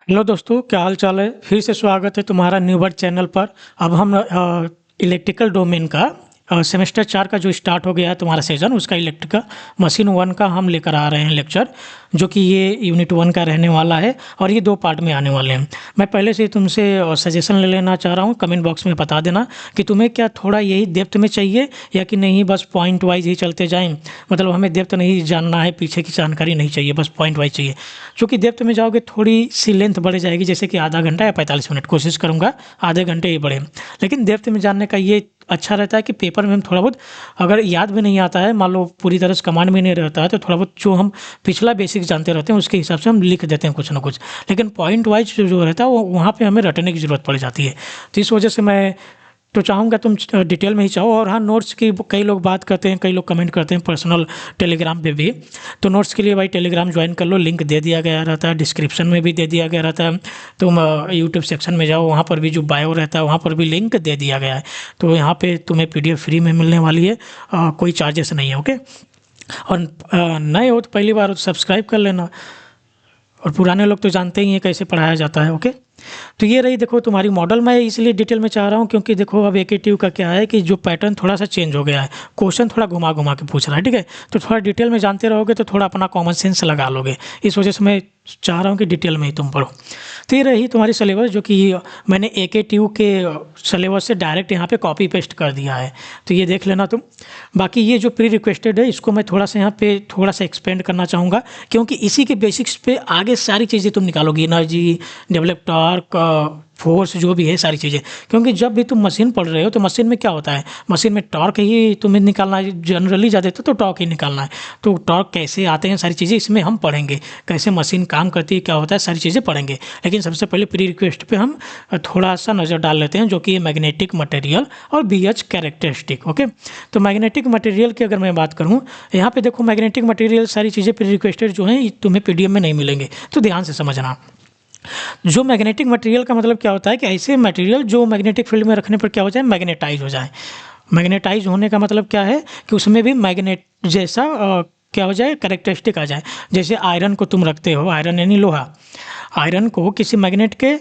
Hello दोस्तों, क्या हाल चाल है। फिर से स्वागत है तुम्हारा न्यूबर्ड चैनल पर। अब हम इलेक्ट्रिकल डोमेन का सेमेस्टर 4 का जो स्टार्ट हो गया है तुम्हारा सेशन, उसका इलेक्ट्रिकल मशीन 1 का हम लेकर आ रहे हैं लेक्चर, जो कि ये यूनिट 1 का रहने वाला है और ये 2 पार्ट में आने वाले हैं। मैं पहले से ही तुमसे सजेशन ले लेना चाह रहा हूँ, कमेंट बॉक्स में बता देना कि तुम्हें क्या थोड़ा यही डेप्थ में चाहिए या कि नहीं, बस पॉइंट वाइज ही चलते जाएं। मतलब हमें डेप्थ नहीं जानना है, पीछे की जानकारी नहीं चाहिए, बस पॉइंट वाइज चाहिए। क्योंकि डेप्थ में जाओगे थोड़ी सी लेंथ बढ़ जाएगी, जैसे कि आधा घंटा या 45 मिनट, कोशिश करूँगा आधे घंटे ही बढ़े। लेकिन डेप्थ में जानने का ये अच्छा रहता है कि पेपर में हम थोड़ा बहुत अगर याद भी नहीं आता है, मान लो पूरी तरह से कमांड में नहीं रहता है, तो थोड़ा बहुत जो हम पिछला बेसिक जानते रहते हैं उसके हिसाब से हम लिख देते हैं कुछ ना कुछ। लेकिन पॉइंट वाइज जो रहता है वो वहाँ पे हमें रटने की ज़रूरत पड़ जाती है। तो इस वजह से मैं तो चाहूँगा तुम डिटेल में ही चाहो। और हाँ, नोट्स की कई लोग बात करते हैं, कई लोग कमेंट करते हैं पर्सनल टेलीग्राम पे भी। तो नोट्स के लिए भाई टेलीग्राम ज्वाइन कर लो, लिंक दे दिया गया रहता है, डिस्क्रिप्शन में भी दे दिया गया रहता है। तुम यूट्यूब सेक्शन में जाओ, वहाँ पर भी जो बायो रहता है वहाँ पर भी लिंक दे दिया गया है। तो यहाँ पे तुम्हें PDF फ्री में मिलने वाली है, कोई चार्जेस नहीं है। ओके। और नए हो तो पहली बार हो तो सब्सक्राइब कर लेना, और पुराने लोग तो जानते ही हैं कैसे पढ़ाया जाता है। ओके। तो ये रही देखो तुम्हारी मॉडल। मैं इसलिए डिटेल में चाह रहा हूँ क्योंकि देखो अब AKTU का क्या है कि जो पैटर्न थोड़ा सा चेंज हो गया है, क्वेश्चन थोड़ा घुमा घुमा के पूछ रहा है। ठीक है, तो थोड़ा डिटेल में जानते रहोगे तो थोड़ा अपना कॉमन सेंस लगा लोगे। इस वजह से मैं चाह रहा हूँ कि डिटेल में ही तुम पढ़ो। तो ये रही तुम्हारी सिलेबस, जो कि मैंने AKTU के सिलेबस से डायरेक्ट यहाँ पे कॉपी पेस्ट कर दिया है, तो ये देख लेना तुम। बाकी ये जो प्री रिक्वेस्टेड है इसको मैं थोड़ा सा यहाँ पे थोड़ा सा एक्सपेंड करना चाहूँगा, क्योंकि इसी के बेसिक्स पे आगे सारी चीज़ें तुम निकालोगी, एनर्जी, डेवलप टॉर्क, फोर्स, जो भी है सारी चीज़ें। क्योंकि जब भी तुम मशीन पढ़ रहे हो तो मशीन में क्या होता है, मशीन में टॉर्क ही तुम्हें निकालना है, जनरली ज़्यादा तो टॉर्क ही निकालना है। तो टॉर्क कैसे आते हैं सारी चीज़ें इसमें हम पढ़ेंगे, कैसे मशीन काम करती है, क्या होता है, सारी चीज़ें पढ़ेंगे। लेकिन सबसे पहले प्री रिक्वेस्ट पे हम थोड़ा सा नज़र डाल लेते हैं, जो कि मैग्नेटिक मटेरियल और BH कैरेक्टरिस्टिक। ओके। तो मैग्नेटिक मटेरियल की अगर मैं बात करूँ, यहाँ पे देखो मैग्नेटिक मटेरियल सारी चीज़ें प्री रिक्वेस्टेड जो हैं तुम्हें PDF में नहीं मिलेंगे, तो ध्यान से समझना। जो मैग्नेटिक मटेरियल का मतलब क्या होता है कि ऐसे मटेरियल जो मैग्नेटिक फील्ड में रखने पर क्या हो जाए, मैग्नेटाइज हो जाए। मैग्नेटाइज होने का मतलब क्या है कि उसमें भी मैग्नेट जैसा क्या हो जाए, कैरेक्टरिस्टिक आ जाए। जैसे आयरन को तुम रखते हो, आयरन यानी लोहा, आयरन को किसी मैग्नेट के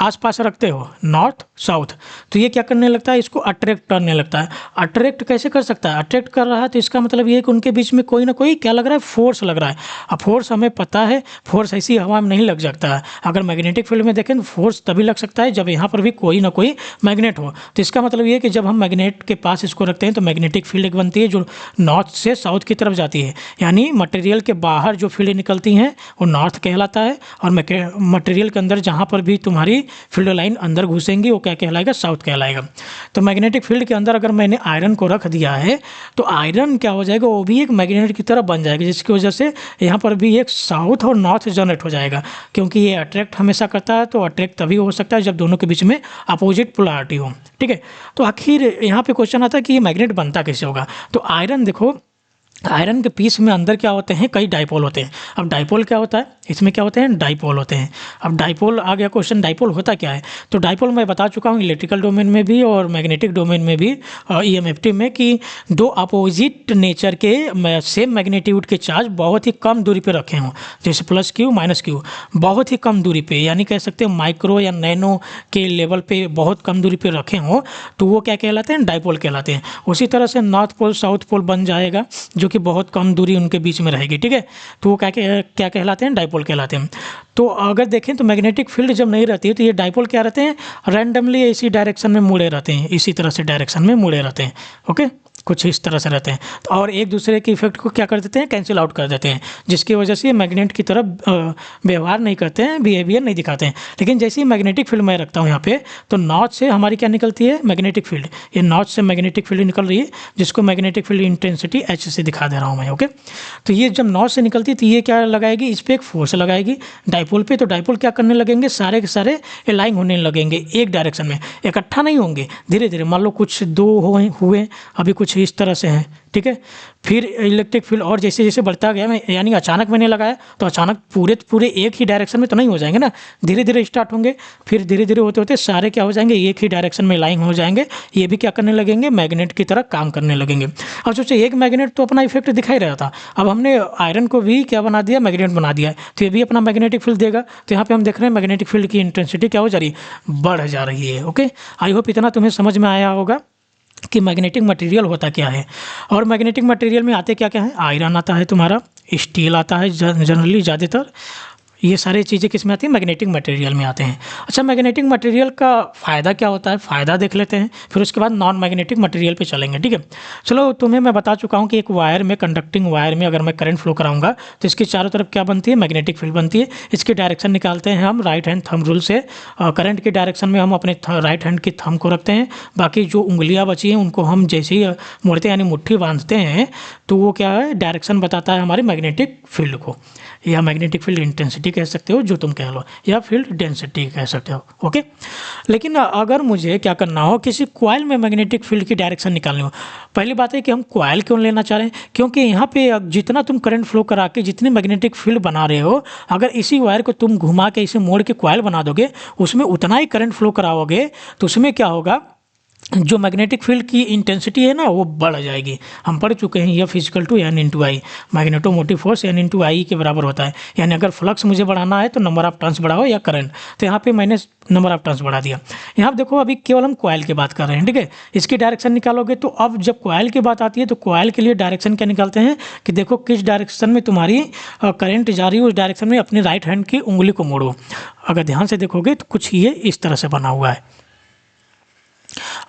आसपास रखते हो, नॉर्थ साउथ, तो ये क्या करने लगता है, इसको अट्रैक्ट करने लगता है। अट्रैक्ट कैसे कर सकता है, अट्रैक्ट कर रहा है तो इसका मतलब ये है कि उनके बीच में कोई ना कोई क्या लग रहा है, फोर्स लग रहा है। अब फोर्स हमें पता है, फोर्स ऐसी हवा में नहीं लग सकता है। अगर मैग्नेटिक फील्ड में देखें तो फोर्स तभी लग सकता है जब यहाँ पर भी कोई ना कोई मैग्नेट हो। तो इसका मतलब ये है कि जब हम मैग्नेट के पास इसको रखते हैं तो मैग्नेटिक फील्ड एक बनती है जो नॉर्थ से साउथ की तरफ जाती है। यानी मटेरियल के बाहर जो फील्ड निकलती हैं वो नॉर्थ कहलाता है, और मटेरियल के अंदर जहाँ पर भी तुम्हारी फील्ड लाइन अंदर घुसेंगी वो क्या कहलाएगा, साउथ कहलाएगा। तो मैग्नेटिक फील्ड के अंदर अगर मैंने आयरन को रख दिया है तो आयरन क्या हो जाएगा, वो भी एक मैग्नेट की तरह बन जाएगा, जिसकी वजह से यहाँ पर भी एक साउथ और नॉर्थ जनरेट हो जाएगा। क्योंकि ये अट्रैक्ट हमेशा करता है, तो अट्रैक्ट तभी हो सकता है जब दोनों के बीच में अपोजिट पोलैरिटी हो। ठीक है। तो आखिर यहाँ पे क्वेश्चन आता है कि ये मैग्नेट बनता कैसे होगा। तो आयरन देखो, आयरन के पीस में अंदर क्या होते हैं, कई डाइपोल होते हैं। अब डाइपोल क्या होता है, इसमें क्या होते हैं, डाइपोल होते हैं। अब डाइपोल आ गया क्वेश्चन, डाइपोल होता क्या है। तो डाइपोल मैं बता चुका हूँ इलेक्ट्रिकल डोमेन में भी और मैग्नेटिक डोमेन में भी, EMFT में, कि दो अपोजिट नेचर के सेम मैग्नीट्यूड के चार्ज बहुत ही कम दूरी पे रखे हों, जैसे +Q -Q, बहुत ही कम दूरी पे, यानी कह सकते हैं माइक्रो या नैनो के लेवल पे बहुत कम दूरी पे रखे हों, तो वो क्या कहलाते हैं, डाइपोल कहलाते हैं। उसी तरह से नॉर्थ पोल साउथ पोल बन जाएगा, जो कि बहुत कम दूरी उनके बीच में रहेगी। ठीक है, तो वो क्या कहलाते हैं, डाइपोल कहलाते हैं। तो अगर देखें तो मैग्नेटिक फील्ड जब नहीं रहती है तो ये डाइपोल क्या रहते हैं, रैंडमली इसी डायरेक्शन में मुड़े रहते हैं, इसी तरह से डायरेक्शन में मुड़े रहते हैं। ओके, कुछ इस तरह से रहते हैं। तो और एक दूसरे के इफेक्ट को क्या कर देते हैं, कैंसिल आउट कर देते हैं, जिसकी वजह से ये मैग्नेट की तरफ व्यवहार नहीं करते हैं, बिहेवियर नहीं दिखाते हैं। लेकिन जैसे ही मैग्नेटिक फील्ड मैं रखता हूँ यहाँ पे, तो नॉर्थ से हमारी क्या निकलती है, मैग्नेटिक फील्ड। ये नॉर्थ से मैग्नेटिक फील्ड निकल रही है, जिसको मैग्नेटिक फील्ड इंटेंसिटी H से दिखा दे रहा हूँ मैं। ओके, तो ये जब नॉर्थ से निकलती है तो ये क्या लगाएगी, इस पर एक फोर्स लगाएगी डाइपोल पे। तो डाइपोल क्या करने लगेंगे, सारे के सारे अलाइन होने लगेंगे एक डायरेक्शन में, इकट्ठा नहीं होंगे, धीरे धीरे। मान लो कुछ दो हुए, अभी कुछ कुछ इस तरह से हैं, ठीक है। फिर इलेक्ट्रिक फील्ड और जैसे जैसे बढ़ता गया, मैं यानी अचानक मैंने लगाया तो अचानक पूरे एक ही डायरेक्शन में तो नहीं हो जाएंगे ना, धीरे धीरे स्टार्ट होंगे, फिर धीरे धीरे होते होते सारे क्या हो जाएंगे, एक ही डायरेक्शन में लाइन हो जाएंगे। ये भी क्या करने लगेंगे, मैग्नेट की तरह काम करने लगेंगे। अब सोचिए एक मैग्नेट तो अपना इफेक्ट दिखाई रहा था, अब हमने आयरन को भी क्या बना दिया, मैग्नेट बना दिया है, तो ये भी अपना मैग्नेटिक फील्ड देगा। तो यहाँ पे हम देख रहे हैं मैग्नेटिक फील्ड की इंटेंसिटी क्या हो जा रही है, बढ़ जा रही है। ओके, आई होप इतना तुम्हें समझ में आया होगा कि मैग्नेटिक मटेरियल होता क्या है। और मैग्नेटिक मटेरियल में आते क्या क्या है, आयरन आता है तुम्हारा, स्टील आता है, जनरली ज़्यादातर ये सारी चीज़ें किस में आती हैं, मैग्नेटिक मटेरियल में आते हैं। अच्छा, मैग्नेटिक मटेरियल का फ़ायदा क्या होता है, फ़ायदा देख लेते हैं, फिर उसके बाद नॉन मैग्नेटिक मटेरियल पे चलेंगे, ठीक है। चलो, तुम्हें मैं बता चुका हूँ कि एक वायर में, कंडक्टिंग वायर में अगर मैं करंट फ्लो कराऊंगा तो इसकी चारों तरफ क्या बनती है, मैग्नेटिक फील्ड बनती है। इसकी डायरेक्शन निकालते हैं हम राइट हैंड थंब रूल से। करंट की डायरेक्शन में हम अपने राइट हैंड की थंब को रखते हैं, बाकी जो उंगलियाँ बची हैं उनको हम जैसे ही मोड़ते हैं यानी मुट्ठी बांधते हैं तो वो क्या है, डायरेक्शन बताता है हमारी मैग्नेटिक फील्ड को, या मैग्नेटिक फील्ड इंटेंसिटी कह सकते हो जो तुम कह लो, या फील्ड डेंसिटी कह सकते हो। ओके, लेकिन अगर मुझे क्या करना हो, किसी कॉइल में मैग्नेटिक फील्ड की डायरेक्शन निकालनी हो, पहली बात है कि हम कॉइल क्यों लेना चाह रहे हैं, क्योंकि यहाँ पे जितना तुम करंट फ्लो करा के जितनी मैग्नेटिक फील्ड बना रहे हो, अगर इसी वायर को तुम घुमा के इसे मोड़ के कॉइल बना दोगे, उसमें उतना ही करंट फ्लो कराओगे तो उसमें क्या होगा, जो मैग्नेटिक फील्ड की इंटेंसिटी है ना वो बढ़ जाएगी। हम पढ़ चुके हैं F equal to N into I, magnetomotive force N into I के बराबर होता है। यानी अगर फ्लक्स मुझे बढ़ाना है तो नंबर ऑफ टर्न्स बढ़ाओ या करंट, तो यहाँ पे मैंने नंबर ऑफ टर्न्स बढ़ा दिया। यहाँ देखो अभी केवल हम कॉइल की बात कर रहे हैं, ठीक है। इसकी डायरेक्शन निकालोगे तो अब जब कॉइल की बात आती है तो कॉइल के लिए डायरेक्शन क्या निकालते हैं कि देखो किस डायरेक्शन में तुम्हारी करंट जा रही है, उस डायरेक्शन में अपनी राइट हैंड की उंगली को मोड़ो। अगर ध्यान से देखोगे तो कुछ ये इस तरह से बना हुआ है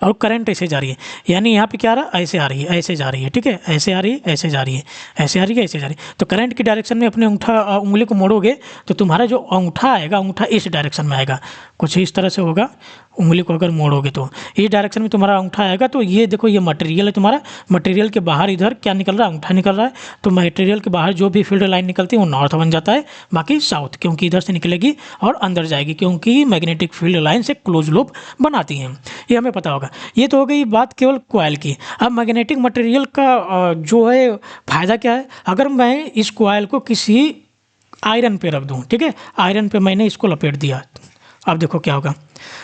और करंट ऐसे जा रही है, यानी यहाँ पे क्या आ रहा है, ऐसे आ रही है, ऐसे जा रही है, ठीक है, ऐसे आ रही है, ऐसे जा रही है, ऐसे आ रही है, ऐसे जा रही है। तो करंट की डायरेक्शन में अपने उंगली को मोड़ोगे तो तुम्हारा जो अंगूठा आएगा, अंगूठा इस डायरेक्शन में आएगा, कुछ इस तरह से होगा। उंगली को अगर मोड़ोगे तो इस डायरेक्शन में तुम्हारा अंगूठा आएगा। तो ये देखो ये मटेरियल है तुम्हारा, मटेरियल के बाहर इधर क्या निकल रहा है, अंगूठा निकल रहा है। तो मटेरियल के बाहर जो भी फील्ड लाइन निकलती है वो नॉर्थ बन जाता है, बाकी साउथ, क्योंकि इधर से निकलेगी और अंदर जाएगी, क्योंकि मैग्नेटिक फील्ड लाइन से क्लोज लूप बनाती हैं, ये हमें पता होगा। ये तो हो गई बात केवल कॉइल की। अब मैग्नेटिक मटेरियल का जो है फ़ायदा क्या है, अगर मैं इस कॉइल को किसी आयरन पे रख दूँ, ठीक है, आयरन पे मैंने इसको लपेट दिया, अब देखो क्या होगा,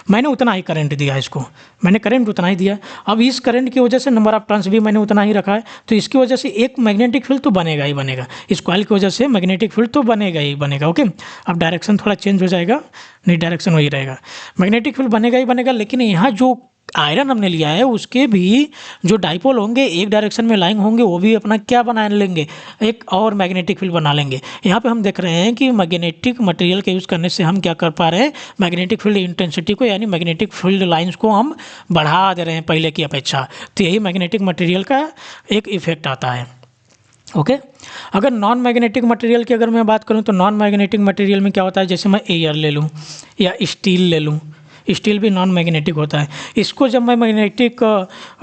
मैंने उतना ही करंट दिया इसको, मैंने करंट उतना ही दिया। अब इस करंट की वजह से नंबर ऑफ टर्न्स भी मैंने उतना ही रखा है, तो इसकी वजह से एक मैग्नेटिक फील्ड तो बनेगा ही बनेगा, इस कॉइल की वजह से मैग्नेटिक फील्ड तो बनेगा ही बनेगा। ओके, अब डायरेक्शन थोड़ा चेंज हो जाएगा, नहीं डायरेक्शन वही रहेगा, मैग्नेटिक फील्ड बनेगा ही बनेगा। लेकिन यहाँ जो आयरन हमने लिया है उसके भी जो डाइपोल होंगे, एक डायरेक्शन में लाइन होंगे, वो भी अपना क्या बना लेंगे, एक और मैग्नेटिक फील्ड बना लेंगे। यहाँ पे हम देख रहे हैं कि मैग्नेटिक मटेरियल के यूज़ करने से हम क्या कर पा रहे हैं, मैग्नेटिक फील्ड इंटेंसिटी को यानी मैग्नेटिक फील्ड लाइंस को हम बढ़ा दे रहे हैं पहले की अपेक्षा। तो यही मैग्नेटिक मटेरियल का एक इफेक्ट आता है। ओके, अगर नॉन मैग्नेटिक मटेरियल की अगर मैं बात करूँ तो नॉन मैग्नेटिक मटेरियल में क्या होता है, जैसे मैं एयर ले लूँ या स्टील ले लूँ, स्टील भी नॉन मैग्नेटिक होता है। इसको जब मैं मैग्नेटिक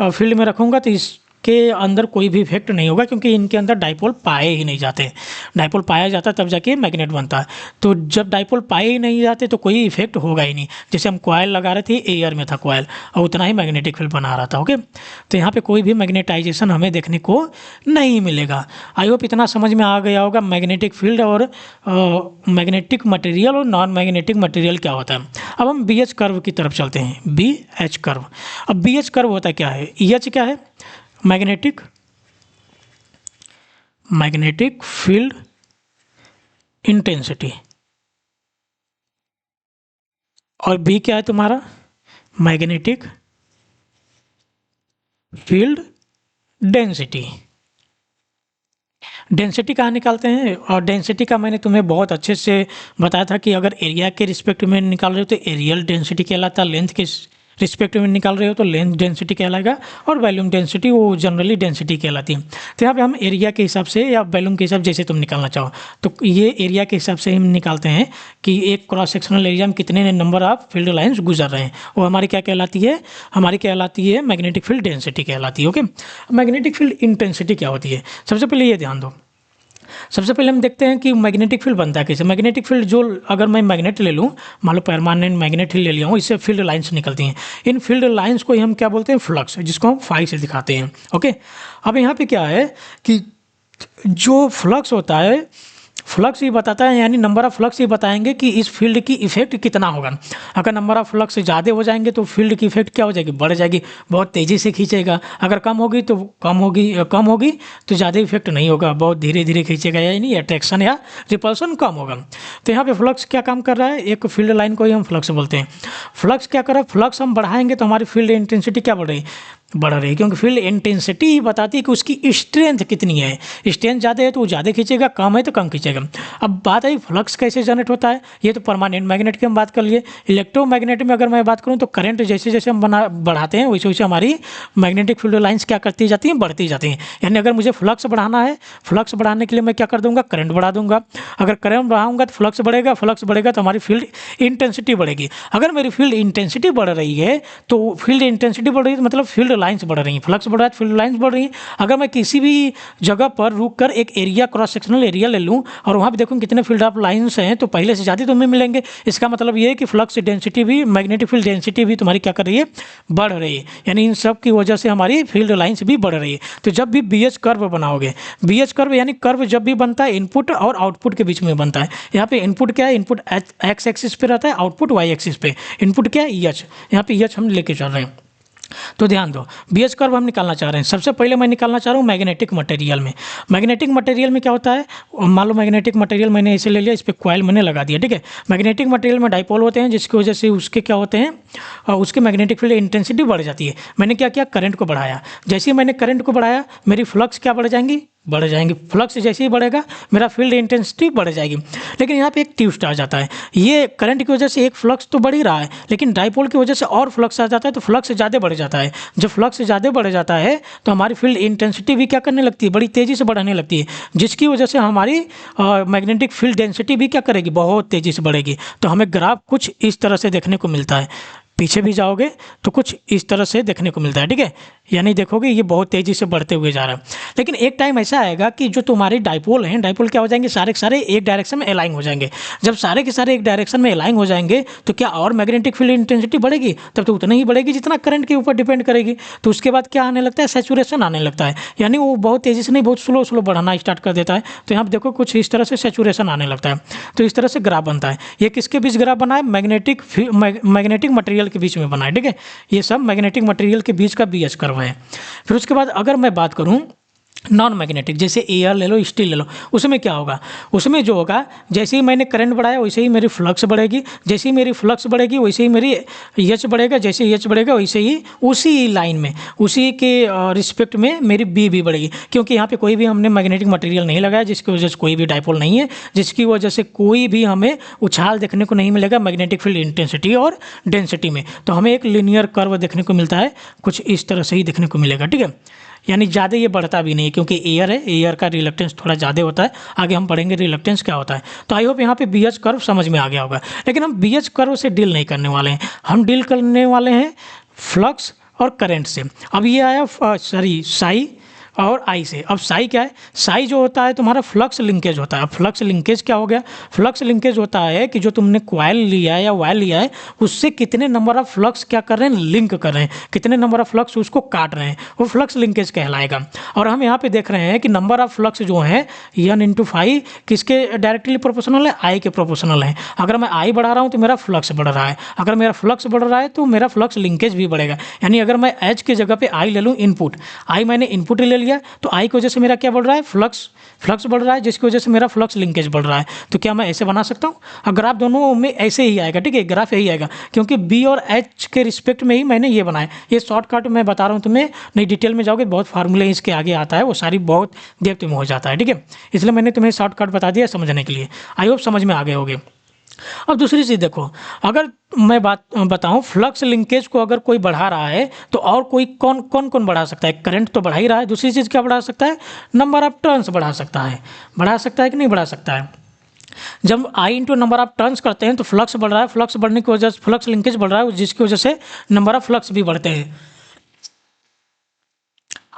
फील्ड में रखूँगा तो इसके अंदर कोई भी इफेक्ट नहीं होगा, क्योंकि इनके अंदर डाइपोल पाए ही नहीं जाते। डाइपोल पाया जाता है तब जाके मैग्नेट बनता है, तो जब डाइपोल पाए ही नहीं जाते तो कोई इफेक्ट होगा ही नहीं। जैसे हम कॉइल लगा रहे थे, एयर में था कॉइल और उतना ही मैग्नेटिक फील्ड बना रहा था। ओके, तो यहाँ पे कोई भी मैग्नेटाइजेशन हमें देखने को नहीं मिलेगा। आई होप इतना समझ में आ गया होगा मैग्नेटिक फील्ड और मैग्नेटिक मटेरियल और नॉन मैग्नेटिक मटेरियल क्या होता है। अब हम BH कर्व की तरफ चलते हैं, BH कर्व। अब BH कर्व होता क्या है, EH क्या है, मैग्नेटिक फील्ड इंटेंसिटी, और B क्या है तुम्हारा, मैग्नेटिक फील्ड डेंसिटी। डेंसिटी कहाँ निकालते हैं, और डेंसिटी का मैंने तुम्हें बहुत अच्छे से बताया था कि अगर एरिया के रिस्पेक्ट में निकाल रहे हो तो एरियल डेंसिटी कहलाता है, लेंथ के रिस्पेक्ट में निकाल रहे हो तो लेंथ डेंसिटी कहलाएगा, और वॉल्यूम डेंसिटी वो जनरली डेंसिटी कहलाती है। तो यहाँ पे हम एरिया के हिसाब से या वॉल्यूम के हिसाब जैसे तुम निकालना चाहो, तो ये एरिया के हिसाब से हम निकालते हैं कि एक क्रॉस सेक्शनल एरिया में कितने नंबर ऑफ फील्ड लाइंस गुजर रहे हैं, वो हमारी क्या कहलाती है, हमारी कहलाती है मैग्नेटिक फील्ड डेंसिटी कहलाती है। ओके, मैग्नेटिक फील्ड इंटेंसिटी क्या होती है, सबसे पहले ये ध्यान दो, सबसे पहले हम देखते हैं कि मैग्नेटिक फील्ड बनता है कैसे। मैग्नेटिक फील्ड जो, अगर मैं मैग्नेट ले लूँ, मान लो परमानेंट मैग्नेट ही ले लिया हूँ, इससे फील्ड लाइंस निकलती हैं। इन फील्ड लाइंस को ही हम क्या बोलते हैं, फ्लक्स, जिसको हम फाई से दिखाते हैं। ओके, अब यहाँ पे क्या है कि जो फ्लक्स होता है, फ्लक्स ये बताता है, यानी नंबर ऑफ फ्लक्स ये बताएंगे कि इस फील्ड की इफेक्ट कितना होगा। अगर नंबर ऑफ फ्लक्स ज़्यादा हो जाएंगे तो फील्ड की इफेक्ट क्या हो जाएगी, बढ़ जाएगी, बहुत तेज़ी से खींचेगा। अगर कम होगी तो कम होगी तो ज़्यादा इफेक्ट नहीं होगा, बहुत धीरे धीरे खींचेगा, यानी अट्रैक्शन या रिपल्सन कम होगा। तो यहाँ पे फ्लक्स क्या काम कर रहा है, एक फील्ड लाइन को ही हम फ्लक्स बोलते हैं। फ्लक्स क्या कर रहा है, फ्लक्स हम बढ़ाएंगे तो हमारी फील्ड इंटेंसिटी क्या बढ़ रही है, क्योंकि फील्ड इंटेंसिटी ही बताती है कि उसकी स्ट्रेंथ कितनी है। स्ट्रेंथ ज़्यादा है तो वो ज़्यादा खींचेगा, कम है तो कम खींचेगा। अब बात आई फ्लक्स कैसे जनरेट होता है, ये तो परमानेंट मैग्नेट की हम बात कर लिए। इलेक्ट्रोमैग्नेट में अगर मैं बात करूँ तो करंट जैसे जैसे हम बढ़ाते हैं वैसे वैसे हमारी मैग्नेटिक फील्ड लाइंस क्या करती जाती हैं, बढ़ती जाती हैं। यानी अगर मुझे फ्लक्स बढ़ाना है, फ्लक्स बढ़ाने के लिए मैं क्या कर दूंगा, करंट बढ़ा दूंगा। अगर करंट बढ़ाऊंगा तो फ्लक्स बढ़ेगा तो हमारी फील्ड इंटेंसिटी बढ़ेगी। अगर मेरी फील्ड इंटेंसिटी बढ़ रही है तो फील्ड इंटेंसिटी बढ़ रही है तो मतलब फील्ड लाइंस बढ़ रही हैं, फ्लक्स बढ़ रहा है तो फील्ड लाइंस बढ़ रही हैं। अगर मैं किसी भी जगह पर रुक कर एक एरिया, क्रॉस सेक्शनल एरिया ले लूँ और वहाँ पे देखूँ कितने फील्ड ऑफ लाइंस हैं तो पहले से ज़्यादा तुम्हें मिलेंगे। इसका मतलब ये है कि फ्लक्स डेंसिटी भी, मैग्नेटिक फील्ड डेंसिटी भी तुम्हारी क्या कर रही है, बढ़ रही है। यानी इन सब की वजह से हमारी फील्ड लाइंस भी बढ़ रही है। तो जब भी BH कर्व बनाओगे, BH कर्व यानी कर्व जब भी बनता है इनपुट और आउटपुट के बीच में बनता है। यहाँ पे इनपुट क्या है, इनपुट एक्स एक्सिस पे रहता है, आउटपुट वाई एक्सिस पे। इनपुट क्या है, EH, यहाँ पे EH हम लेके चल रहे हैं। तो ध्यान दो, BH कर्व हम निकालना चाह रहे हैं। सबसे पहले मैं निकालना चाह रहा हूँ मैग्नेटिक मटेरियल में। मैग्नेटिक मटेरियल में क्या होता है, मान लो मैग्नेटिक मटेरियल मैंने इसे ले लिया, इस पर कॉइल मैंने लगा दिया, ठीक है। मैग्नेटिक मटेरियल में डाइपोल होते हैं जिसकी वजह से उसके क्या होते हैं, उसके मैग्नेटिक फील्ड इंटेंसिटी बढ़ जाती है। मैंने क्या किया, करंट को बढ़ाया। जैसे ही मैंने करंट को बढ़ाया मेरी फ्लक्स क्या बढ़ जाएंगी। फ्लक्स जैसे ही बढ़ेगा मेरा फील्ड इंटेंसिटी बढ़ जाएगी। लेकिन यहाँ पे एक ट्विस्ट आ जाता है, ये करंट की वजह से एक फ्लक्स तो बढ़ ही रहा है, लेकिन डाइपोल की वजह से और फ्लक्स आ जाता है तो फ्लक्स ज़्यादा बढ़ जाता है। जब फ्लक्स ज़्यादा बढ़ जाता है तो हमारी फील्ड इंटेंसिटी भी क्या करने लगती है, बड़ी तेज़ी से बढ़ने लगती है, जिसकी वजह से हमारी मैग्नेटिक फील्ड डेंसिटी भी क्या करेगी, बहुत तेज़ी से बढ़ेगी। तो हमें ग्राफ कुछ इस तरह से देखने को मिलता है। पीछे भी जाओगे तो कुछ इस तरह से देखने को मिलता है, ठीक है। यानी देखोगे ये बहुत तेज़ी से बढ़ते हुए जा रहा है। लेकिन एक टाइम ऐसा आएगा कि जो तुम्हारे डाइपोल हैं, डाइपोल क्या हो जाएंगे, सारे के सारे एक डायरेक्शन में अलाइन हो जाएंगे। जब सारे के सारे एक डायरेक्शन में अलाइन हो जाएंगे तो क्या और मैग्नेटिक फील्ड इंटेंसिटी बढ़ेगी, तब तो उतना ही बढ़ेगी जितना करंट के ऊपर डिपेंड करेगी। तो उसके बाद क्या आने लगता है, सैचुरेशन आने लगता है। यानी वो बहुत तेज़ी से नहीं, बहुत स्लो बढ़ाना स्टार्ट कर देता है। तो यहाँ पर देखो कुछ इस तरह से सैचुरेशन आने लगता है। तो इस तरह से ग्राफ बनता है। ये किसके बीच ग्राफ बना है, मैग्नेटिक मटेरियल के बीच में बना है, ठीक है। ये सब मैग्नेटिक मटेरियल के बीच का BH कर्व है। फिर उसके बाद अगर मैं बात करूं नॉन मैग्नेटिक, जैसे एयर ले लो, स्टील ले लो, उसमें क्या होगा, उसमें जो होगा जैसे ही मैंने करंट बढ़ाया वैसे ही मेरी फ्लक्स बढ़ेगी, जैसे ही मेरी फ्लक्स बढ़ेगी वैसे ही मेरी EH बढ़ेगा, जैसे EH बढ़ेगा वैसे ही उसी लाइन में, उसी के रिस्पेक्ट में मेरी B भी बढ़ेगी। क्योंकि यहाँ पे कोई भी हमने मैग्नेटिक मटेरियल नहीं लगाया, जिसकी वजह से कोई भी डाइपोल नहीं है, जिसकी वजह से कोई भी हमें उछाल देखने को नहीं मिलेगा मैग्नेटिक फील्ड इंटेंसिटी और डेंसिटी में। तो हमें एक लीनियर कर्व देखने को मिलता है, कुछ इस तरह से ही देखने को मिलेगा, ठीक है। यानी ज़्यादा ये बढ़ता भी नहीं है, क्योंकि एयर है, एयर का रिलक्टेंस थोड़ा ज़्यादा होता है। आगे हम पढ़ेंगे रिलक्टेंस क्या होता है। तो आई होप यहाँ पे BH कर्व समझ में आ गया होगा। लेकिन हम BH कर्व से डील नहीं करने वाले हैं, हम डील करने वाले हैं फ्लक्स और करंट से। अब ये आया साई और आई से। अब साई क्या है, साई जो होता है तुम्हारा फ्लक्स लिंकेज होता है। अब फ्लक्स लिंकेज क्या हो गया, फ्लक्स लिंकेज होता है कि जो तुमने कॉइल लिया है या वायर लिया है उससे कितने नंबर ऑफ फ्लक्स क्या कर रहे हैं, लिंक कर रहे हैं, कितने नंबर ऑफ फ्लक्स उसको काट रहे हैं, वो फ्लक्स लिंकेज कहलाएगा। और हम यहाँ पे देख रहे हैं कि नंबर ऑफ फ्लक्स जो है N/φ किसके डायरेक्टली प्रोपोर्शनल है, आई के प्रोपोर्शनल है। अगर मैं आई बढ़ा रहा हूँ तो मेरा फ्लक्स बढ़ रहा है, अगर मेरा फ्लक्स बढ़ रहा है तो मेरा फ्लक्स लिंकेज भी बढ़ेगा। यानी अगर मैं H की जगह पे आई ले लूँ, इनपुट आई मैंने इनपुट ले लिया तो आई की वजह से मेरा क्या बढ़ रहा है, फ्लक्स बढ़ रहा है, जिसकी वजह से मेरा फ्लक्स लिंकेज बढ़ रहा है। तो क्या मैं ऐसे बना सकता हूँ, और ग्राफ दोनों में ऐसे ही आएगा, ठीक है, ग्राफ यही आएगा, क्योंकि B और H के रिस्पेक्ट में ही मैंने ये बनाया। ये शॉर्टकट मैं बता रहा हूँ तुम्हें, नहीं डिटेल में जाओगे बहुत फार्मूले इसके आगे आता है, वो सारी बहुत डेप्थ में हो जाता है, ठीक है। इसलिए मैंने तुम्हें शॉर्टकट बता दिया समझने के लिए। आई होप समझ में आ गए होगे। अब दूसरी चीज़ देखो, अगर मैं बात बताऊं फ्लक्स लिंकेज को अगर कोई बढ़ा रहा है तो और कोई कौन बढ़ा सकता है, करंट तो बढ़ा ही रहा है, दूसरी चीज़ क्या बढ़ा सकता है, नंबर ऑफ टर्न्स बढ़ा सकता है कि नहीं बढ़ा सकता है। जब आई इंटू नंबर ऑफ टर्न्स करते हैं तो फ्लक्स बढ़ रहा है, फ्लक्स बढ़ने की वजह से फ्लक्स लिंकेज बढ़ रहा है, जिसकी वजह से नंबर ऑफ फ्लक्स भी बढ़ते हैं।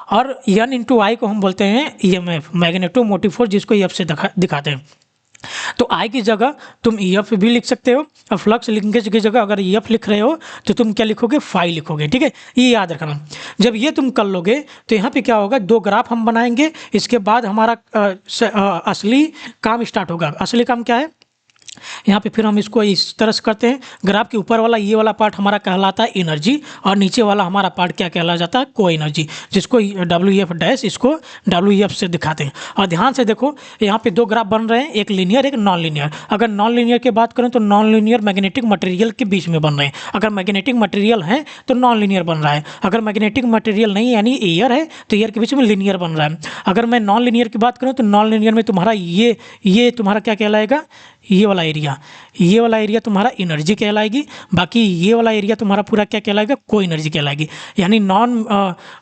और एन इंटू आई को हम बोलते हैं ईएमएफ, मैग्नेटोमोटिव फोर्स, जिसको एफ से दिखाते हैं। तो आई की जगह तुम एफ भी लिख सकते हो, और फ्लक्स लिंकेज की जगह अगर एफ लिख रहे हो तो तुम क्या लिखोगे, फाई लिखोगे, ठीक है, ये याद रखना। जब ये तुम कर लोगे तो यहाँ पे क्या होगा, दो ग्राफ हम बनाएंगे, इसके बाद हमारा असली काम स्टार्ट होगा। असली काम क्या है, यहाँ पे फिर हम इसको इस तरह से करते हैं, ग्राफ के ऊपर वाला ये वाला पार्ट हमारा कहलाता है एनर्जी, और नीचे वाला हमारा पार्ट क्या कहला जाता है, को एनर्जी, जिसको डब्ल्यू एफ डैश, इसको डब्ल्यू एफ से दिखाते हैं। और ध्यान से देखो, यहाँ पे दो ग्राफ बन रहे हैं, एक लीनियर एक नॉन लीनियर। अगर नॉन लीनियर की बात करें तो नॉन लीनियर मैग्नेटिक मटेरियल के बीच में बन रहे हैं। अगर मैग्नेटिक मटेरियल है तो नॉन लीनियर बन रहा है, अगर मैग्नेटिक मटेरियल नहीं यानी एयर है तो एयर के बीच में लीनियर बन रहा है। अगर मैं नॉन लीनियर की बात करूँ तो नॉन लीनियर में तुम्हारा ये तुम्हारा क्या कहलाएगा, ये वाला एरिया तुम्हारा एनर्जी कहलाएगी, बाकी ये वाला एरिया तुम्हारा पूरा क्या कहलाएगा, को एनर्जी कहलाएगी। यानी नॉन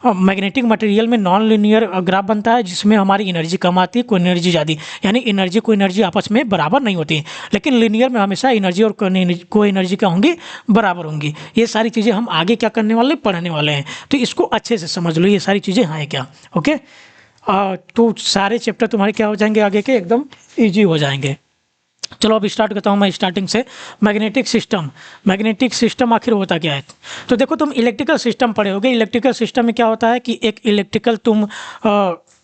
मैग्नेटिक मटेरियल में नॉन लीनियर ग्राफ बनता है, जिसमें हमारी एनर्जी कम आती है, को एनर्जी ज़्यादा, यानी एनर्जी को एनर्जी आपस में बराबर नहीं होती है। लेकिन लीनियर में हमेशा एनर्जी और को एनर्जी क्या होंगी, बराबर होंगी। ये सारी चीज़ें हम आगे क्या करने वाले, पढ़ने वाले हैं, तो इसको अच्छे से समझ लो, ये सारी चीज़ें हैं क्या, ओके। तो सारे चैप्टर तुम्हारे क्या हो जाएंगे, आगे के एकदम ईजी हो जाएंगे। चलो अब स्टार्ट करता हूँ मैं स्टार्टिंग से। मैग्नेटिक सिस्टम आखिर होता क्या है। तो देखो, तुम इलेक्ट्रिकल सिस्टम पढ़े होगे। इलेक्ट्रिकल सिस्टम में क्या होता है कि एक इलेक्ट्रिकल तुम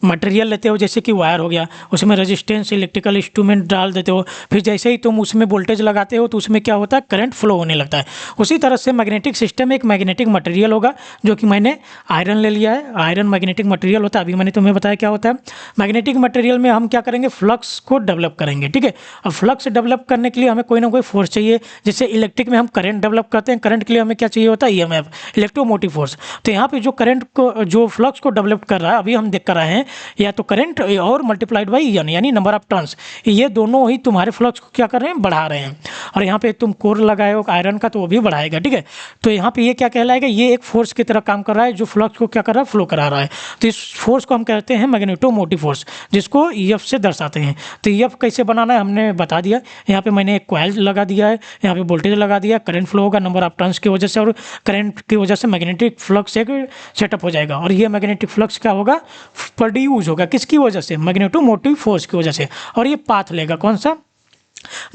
मटेरियल लेते हो, जैसे कि वायर हो गया, उसमें रेजिस्टेंस इलेक्ट्रिकल इंस्ट्रूमेंट डाल देते हो, फिर जैसे ही तुम उसमें वोल्टेज लगाते हो तो उसमें क्या होता है, करंट फ्लो होने लगता है। उसी तरह से मैग्नेटिक सिस्टम में एक मैग्नेटिक मटेरियल होगा, जो कि मैंने आयरन ले लिया है। आयरन मैग्नेटिक मटेरियल होता है, अभी मैंने तुम्हें बताया क्या होता है। मैग्नेटिक मटेरियल में हम क्या करेंगे, फ्लक्स को डेवलप करेंगे, ठीक है। अब फ्लक्स डेवलप करने के लिए हमें कोई ना कोई फोर्स चाहिए। जैसे इलेक्ट्रिक में हम करंट डेवलप करते हैं, करंट के लिए हमें क्या चाहिए होता है, ईएमएफ, इलेक्ट्रोमोटिव फोर्स। तो यहाँ पे जो करंट को, जो फ्लक्स को डेवलप कर रहा है, अभी हम देख कर रहे हैं, या तो करंट और मल्टीप्लाइड बाई एन, यानी नंबर ऑफ टर्न्स, ये दोनों ही तुम्हारे फ्लक्स को क्या कर रहे हैं, बढ़ा रहे हैं। और यहाँ पे तुम कोर लगाए हो आयरन का, तो वो भी बढ़ाएगा, ठीक है। तो यहाँ पे ये क्या कहलाएगा, ये एक फोर्स की तरह काम कर रहा है, जो फ्लक्स को क्या कर रहा है, फ्लो करा रहा है। तो इस फोर्स को हम कहते हैं मैग्नेटोमोटिव फोर्स, जिसको ईएफ से दर्शाते हैं। तो ईएफ कैसे बनाना है हमने बता दिया। यहाँ पे मैंने एक कॉइल लगा दिया है, यहाँ पे वोल्टेज लगा दिया, करंट फ्लो होगा नंबर ऑफ टर्न्स की वजह से, और करंट की वजह से मैग्नेटिक फ्लक्स एक सेटअप हो जाएगा। और ये मैग्नेटिक फ्लक्स क्या होगा, प्रोड्यूस होगा, किसकी वजह से, मैग्नेटोमोटिव फोर्स की वजह से। और ये पाथ लेगा कौन सा,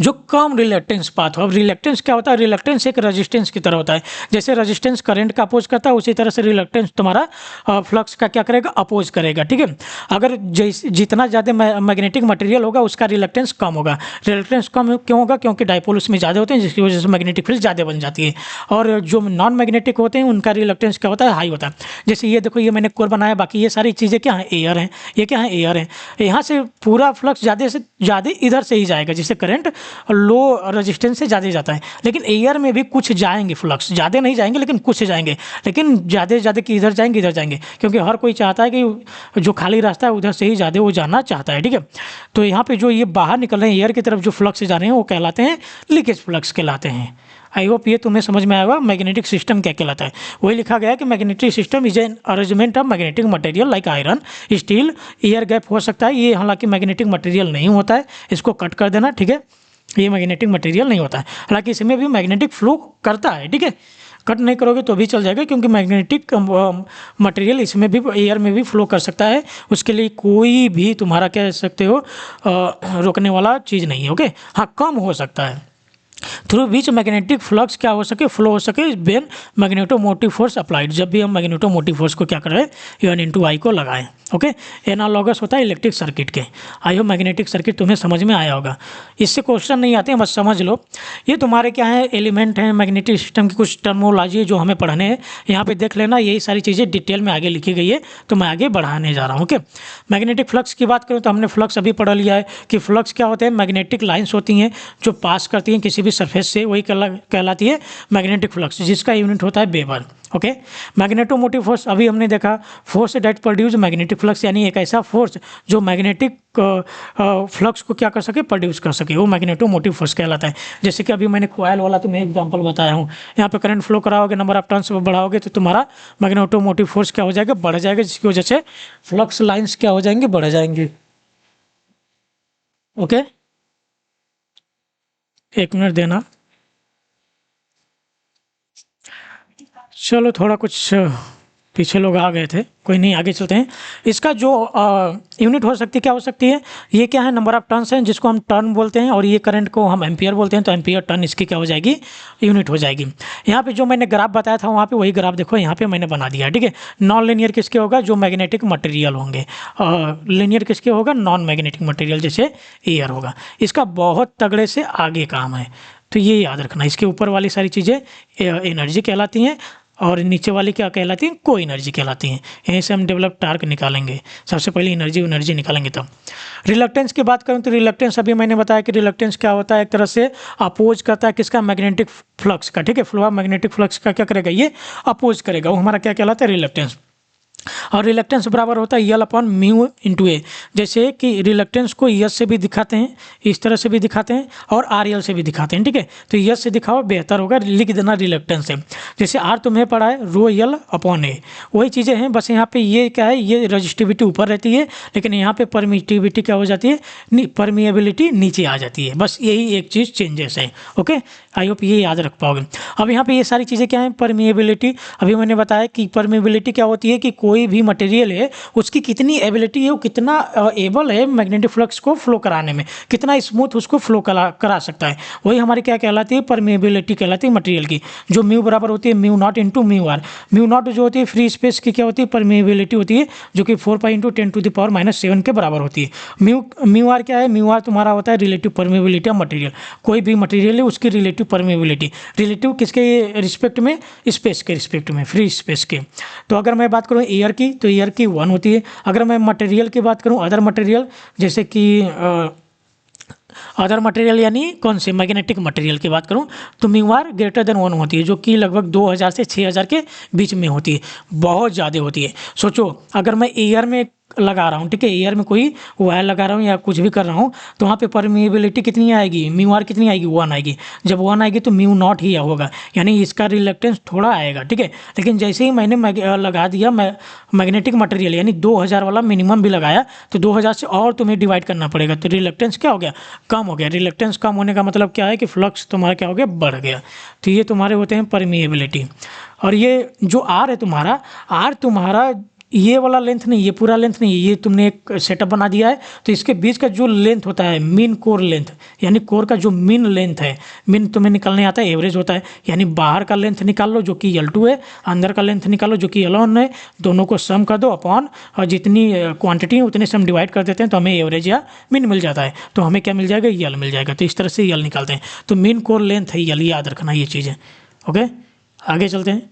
जो कम रिलेक्टेंस पाथ हो। अब रिलेक्टेंस क्या होता है, रिलेक्टेंस एक रेजिस्टेंस की तरह होता है। जैसे रेजिस्टेंस करंट का अपोज करता है, उसी तरह से रिलेक्टेंस तुम्हारा फ्लक्स का क्या करेगा, अपोज करेगा, ठीक है। अगर जितना ज़्यादा मैग्नेटिक मटेरियल होगा, उसका रिलेक्टेंस कम होगा। रिलेक्टेंस कम क्यों होगा, क्योंकि डाइपोल उसमें ज़्यादा होते हैं, जिसकी वजह से मैग्नेटिक फील्ड ज़्यादा बन जाती है। और जो नॉन मैग्नेटिक होते हैं, उनका रिलेक्टेंस क्या होता है, हाई होता है। जैसे ये देखो, ये मैंने कोर बनाया, बाकी ये सारी चीज़ें क्या हैं, एयर हैं। ये क्या है, एयर है। यहाँ से पूरा फ्लक्स ज़्यादा से ज़्यादा इधर से ही जाएगा, जिससे करंट लो रेजिस्टेंस से ज़्यादा जाता है। लेकिन एयर में भी कुछ जाएंगे फ्लक्स, ज़्यादा नहीं जाएंगे लेकिन कुछ जाएंगे। लेकिन ज़्यादा ज़्यादा कि इधर जाएंगे, क्योंकि हर कोई चाहता है कि जो खाली रास्ता है उधर से ही ज़्यादा वो जाना चाहता है, ठीक है। तो यहाँ पे जो ये बाहर निकल रहे हैं एयर की तरफ, जो फ्लक्स जा रहे हैं, वो कहलाते हैं लीकेज फ्लक्स कहलाते हैं। आई होप ये तुम्हें समझ में आएगा मैग्नेटिक सिस्टम क्या कहलाता है। वही लिखा गया है कि magnetic system is an arrangement of magnetic material like iron, steel, air gap हो सकता है। ये हालांकि मैग्नेटिक मटेरियल नहीं होता है, इसको कट कर देना, ठीक है। ये मैग्नेटिक मटेरियल नहीं होता है, हालांकि इसमें भी मैग्नेटिक फ्लो करता है, ठीक है। कट नहीं करोगे तो भी चल जाएगा, क्योंकि मैग्नेटिक मटेरियल इसमें भी, एयर में भी फ्लो कर सकता है। उसके लिए कोई भी तुम्हारा कह सकते हो रोकने वाला चीज़ नहीं है, ओके। हाँ, कम हो सकता है, थ्रू बीच मैग्नेटिक फ्लक्स क्या हो सके, फ्लो हो सके, बेन मैग्नेटोमोटिव फोर्स अप्लाइड। जब भी हम मैग्नेटोमोटिव फोर्स को क्या कर रहे हैं, एन इंटू आई को लगाएं, ओके। एनालॉगस होता है इलेक्ट्रिक सर्किट के। आई होप मैग्नेटिक सर्किट तुम्हें समझ में आया होगा। इससे क्वेश्चन नहीं आते हैं, बस समझ लो। ये तुम्हारे क्या है, एलिमेंट हैं मैग्नेटिक सिस्टम की, कुछ टर्मोलॉजी जो हमें पढ़ने हैं। यहाँ पे देख लेना, यही सारी चीज़ें डिटेल में आगे लिखी गई है, तो मैं आगे बढ़ाने जा रहा हूँ, ओके। मैग्नेटिक फ्लक्स की बात करूँ तो हमने फ्लक्स अभी पढ़ लिया है कि फ्लक्स क्या होते हैं, मैग्नेटिक लाइन्स होती हैं जो पास करती हैं किसी भी सरफेस से, वही कहलाती है मैग्नेटिक फ्लक्स, जिसका यूनिट होता है वेबर, ओके। मैग्नेटोमोटिव फोर्स अभी हमने देखा, force that produce magnetic flux, यानी एक ऐसा फोर्स जो मैग्नेटिक फ्लक्स को क्या कर सके, प्रोड्यूस कर सके, वो मैग्नेटोमोटिव फोर्स कहलाता है। जैसे कि अभी मैंने कॉइल वाला तुम्हें एग्जांपल बताया हूँ, यहाँ पे करंट फ्लो कराओगे, नंबर ऑफ टर्न्स बढ़ाओगे, तो तुम्हारा मैग्नेटोमोटिव फोर्स क्या हो जाएगा, बढ़ जाएगा, जिसकी वजह से फ्लक्स लाइन्स क्या हो जाएंगे, बढ़ जाएंगे, ओके। एक मिनट देना। चलो थोड़ा कुछ पीछे लोग आ गए थे, कोई नहीं, आगे चलते हैं। इसका जो यूनिट हो सकती है, क्या हो सकती है, ये क्या है, नंबर ऑफ टर्न्स हैं जिसको हम टर्न बोलते हैं, और ये करंट को हम एम्पियर बोलते हैं, तो एम्पियर टर्न इसकी क्या हो जाएगी, यूनिट हो जाएगी। यहाँ पे जो मैंने ग्राफ बताया था वहाँ पे वही ग्राफ देखो यहाँ पे मैंने बना दिया, ठीक है। नॉन लीनियर किसके होगा, जो मैग्नेटिक मटेरियल होंगे, लीनियर किसके होगा, नॉन मैग्नेटिक मटेरियल जैसे एयर होगा। इसका बहुत तगड़े से आगे काम है, तो ये याद रखना। इसके ऊपर वाली सारी चीज़ें एनर्जी कहलाती हैं और नीचे वाली क्या कहलाती हैं, को एनर्जी कहलाती हैं। यहीं से हम डेवलप टार्क निकालेंगे, सबसे पहले एनर्जी निकालेंगे तब। रिलक्टेंस की बात करूं तो रिलक्टेंस अभी मैंने बताया कि रिलक्टेंस क्या होता है, एक तरह से अपोज करता है किसका, मैग्नेटिक फ्लक्स का, ठीक है। फ्लो ऑफ मैग्नेटिक फ्लक्स का क्या करेगा, ये अपोज करेगा, वो हमारा क्या कहलाता है, रिलक्टेंस। और रिलक्टेंस बराबर होता है यल अपॉन म्यू इंटू ए। जैसे कि रिलक्टेंस को यस से भी दिखाते हैं, इस तरह से भी दिखाते हैं, और आर यल से भी दिखाते हैं, ठीक है। तो यस से दिखाओ बेहतर होगा, लिख देना रिलक्टेंस से। जैसे आर तुम्हें पढ़ा है रो यल अपॉन ए, वही चीज़ें हैं, बस यहाँ पे ये क्या है, ये रजिस्टिविटी ऊपर रहती है, लेकिन यहाँ पे परमिटिविटी क्या हो जाती है, परमिएबिलिटी नीचे आ जाती है। बस यही एक चीज़ चेंजेस है। ओके, आई होप ये याद रख पाओगे। अब यहाँ पे ये सारी चीज़ें क्या हैं, परमिएबिलिटी, अभी मैंने बताया कि परमिएबिलिटी क्या होती है कि कोई भी मटेरियल है उसकी कितनी एबिलिटी है, वो कितना एबल है मैग्नेटिक फ्लक्स को फ्लो कराने में, कितना स्मूथ उसको फ्लो करा सकता है, वही हमारी क्या कहलाती है, परमिएबिलिटी कहलाती है मटेरियल की, जो म्यू बराबर होती है mu naught into mu r. Mu naught जो होती है फ्री स्पेस की क्या होती है, परमिएबिलिटी होती है, जो कि 4 पाई इंटू 10⁻⁻⁷ के बराबर होती है। म्यू आर क्या है, म्यू आर तुम्हारा होता है रिलेटिव परमिएबिलिटी ऑफ मटेरियल, कोई भी मटेरियल है उसकी रिलेटिव परमिएबिलिटी, रिलेटिव किसके रिस्पेक्ट में, स्पेस के रिस्पेक्ट में, फ्री स्पेस के। तो अगर मैं बात करूँ एयर की, तो एयर की 1 होती है। अगर मैं मटेरियल की बात करूँ, अदर मटेरियल, जैसे कि अदर मटेरियल यानी कौन से, मैग्नेटिक मटेरियल की बात करूं तो म्यू आर ग्रेटर देन 1 होती है, जो कि लगभग 2000 से 6000 के बीच में होती है, बहुत ज़्यादा होती है। सोचो अगर मैं एयर में लगा रहा हूँ, ठीक है, एयर में कोई वायर लगा रहा हूँ या कुछ भी कर रहा हूँ, तो वहाँ पे परमिएबिलिटी कितनी आएगी, म्यू आर कितनी आएगी, 1 आएगी। जब 1 आएगी तो म्यू नॉट ही होगा, यानी इसका रिलक्टेंस थोड़ा आएगा, ठीक है। लेकिन जैसे ही मैंने लगा दिया मैग्नेटिक मटेरियल यानी 2000 वाला मिनिमम भी लगाया, तो 2000 से और तुम्हें डिवाइड करना पड़ेगा, तो रिलक्टेंस क्या हो गया, कम हो गया। रिलक्टेंस कम होने का मतलब क्या है कि फ्लक्स तुम्हारा क्या हो गया, बढ़ गया। तो ये तुम्हारे होते हैं परमिएबिलिटी। और ये जो आर है तुम्हारा, आर तुम्हारा ये वाला लेंथ नहीं, ये पूरा लेंथ नहीं, ये तुमने एक सेटअप बना दिया है, तो इसके बीच का जो लेंथ होता है मीन कोर लेंथ, यानी कोर का जो मीन लेंथ है, मीन तुम्हें निकलने आता है, एवरेज होता है, यानी बाहर का लेंथ निकाल लो जो कि L2 है, अंदर का लेंथ निकालो जो कि L1 है, दोनों को सम कर दो अपॉन, और जितनी क्वांटिटी है उतने से हम डिवाइड कर देते हैं, तो हमें एवरेज या मीन मिल जाता है, तो हमें क्या मिल जाएगा, यल मिल जाएगा। तो इस तरह से यल निकालते हैं, तो मीन कोर लेंथ है यल, याद रखना ये चीज़ें। ओके, आगे चलते हैं।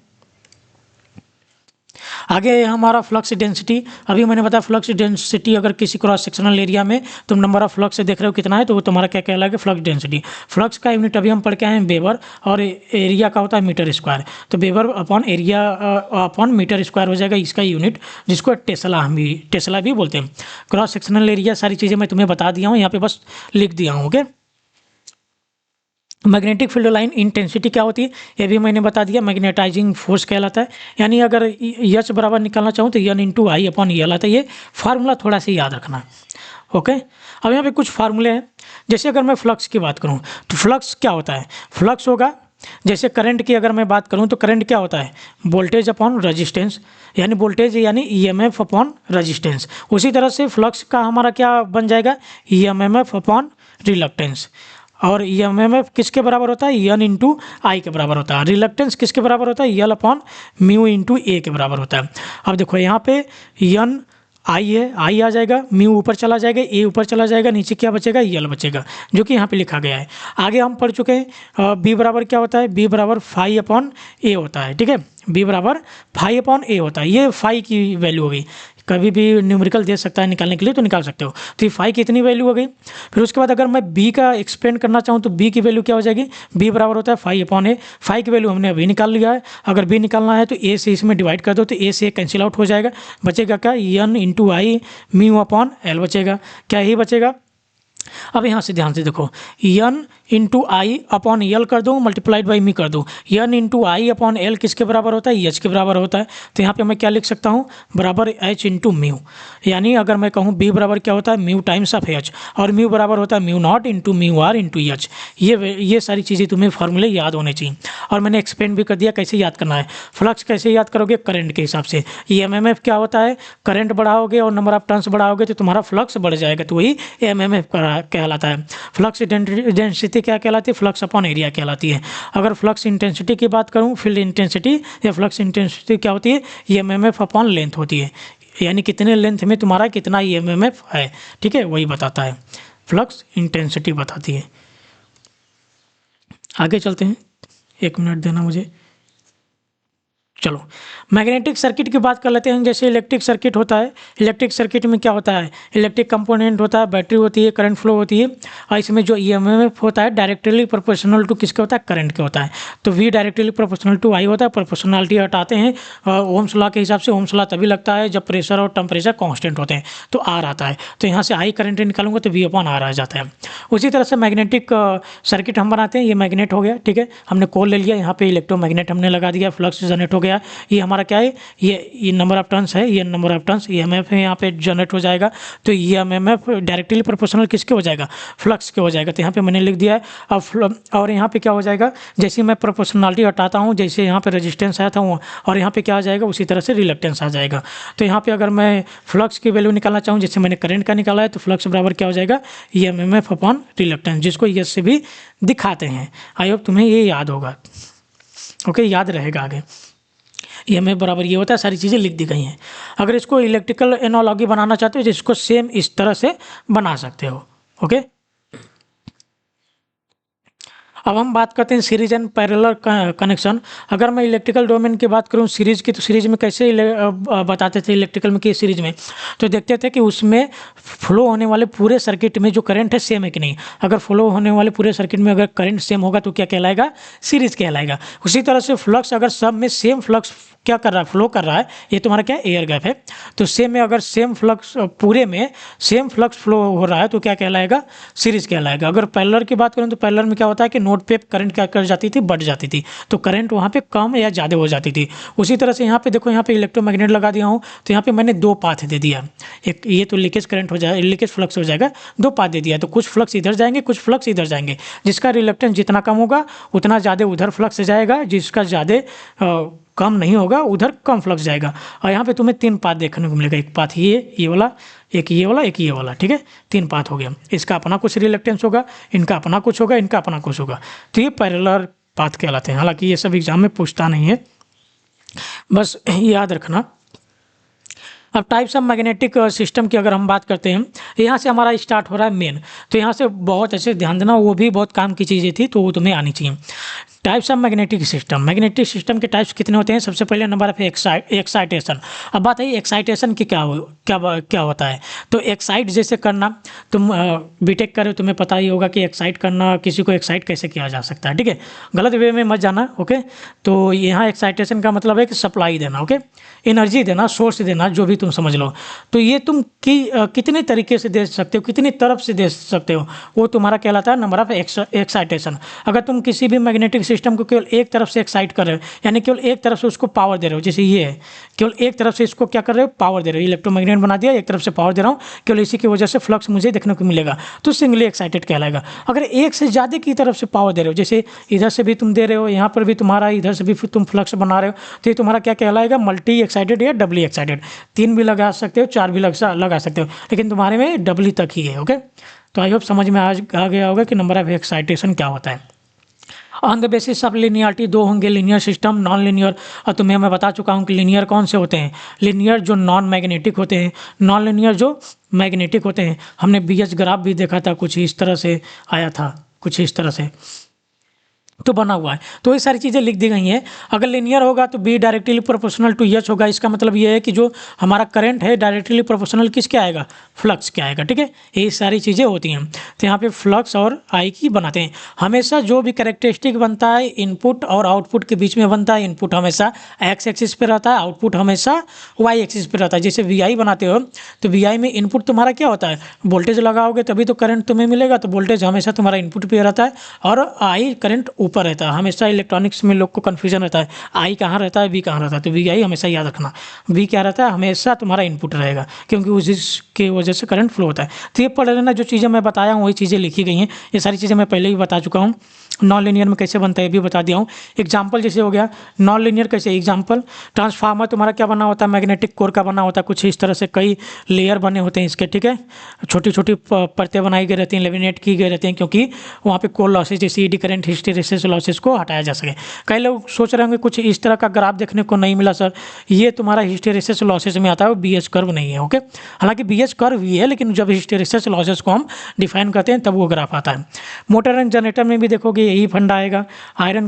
आगे हमारा फ्लक्स डेंसिटी, अभी मैंने बताया फ्लक्स डेंसिटी अगर किसी क्रॉस सेक्शनल एरिया में तुम नंबर ऑफ फ्लक्स से देख रहे हो कितना है, तो वो तुम्हारा क्या कहलाएगा, फ्लक्स डेंसिटी। फ्लक्स का यूनिट अभी हम पढ़ के आए हैं वेबर, और एरिया का होता है मीटर स्क्वायर, तो weber upon area upon metre square हो जाएगा इसका यूनिट, जिसको टेस्ला भी बोलते हैं। क्रॉस सेक्शनल एरिया सारी चीज़ें मैं तुम्हें बता दिया हूँ, यहाँ पे बस लिख दिया हूँ। Okay, magnetic field line intensity क्या होती है, ये भी मैंने बता दिया, मैग्नेटाइजिंग फोर्स कहलाता है। यानी अगर एच बराबर निकालना चाहूँ तो एन इंटू आई अपॉन यल आता है, ये फार्मूला थोड़ा सा याद रखना। ओके, अब यहाँ पे कुछ फार्मूले हैं, जैसे अगर मैं फ्लक्स की बात करूँ तो फ्लक्स क्या होता है, फ्लक्स होगा, जैसे करंट की अगर मैं बात करूँ तो करंट क्या होता है, वोल्टेज अपॉन रजिस्टेंस, यानी वोल्टेज यानी ईएमएफ अपॉन रजिस्टेंस। उसी तरह से फ्लक्स का हमारा क्या बन जाएगा, ईएमएफ अपॉन रिलक्टेंस, और ईएमएफ किसके बराबर होता है, एन इंटू आई के बराबर होता है। रिलक्टेंस किसके बराबर होता है, यल अपॉन म्यू इंटू ए के बराबर होता है। अब देखो यहाँ पे एन आई है, आई आ जाएगा, म्यू ऊपर चला जाएगा, ए ऊपर चला जाएगा, नीचे क्या बचेगा, यल बचेगा, जो कि यहाँ पे लिखा गया है। आगे हम पढ़ चुके हैं बी बराबर क्या होता है, बी बराबर फाई अपॉन ए होता है, ठीक है, बी बराबर फाई अपॉन ए होता है। ये फाई की वैल्यू हो गई, कभी भी न्यूमेरिकल दे सकता है निकालने के लिए, तो निकाल सकते हो। तो ये फाई की इतनी वैल्यू हो गई। फिर उसके बाद अगर मैं बी का एक्सपेंड करना चाहूँ तो बी की वैल्यू क्या हो जाएगी, बी बराबर होता है फाई अपॉन ए। फाई की वैल्यू हमने अभी निकाल लिया है, अगर बी निकालना है तो ए से इसमें डिवाइड कर दो, तो ए से कैंसिल आउट हो जाएगा, बचेगा क्या, एन इंटू आई म्यू अपॉन एल बचेगा, क्या ही बचेगा। अब यहाँ से ध्यान से देखो, एन इंटू आई अपॉन यल कर दूँ, मल्टीप्लाइड बाई मी कर दूँ, एन इंटू आई अपॉन एल किसके बराबर होता है, एच के बराबर होता है। तो यहाँ पे मैं क्या लिख सकता हूँ, बराबर एच इंटू म्यू, यानी अगर मैं कहूँ बी बराबर क्या होता है, म्यू टाइम्स ऑफ एच, और म्यू बराबर होता है mu naught into mu r into H. ये सारी चीज़ें तुम्हें फॉर्मूले याद होने चाहिए। और मैंने एक्सप्लेन भी कर दिया कैसे याद करना है। फ्लक्स कैसे याद करोगे, करंट के हिसाब से। एमएमएफ क्या होता है, करंट बढ़ाओगे और नंबर ऑफ टर्न्स बढ़ाओगे तो तुम्हारा फ्लक्स बढ़ जाएगा, तो वही एमएमएफ कहलाता है। फ्लक्स डेंसिटी क्या कहलाती है, फ्लक्स अपॉन एरिया कहलाती है। अगर फ्लक्स इंटेंसिटी की बात करूँ, फील्ड इंटेंसिटी या फ्लक्स इंटेंसिटी क्या होती है, एमएमएफ अपॉन लेंथ होती है, यानी कितने लेंथ में तुम्हारा कितना एमएमएफ है, ठीक है, वही बताता है, फ्लक्स इंटेंसिटी बताती है। आगे चलते हैं, 1 मिनट देना मुझे। चलो मैग्नेटिक सर्किट की बात कर लेते हैं। जैसे इलेक्ट्रिक सर्किट होता है, इलेक्ट्रिक सर्किट में क्या होता है, इलेक्ट्रिक कंपोनेंट होता है, बैटरी होती है, करंट फ्लो होती है, और इसमें जो ईएमएफ होता है डायरेक्टली प्रोपोर्शनल टू किसके होता है, करंट के होता है। तो वी डायरेक्टली प्रोपोर्शनल टू आई होता है। प्रोपोर्शनलिटी हटाते हैं ओम्स लॉ के हिसाब से। ओम्स लॉ तभी लगता है जब प्रेशर और टेम्परेचर कॉन्स्टेंट होते हैं, तो आर आता है। तो यहाँ से आई करंट निकालूंगा तो वी अपॉन आर आ जाता है। उसी तरह से मैग्नेटिक सर्किट हम बनाते हैं। ये मैग्नेट हो गया, ठीक है, हमने कोल ले लिया, यहाँ पे इलेक्ट्रोमैग्नेट हमने लगा दिया, फ्लक्स जनरेट हो गया। ये हमारा क्या है, ये नंबर ऑफ टर्न्स है, ये नंबर ऑफ टर्न्स ईएमएफ है, यहाँ पे जनरेट हो जाएगा। तो ये एमएमएफ डायरेक्टली प्रोपोर्शनल किसके हो जाएगा, फ्लक्स के हो जाएगा। तो यहाँ पे मैंने लिख दिया है। अब और यहाँ पे क्या हो जाएगा, जैसे मैं प्रोपोर्शनलिटी हटाता हूँ, जैसे यहाँ पे रेजिस्टेंस आया था और यहाँ पे क्या आ जाएगा, उसी तरह से रिलक्टेंस आ जाएगा। तो यहाँ पे अगर मैं फ्लक्स की वैल्यू निकालना चाहूँ, जैसे मैंने करंट का निकाला है, तो फ्लक्स बराबर क्या हो जाएगा, ये एमएमएफ अपॉन रिलक्टेंस, जिसको यस से भी दिखाते हैं। आई होप तुम्हें ये याद होगा, ओके, याद रहेगा आगे। ईएमएफ बराबर ये होता है, सारी चीज़ें लिख दी गई हैं। अगर इसको इलेक्ट्रिकल एनालॉजी बनाना चाहते हो, जिसको सेम इस तरह से बना सकते हो, ओके। अब हम बात करते हैं सीरीज एंड पैरेलल कनेक्शन। अगर मैं इलेक्ट्रिकल डोमेन की बात करूं सीरीज की, तो सीरीज में कैसे बताते थे इलेक्ट्रिकल में कि सीरीज में, तो देखते थे कि उसमें फ्लो होने वाले पूरे सर्किट में जो करंट है सेम है कि नहीं। अगर फ्लो होने वाले पूरे सर्किट में अगर करंट सेम होगा तो क्या कहलाएगा, सीरीज कहलाएगा। उसी तरह से फ्लक्स, अगर सब में सेम फ्लक्स क्या कर रहा है, फ्लो कर रहा है, ये तुम्हारा क्या एयर गैप है, तो सेम में अगर सेम फ्लक्स पूरे में सेम फ्लक्स फ्लो हो रहा है तो क्या कहलाएगा, सीरीज कहलाएगा। अगर पैरेलल की बात करें तो पैरेलल में क्या होता है कि नोड पे करंट क्या कर जाती थी, बढ़ जाती थी, तो करंट वहाँ पे कम या ज़्यादा हो जाती थी। उसी तरह से यहाँ पे देखो, यहाँ पे इलेक्ट्रोमैग्नेट लगा दिया हूँ, तो यहाँ पे मैंने 2 पाथ दे दिया। एक ये तो लीकेज करंट हो जाए, लीकेज फ्लक्स हो जाएगा, 2 पाथ दे दिया, तो कुछ फ्लक्स इधर जाएंगे, कुछ फ्लक्स इधर जाएंगे। जिसका रिलक्टेंस जितना कम होगा उतना ज़्यादा उधर फ्लक्स जाएगा, जिसका ज़्यादा कम नहीं होगा उधर कम फ्लक्स जाएगा। और यहाँ पे तुम्हें 3 पाथ देखने को मिलेगा, एक पाथ ये वाला, एक ये वाला, एक ये वाला, ठीक है, 3 पाथ हो गया। इसका अपना कुछ रिलक्टेंस होगा, इनका अपना कुछ होगा, इनका अपना कुछ होगा, तो ये पैरेलल पाथ कहलाते हैं। हालांकि ये सब एग्जाम में पूछता नहीं है, बस याद रखना। अब टाइप्स ऑफ मैग्नेटिक सिस्टम की अगर हम बात करते हैं, यहाँ से हमारा स्टार्ट हो रहा है मेन, तो यहाँ से बहुत अच्छे ध्यान देना, वो भी बहुत काम की चीज़ें थी, तो वो तुम्हें आनी चाहिए। Types of magnetic system, magnetic system के टाइप्स कितने होते हैं। सबसे पहले नंबर ऑफ एक्साइटेशन। अब बात है एक्साइटेशन की, क्या होता है, तो एक्साइट जैसे करना, तुम बीटेक कर रहे हो, तुम्हें पता ही होगा कि एक्साइट करना, किसी को एक्साइट कैसे किया जा सकता है, ठीक है, गलत वे में मत जाना, ओके। तो यहाँ एक्साइटेशन का मतलब है कि सप्लाई देना, ओके, एनर्जी देना, सोर्स देना, जो भी तुम समझ लो। तो ये तुम कितने तरीके से दे सकते हो, कितनी तरफ से दे सकते हो, वो तुम्हारा कहलाता है नंबर ऑफ एक्साइटेशन। अगर तुम किसी भी मैग्नेटिक सिस्टम को केवल एक तरफ से एक्साइट कर रहे हो, यानी केवल एक तरफ से उसको पावर दे रहे हो, जैसे ये है, केवल एक तरफ से इसको क्या कर रहे हो, पावर दे रहे हो, इलेक्ट्रोमैग्नेट बना दिया, एक तरफ से पावर दे रहा हूँ, केवल इसी की वजह से फ्लक्स मुझे देखने को मिलेगा, तो सिंगली एक्साइटेड कहलाएगा। अगर एक से ज़्यादा की तरफ से पावर दे रहे हो, जैसे इधर से भी तुम दे रहे हो, यहाँ पर भी तुम्हारा, इधर से भी तुम फ्लक्स बना रहे हो, तो ये तुम्हारा क्या कहलाएगा, मल्टी एक्साइटेड या डबली एक्साइटेड। 3 भी लगा सकते हो, 4 भी लगा सकते हो, लेकिन तुम्हारे में डबली तक ही है, ओके। तो आई होप समझ में आ गया होगा कि नंबर ऑफ एक्साइटेशन क्या होता है। On the basis of linearity 2 होंगे, लीनियर सिस्टम, नॉन लीनियर। और तुम्हें मैं बता चुका हूँ कि लीनियर कौन से होते हैं, लीनियर जो नॉन मैग्नेटिक होते हैं, नॉन लीनियर जो मैग्नेटिक होते हैं। हमने बीएच ग्राफ भी देखा था, कुछ इस तरह से आया था, कुछ इस तरह से तो बना हुआ है। तो ये सारी चीज़ें लिख दी गई हैं। अगर लीनियर होगा तो B directly proportional to H होगा। इसका मतलब ये है कि जो हमारा करंट है डायरेक्टली प्रोपोर्शनल किसके आएगा, फ्लक्स के आएगा, ठीक है। ये सारी चीज़ें होती हैं। तो यहाँ पे फ्लक्स और आई की बनाते हैं। हमेशा जो भी कैरेक्टरिस्टिक बनता है इनपुट और आउटपुट के बीच में बनता है। इनपुट हमेशा एक्स एक्सिस पे रहता है, आउटपुट हमेशा वाई एक्सिस पे रहता है। जैसे वी आई बनाते हो तो वी आई में इनपुट तुम्हारा क्या होता है, वोल्टेज लगाओगे तभी तो करंट तुम्हें मिलेगा, तो वोल्टेज हमेशा तुम्हारा इनपुट पे रहता है और आई करंट ऊपर रहता है। हमेशा इलेक्ट्रॉनिक्स में लोग को कन्फ्यूजन रहता है, आई कहाँ रहता है, वी कहाँ रहता है। तो वी आई हमेशा याद रखना, वी क्या रहता है, हमेशा तुम्हारा इनपुट रहेगा, क्योंकि उसकी वजह से करंट फ्लो होता है। तो ये पढ़ लेना, जो चीज़ें मैं बताया हूँ वही चीज़ें लिखी गई हैं। ये सारी चीज़ें मैं पहले ही बता चुका हूँ। नॉन लीनियर में कैसे बनता है ये भी बता दिया हूँ। एग्जाम्पल जैसे हो गया नॉन लीनियर कैसे, एग्जाम्पल ट्रांसफार्मर तुम्हारा क्या बना होता है, मैग्नेटिक कोर का बना होता है, कुछ इस तरह से कई लेयर बने होते हैं इसके, ठीक है। छोटी छोटी परतें बनाई गई रहती हैं, लेमिनेट की गई रहती हैं, क्योंकि वहाँ पे कोर लॉसेज जैसे एडी करंट, हिस्टैरिसीस लॉसेज को हटाया जा सके। कई लोग सोच रहे होंगे कुछ इस तरह का ग्राफ देखने को नहीं मिला सर, ये तुम्हारा हिस्टैरिसीस लॉसेज में आता है, वो BH कर्व नहीं है, ओके। हालांकि BH कर्व ही है, लेकिन जब हिस्टैरिसीस लॉसेज को हम डिफाइन करते हैं तब वो ग्राफ आता है। मोटर एंड जनरेटर में भी देखोगे यही फंडा आएगा, आयरन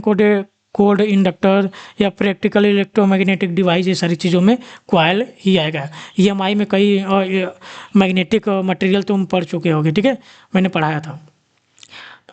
कोड इंडक्टर या प्रैक्टिकल इलेक्ट्रोमैग्नेटिक डिवाइस, ये सारी चीज़ों में कॉइल ही आएगा। EMI में कई मैग्नेटिक मटेरियल तुम पढ़ चुके होगे, ठीक है, मैंने पढ़ाया था।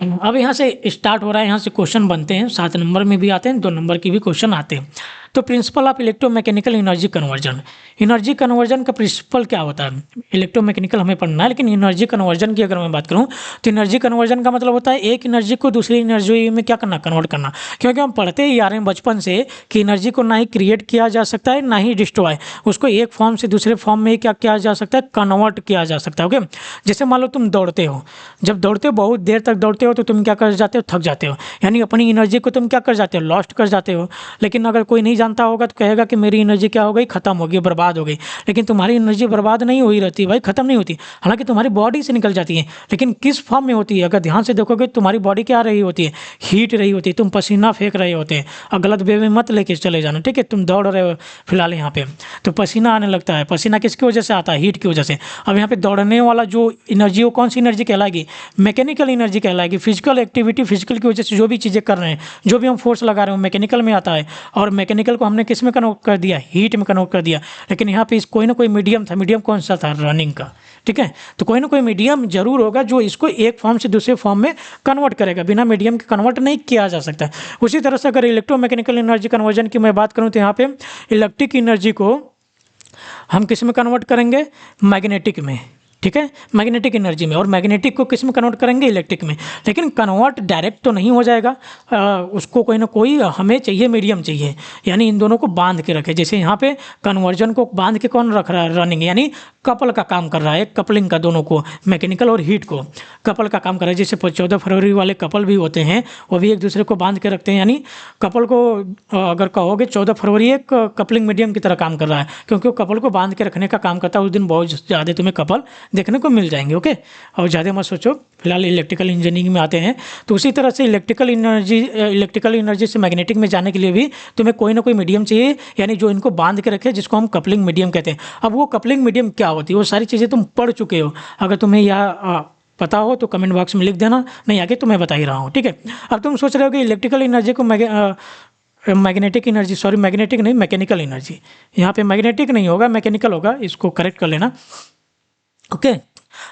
अब यहाँ से स्टार्ट हो रहा है, यहाँ से क्वेश्चन बनते हैं, 7 नंबर में भी आते हैं, 2 नंबर की भी क्वेश्चन आते हैं। तो principle of electromechanical energy conversion, energy conversion का प्रिंसिपल क्या होता है, इलेक्ट्रोमैकेनिकल हमें पढ़ना है, लेकिन एनर्जी कन्वर्जन की अगर मैं बात करूँ तो एनर्जी कन्वर्जन का मतलब होता है एक एनर्जी को दूसरी एनर्जी में क्या करना, कन्वर्ट करना। क्योंकि हम पढ़ते ही आ रहे हैं बचपन से कि एनर्जी को ना ही क्रिएट किया जा सकता है ना ही डिस्ट्रॉय, उसको एक फॉर्म से दूसरे फॉर्म में क्या किया जा सकता है, कन्वर्ट किया जा सकता है, ओके। जैसे मान लो तुम दौड़ते हो, जब दौड़ते हो बहुत देर तक दौड़ते हो तो तुम क्या कर जाते हो, थक जाते हो, यानी अपनी एनर्जी को तुम क्या कर जाते हो, लॉस्ट कर जाते हो। लेकिन अगर कोई नहीं जानता होगा तो कहेगा कि मेरी एनर्जी क्या हो गई, खत्म हो गई, बर्बाद हो गई। लेकिन तुम्हारी एनर्जी बर्बाद नहीं हुई रहती भाई, खत्म नहीं होती, हालांकि तुम्हारी बॉडी से निकल जाती है, लेकिन किस फॉर्म में होती है, अगर ध्यान से देखोगे तुम्हारी बॉडी क्या रही होती है, हीट रही होती है, तुम पसीना फेंक रहे होते हैं। और गलत वे में मत लेके चले जाना, ठीक है। तुम दौड़ रहे हो फिलहाल यहाँ पे तो पसीना आने लगता है, पसीना किसकी वजह से आता है, हीट की वजह से। अब यहाँ पे दौड़ने वाला जो एनर्जी, वो कौन सी एनर्जी कहलाएगी, मैकेनिकल एनर्जी कहलाएगी। फिजिकल एक्टिविटी, फिजिकल की वजह से जो भी चीज़ें कर रहे हैं, जो भी हम फोर्स लगा रहे हैं, मैकेनिकल में आता है। और मैकेनिकल को हमने किस में कन्वर्ट कर दिया, हीट में कन्वर्ट कर दिया। लेकिन यहाँ पे कोई ना कोई मीडियम था, मीडियम कौन सा था, रनिंग का, ठीक है। तो कोई ना कोई मीडियम जरूर होगा जो इसको एक फॉर्म से दूसरे फॉर्म में कन्वर्ट करेगा, बिना मीडियम के कन्वर्ट नहीं किया जा सकता। उसी तरह से अगर इलेक्ट्रोमैकेनिकल एनर्जी कन्वर्जन की मैं बात करूँ तो यहाँ पे इलेक्ट्रिक एनर्जी को हम किस में कन्वर्ट करेंगे, मैग्नेटिक में, ठीक है, मैग्नेटिक एनर्जी में। और मैग्नेटिक को किस में कन्वर्ट करेंगे, इलेक्ट्रिक में। लेकिन कन्वर्ट डायरेक्ट तो नहीं हो जाएगा, उसको कोई ना कोई हमें चाहिए, मीडियम चाहिए, यानी इन दोनों को बांध के रखे। जैसे यहाँ पे कन्वर्जन को बांध के कौन रख रहा है, रनिंग, यानी कपल का काम कर रहा है, कपलिंग का, दोनों को, मैकेनिकल और हीट को कपल का काम कर रहा है। जैसे 14 फरवरी वाले कपल भी होते हैं, वो भी एक दूसरे को बांध के रखते हैं, यानी कपल को अगर कहोगे 14 फरवरी एक कपलिंग मीडियम की तरह काम कर रहा है, क्योंकि वो कपल को बांध के रखने का काम करता है। उस दिन बहुत ज़्यादा तुम्हें कपल देखने को मिल जाएंगे, ओके। और ज़्यादा मत सोचो, फिलहाल इलेक्ट्रिकल इंजीनियरिंग में आते हैं। तो उसी तरह से इलेक्ट्रिकल एनर्जी से मैग्नेटिक में जाने के लिए भी तुम्हें कोई ना कोई मीडियम चाहिए, यानी जो इनको बांध के रखे, जिसको हम कपलिंग मीडियम कहते हैं। अब वो कपलिंग मीडियम क्या होती है, वो सारी चीज़ें तुम पढ़ चुके हो, अगर तुम्हें यह पता हो तो कमेंट बॉक्स में लिख देना, नहीं आगे तो मैं बता ही रहा हूँ, ठीक है। अब तुम सोच रहे हो कि इलेक्ट्रिकल एनर्जी को मैग्नेटिक एनर्जी, सॉरी मैग्नेटिक नहीं, मैकेनिकल एनर्जी, यहाँ पे मैग्नेटिक नहीं होगा, मैकेनिकल होगा, इसको करेक्ट कर लेना, ओके।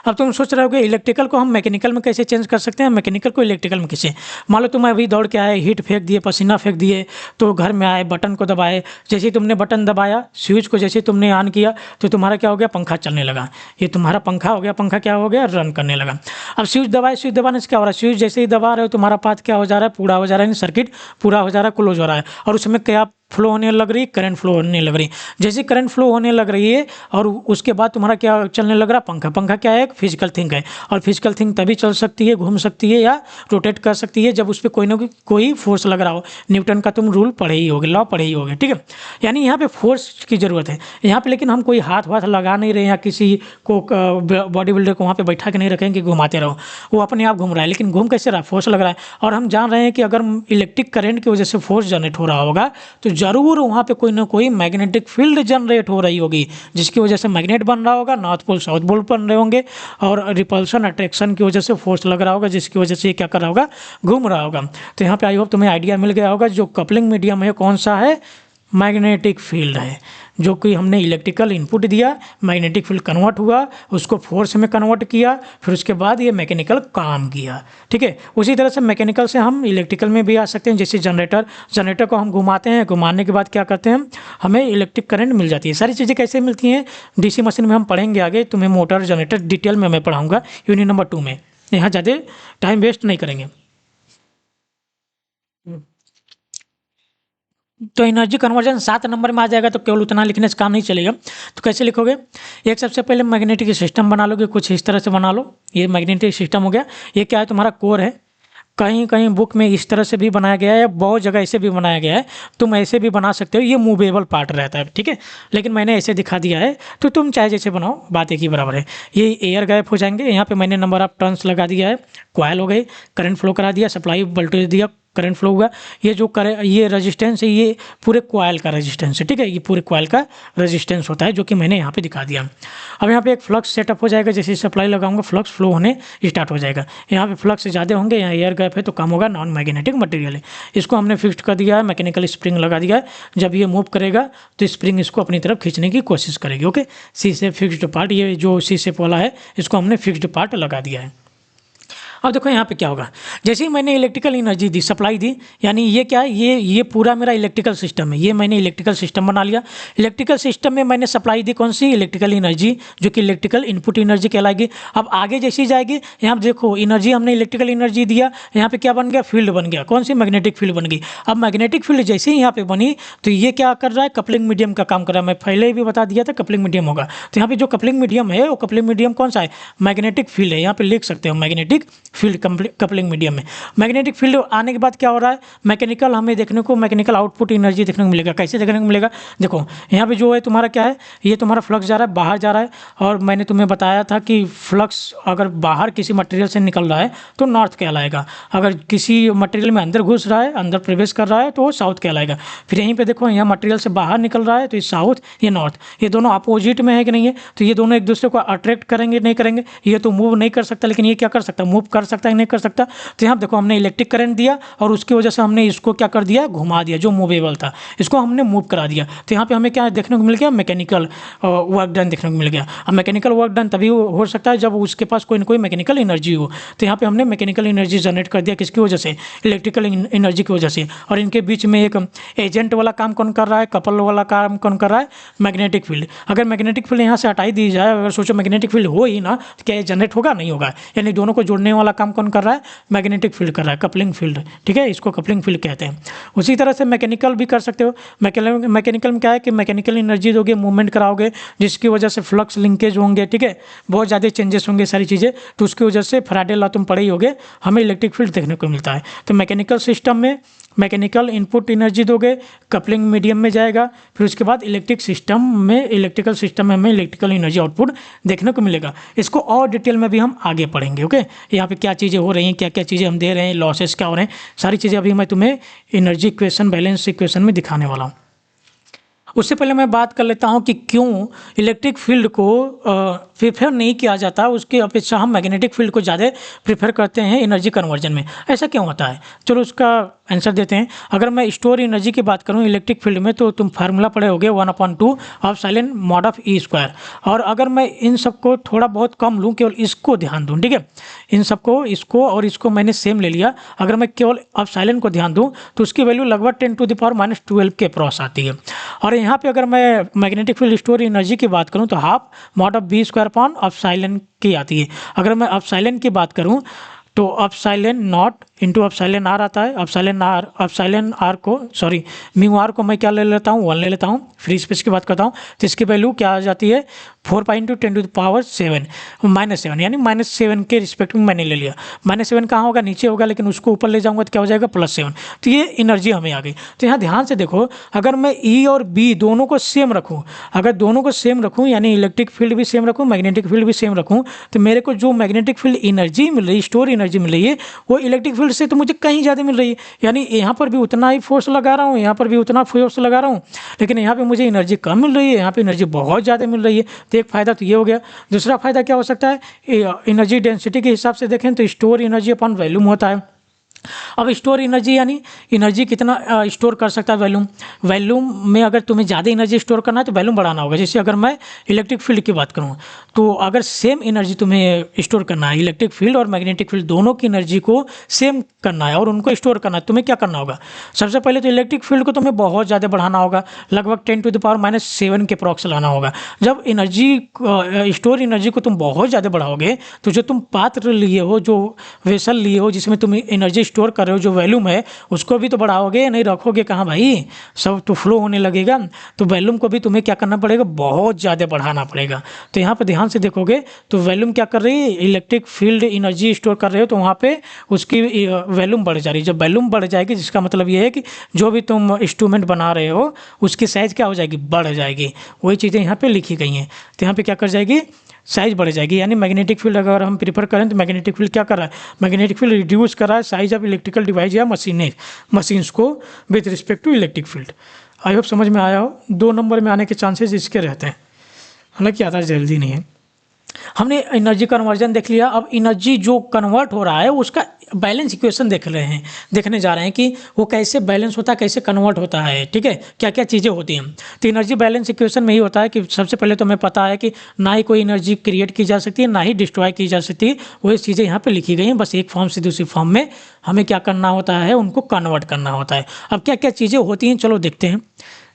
अब तुम सोच रहे हो कि इलेक्ट्रिकल को हम मैकेनिकल में कैसे चेंज कर सकते हैं, मैकेनिकल को इलेक्ट्रिकल में कैसे। मान लो तुम अभी दौड़ के आए, हीट फेंक दिए, पसीना फेंक दिए, तो घर में आए, बटन को दबाए, जैसे ही तुमने बटन दबाया, स्विच को जैसे तुमने ऑन किया, तो तुम्हारा क्या हो गया, पंखा चलने लगा। ये तुम्हारा पंखा हो गया, पंखा क्या हो गया, रन करने लगा। अब स्विच दबाए, स्विच दबाने से क्या हो रहा है, स्विच जैसे ही दबा रहे हो तुम्हारा पाथ क्या हो जा रहा है, पूरा हो जा रहा है, सर्किट पूरा हो जा रहा है, क्लोज हो रहा है। और उसमें क्या फ्लो होने लग रही, करंट फ्लो होने लग रही। जैसे करंट फ्लो होने लग रही है और उसके बाद तुम्हारा क्या चलने लग रहा, पंखा। पंखा क्या है, एक फिजिकल थिंग है, और फिजिकल थिंग तभी चल सकती है, घूम सकती है या रोटेट कर सकती है जब उस पर कोई ना कोई फोर्स लग रहा हो। न्यूटन का तुम रूल पढ़े ही होगे, लॉ पढ़े ही होगे, ठीक है। यानी यहाँ पे फोर्स की ज़रूरत है यहाँ पे, लेकिन हम कोई हाथ वाथ लगा नहीं रहे हैं, या किसी को बॉडी बिल्डर को वहाँ पे बैठा के नहीं रखेंगे कि घुमाते रहो, वो अपने आप घूम रहा है। लेकिन घूम कैसे रहा, फोर्स लग रहा है। और हम जान रहे हैं कि अगर इलेक्ट्रिक करंट की वजह से फोर्स जनरेट हो रहा होगा तो ज़रूर वहाँ पे कोई ना कोई मैग्नेटिक फील्ड जनरेट हो रही होगी, जिसकी वजह से मैग्नेट बन रहा होगा, नॉर्थ पोल साउथ पोल बन रहे होंगे, और रिपल्सन अट्रैक्शन की वजह से फोर्स लग रहा होगा, जिसकी वजह से क्या कर रहा होगा, घूम रहा होगा। तो यहाँ पे आई होप तुम्हें आइडिया मिल गया होगा, जो कपलिंग मीडियम है कौन सा है, मैग्नेटिक फील्ड है। जो कि हमने इलेक्ट्रिकल इनपुट दिया, मैग्नेटिक फील्ड कन्वर्ट हुआ, उसको फोर्स में कन्वर्ट किया, फिर उसके बाद ये मैकेनिकल काम किया, ठीक है। उसी तरह से मैकेनिकल से हम इलेक्ट्रिकल में भी आ सकते हैं। जैसे जनरेटर को हम घुमाते हैं, घुमाने के बाद क्या करते हैं, हमें इलेक्ट्रिक करंट मिल जाती है। सारी चीज़ें कैसे मिलती हैं, डीसी मशीन में हम पढ़ेंगे आगे, तुम्हें मोटर जनरेटर डिटेल में मैं पढ़ाऊँगा यूनिट नंबर 2 में, यहाँ ज़्यादा टाइम वेस्ट नहीं करेंगे। तो एनर्जी कन्वर्जन 7 नंबर में आ जाएगा, तो केवल उतना लिखने से काम नहीं चलेगा। तो कैसे लिखोगे, एक सबसे पहले मैग्नेटिक सिस्टम बना लोगे, कुछ इस तरह से बना लो। ये मैग्नेटिक सिस्टम हो गया। ये क्या है, तुम्हारा कोर है, कहीं कहीं बुक में इस तरह से भी बनाया गया है, बहुत जगह ऐसे भी बनाया गया है, तुम ऐसे भी बना सकते हो, ये मूवेबल पार्ट रहता है, ठीक है। लेकिन मैंने ऐसे दिखा दिया है, तो तुम चाहे जैसे बनाओ, बात एक ही बराबर है। ये एयर गैप हो जाएंगे, यहाँ पे मैंने नंबर ऑफ टर्न्स लगा दिया है, कॉयल हो गई, करंट फ्लो करा दिया, सप्लाई वोल्टेज दिया, करंट फ्लो हुआ। ये रेजिस्टेंस है, ये पूरे कॉयल का रेजिस्टेंस है, ठीक है, ये पूरे कॉयल का रेजिस्टेंस होता है, जो कि मैंने यहाँ पे दिखा दिया। अब यहाँ पे एक फ्लक्स सेटअप हो जाएगा, जैसे सप्लाई लगाऊंगा फ्लक्स फ्लो होने स्टार्ट हो जाएगा। यहाँ पे फ्लक्स ज़्यादा होंगे, यहाँ एयर गैप है तो कम होगा, नॉन मैग्नेटिक मटेरियल है। इसको हमने फिक्स्ड कर दिया है, मैकेनिकल स्प्रिंग लगा दिया है, जब ये मूव करेगा तो स्प्रिंग इसको अपनी तरफ खींचने की कोशिश करेगी। ओके, सी से फिक्स्ड पार्ट, ये जो सी शेप वाला है इसको हमने फिक्स्ड पार्ट लगा दिया है। अब देखो यहाँ पे क्या होगा, जैसे ही मैंने इलेक्ट्रिकल एनर्जी दी, सप्लाई दी, यानी ये क्या है, ये पूरा मेरा इलेक्ट्रिकल सिस्टम है, ये मैंने इलेक्ट्रिकल सिस्टम बना लिया। इलेक्ट्रिकल सिस्टम में मैंने सप्लाई दी कौन सी, इलेक्ट्रिकल एनर्जी, जो कि इलेक्ट्रिकल इनपुट एनर्जी कहलाएगी। अब आगे जैसी जाएगी, यहाँ पे देखो एनर्जी, हमने इलेक्ट्रिकल एनर्जी दिया, यहाँ पे क्या बन गया, फील्ड बन गया, कौन सी, मैग्नेटिक फील्ड बन गई। अब मैग्नेटिक फील्ड जैसे ही यहाँ पे बनी, तो ये क्या कर रहा है, कपलिंग मीडियम का काम कर रहा है। मैं पहले भी बता दिया था कपलिंग मीडियम होगा, तो यहाँ पे जो कपलिंग मीडियम है, वो कपलिंग मीडियम कौन सा है, मैग्नेटिक फील्ड है, यहाँ पे लिख सकते हो मैग्नेटिक फील्ड कपलिंग मीडियम में। मैग्नेटिक फील्ड आने के बाद क्या हो रहा है, मैकेनिकल हमें देखने को, मैकेनिकल आउटपुट एनर्जी देखने को मिलेगा। कैसे देखने को मिलेगा, देखो यहाँ पे जो है तुम्हारा क्या है, ये तुम्हारा फ्लक्स जा रहा है, बाहर जा रहा है, और मैंने तुम्हें बताया था कि फ्लक्स अगर बाहर किसी मटेरियल से निकल रहा है तो नॉर्थ कहलाएगा, अगर किसी मटेरियल में अंदर घुस रहा है, अंदर प्रवेश कर रहा है तो वो साउथ कहलाएगा। फिर यहीं पे देखो, यहाँ मटेरियल से बाहर निकल रहा है तो ये साउथ, ये नॉर्थ, ये दोनों अपोजिट में है कि नहीं है, तो ये दोनों एक दूसरे को अट्रैक्ट करेंगे, नहीं करेंगे। ये तो मूव नहीं कर सकता, लेकिन ये क्या कर सकता है, मूव कर सकता है, नहीं कर सकता। तो यहाँ देखो हमने इलेक्ट्रिक करंट दिया और उसकी वजह से हमने इसको क्या कर दिया, घुमा दिया, जो मूवेबल था इसको हमने मूव करा दिया। तो यहाँ पे हमें क्या देखने को मिल गया, मैकेनिकल वर्क डन देखने को मिल गया। अब मैकेनिकल वर्क डन तभी हो सकता है जब उसके पास कोई ना कोई मैकेनिकल एनर्जी हो। तो यहाँ पे हमने मैकेनिकल एनर्जी जनरेट कर दिया, किसकी वजह से, इलेक्ट्रिकल एनर्जी की वजह से। और इनके बीच में एक एजेंट वाला काम कौन कर रहा है, कपल वाला काम कौन कर रहा है, मैग्नेटिक फील्ड। अगर मैग्नेटिक फील्ड यहाँ से हटाई दी जाए, अगर सोचो मैग्नेटिक फील्ड हो ही ना, तो क्या ये जनरेट होगा, नहीं होगा। यानी दोनों को जोड़ने वाला काम कौन कर रहा है, मैग्नेटिक फील्ड कर रहा है, कपलिंग फील्ड, ठीक है, इसको कपलिंग फील्ड कहते हैं। उसी तरह से मैकेनिकल भी कर सकते हो। मैकेनिकल में क्या है कि मैकेनिकल एनर्जी दोगे, मूवमेंट कराओगे, जिसकी वजह से फ्लक्स लिंकेज होंगे, ठीक है, बहुत ज़्यादा चेंजेस होंगे, सारी चीज़ें, तो उसकी वजह से फैराडे लॉ तुम पढ़े ही होगे, हमें इलेक्ट्रिक फील्ड देखने को मिलता है। तो मैकेनिकल सिस्टम में मैकेनिकल इनपुट एनर्जी दोगे, कपलिंग मीडियम में जाएगा, फिर उसके बाद इलेक्ट्रिकल सिस्टम में हमें इलेक्ट्रिकल एनर्जी आउटपुट देखने को मिलेगा। इसको और डिटेल में भी हम आगे पढ़ेंगे। ओके, यहाँ पे क्या चीज़ें हो रही हैं, क्या क्या चीज़ें हम दे रहे हैं, लॉसेस क्या हो रहे हैं, सारी चीज़ें अभी मैं तुम्हें एनर्जी इक्वेशन, बैलेंस इक्वेशन में दिखाने वाला हूँ। उससे पहले मैं बात कर लेता हूँ कि क्यों इलेक्ट्रिक फील्ड को प्रेफर नहीं किया जाता, उसकी अपेक्षा हम मैग्नेटिक फील्ड को ज़्यादा प्रेफर करते हैं एनर्जी कन्वर्जन में। ऐसा क्यों होता है, चलो उसका आंसर देते हैं। अगर मैं स्टोर एनर्जी की बात करूँ इलेक्ट्रिक फील्ड में, तो तुम फार्मूला पढ़े होगे 1/2 of silent mod of E square. और अगर मैं इन सबको थोड़ा बहुत कम लूँ, केवल इसको ध्यान दूँ, ठीक है, इन सबको, इसको और इसको मैंने सेम ले लिया, अगर मैं केवल ऑफ साइलेंट को ध्यान दूँ तो उसकी वैल्यू लगभग 10⁻⁻12 के अप्रॉक्स आती है। और यहाँ पे अगर मैं मैग्नेटिक फील्ड स्टोर एनर्जी की बात करूँ तो half mod of B square upon epsilon की आती है। अगर मैं ऑफ साइलेंट की बात करूँ तो epsilon naught into epsilon r आता है। ऑफ साइलेंट आर को, सॉरी, म्यू आर को मैं क्या ले लेता हूँ, 1 ले लेता हूँ। फ्री स्पेस की बात करता हूँ तो इसकी वैल्यू क्या आ जाती है, 4π×10⁻⁷ -7, यानी -7 के रिस्पेक्ट में मैंने ले लिया। -7 कहाँ होगा, नीचे होगा, लेकिन उसको ऊपर ले जाऊँगा तो क्या हो जाएगा, +7। तो ये एनर्जी हमें आ गई। तो यहाँ ध्यान से देखो, अगर मैं ई और बी दोनों को सेम रखूँ, अगर दोनों को सेम रखूँ, यानी इलेक्ट्रिक फील्ड भी सेम रखूँ, मैग्नेटिक फील्ड भी सेम रखूँ, तो मेरे को जो मैग्नेटिक फील्ड एनर्जी मिल रही है, स्टोर एनर्जी मिल रही है, वो इलेक्ट्रिक फील्ड से तो मुझे कहीं ज़्यादा मिल रही है। यानी यहाँ पर भी उतना ही फोर्स लगा रहा हूँ, यहाँ पर भी उतना फोर्स लगा रहा हूँ, लेकिन यहाँ पे मुझे एनर्जी कम मिल रही है, यहाँ पे एनर्जी बहुत ज़्यादा मिल रही है। तो एक फ़ायदा तो ये हो गया। दूसरा फ़ायदा क्या हो सकता है, एनर्जी डेंसिटी के हिसाब से देखें तो स्टोर एनर्जी अपॉन वॉल्यूम होता है। अब स्टोर एनर्जी यानी एनर्जी कितना स्टोर कर सकता है वॉल्यूम में। अगर तुम्हें ज़्यादा एनर्जी स्टोर करना है तो वॉल्यूम बढ़ाना होगा। जैसे अगर मैं इलेक्ट्रिक फील्ड की बात करूँ तो अगर सेम एनर्जी तुम्हें स्टोर करना है, इलेक्ट्रिक फील्ड और मैग्नेटिक फील्ड दोनों की एनर्जी को सेम करना है और उनको स्टोर करना है, तुम्हें क्या करना होगा, सबसे पहले तो इलेक्ट्रिक फील्ड को तुम्हें बहुत ज़्यादा बढ़ाना होगा, लगभग 10⁻⁻7 के अप्रॉक्स लाना होगा। जब एनर्जी स्टोर एनर्जी को तुम बहुत ज़्यादा बढ़ाओगे तो जो तुम पात्र लिए हो, जो वेसल लिए हो जिसमें तुम एनर्जी स्टोर कर रहे हो जो वॉल्यूम है उसको भी तो बढ़ाओगे, नहीं रखोगे कहाँ भाई, सब तो फ्लो होने लगेगा। तो वॉल्यूम को भी तुम्हें क्या करना पड़ेगा, बहुत ज़्यादा बढ़ाना पड़ेगा। तो यहाँ पर ध्यान से देखोगे तो वॉल्यूम क्या कर रही है, इलेक्ट्रिक फील्ड एनर्जी स्टोर कर रहे हो, तो वहाँ पे उसकी वॉल्यूम बढ़ जा रही है। जब वॉल्यूम बढ़ जाएगी जिसका मतलब ये है कि जो भी तुम इंस्ट्रूमेंट बना रहे हो उसकी साइज़ क्या हो जाएगी, बढ़ जाएगी। वही चीज़ें यहाँ पे लिखी गई हैं। तो यहाँ पे क्या कर जाएगी, साइज बढ़ जाएगी। यानी मैग्नेटिक फील्ड अगर हम प्रीफर करें तो मैग्नेटिक फील्ड क्या कर रहा है, मैग्नेटिक फील्ड रिड्यूस कर रहा है साइज ऑफ इलेक्ट्रिकल डिवाइस या मशीन्स को with respect to electric field. I hope समझ में आया हो। 2 नंबर में आने के चांसेस इसके रहते हैं, हालांकि आता जल्दी नहीं है। हमने एनर्जी कन्वर्जन देख लिया। अब एनर्जी जो कन्वर्ट हो रहा है उसका बैलेंस इक्वेशन देखने जा रहे हैं कि वो कैसे बैलेंस होता है, कैसे कन्वर्ट होता है, ठीक है, क्या क्या चीज़ें होती हैं। तो एनर्जी बैलेंस इक्वेशन में ही होता है कि सबसे पहले तो हमें पता है कि ना ही कोई एनर्जी क्रिएट की जा सकती है ना ही डिस्ट्रॉय की जा सकती है। वही चीज़ें यहाँ पे लिखी गई हैं, बस एक फॉर्म से दूसरी फॉर्म में हमें क्या करना होता है, उनको कन्वर्ट करना होता है। अब क्या क्या चीज़ें होती हैं चलो देखते हैं।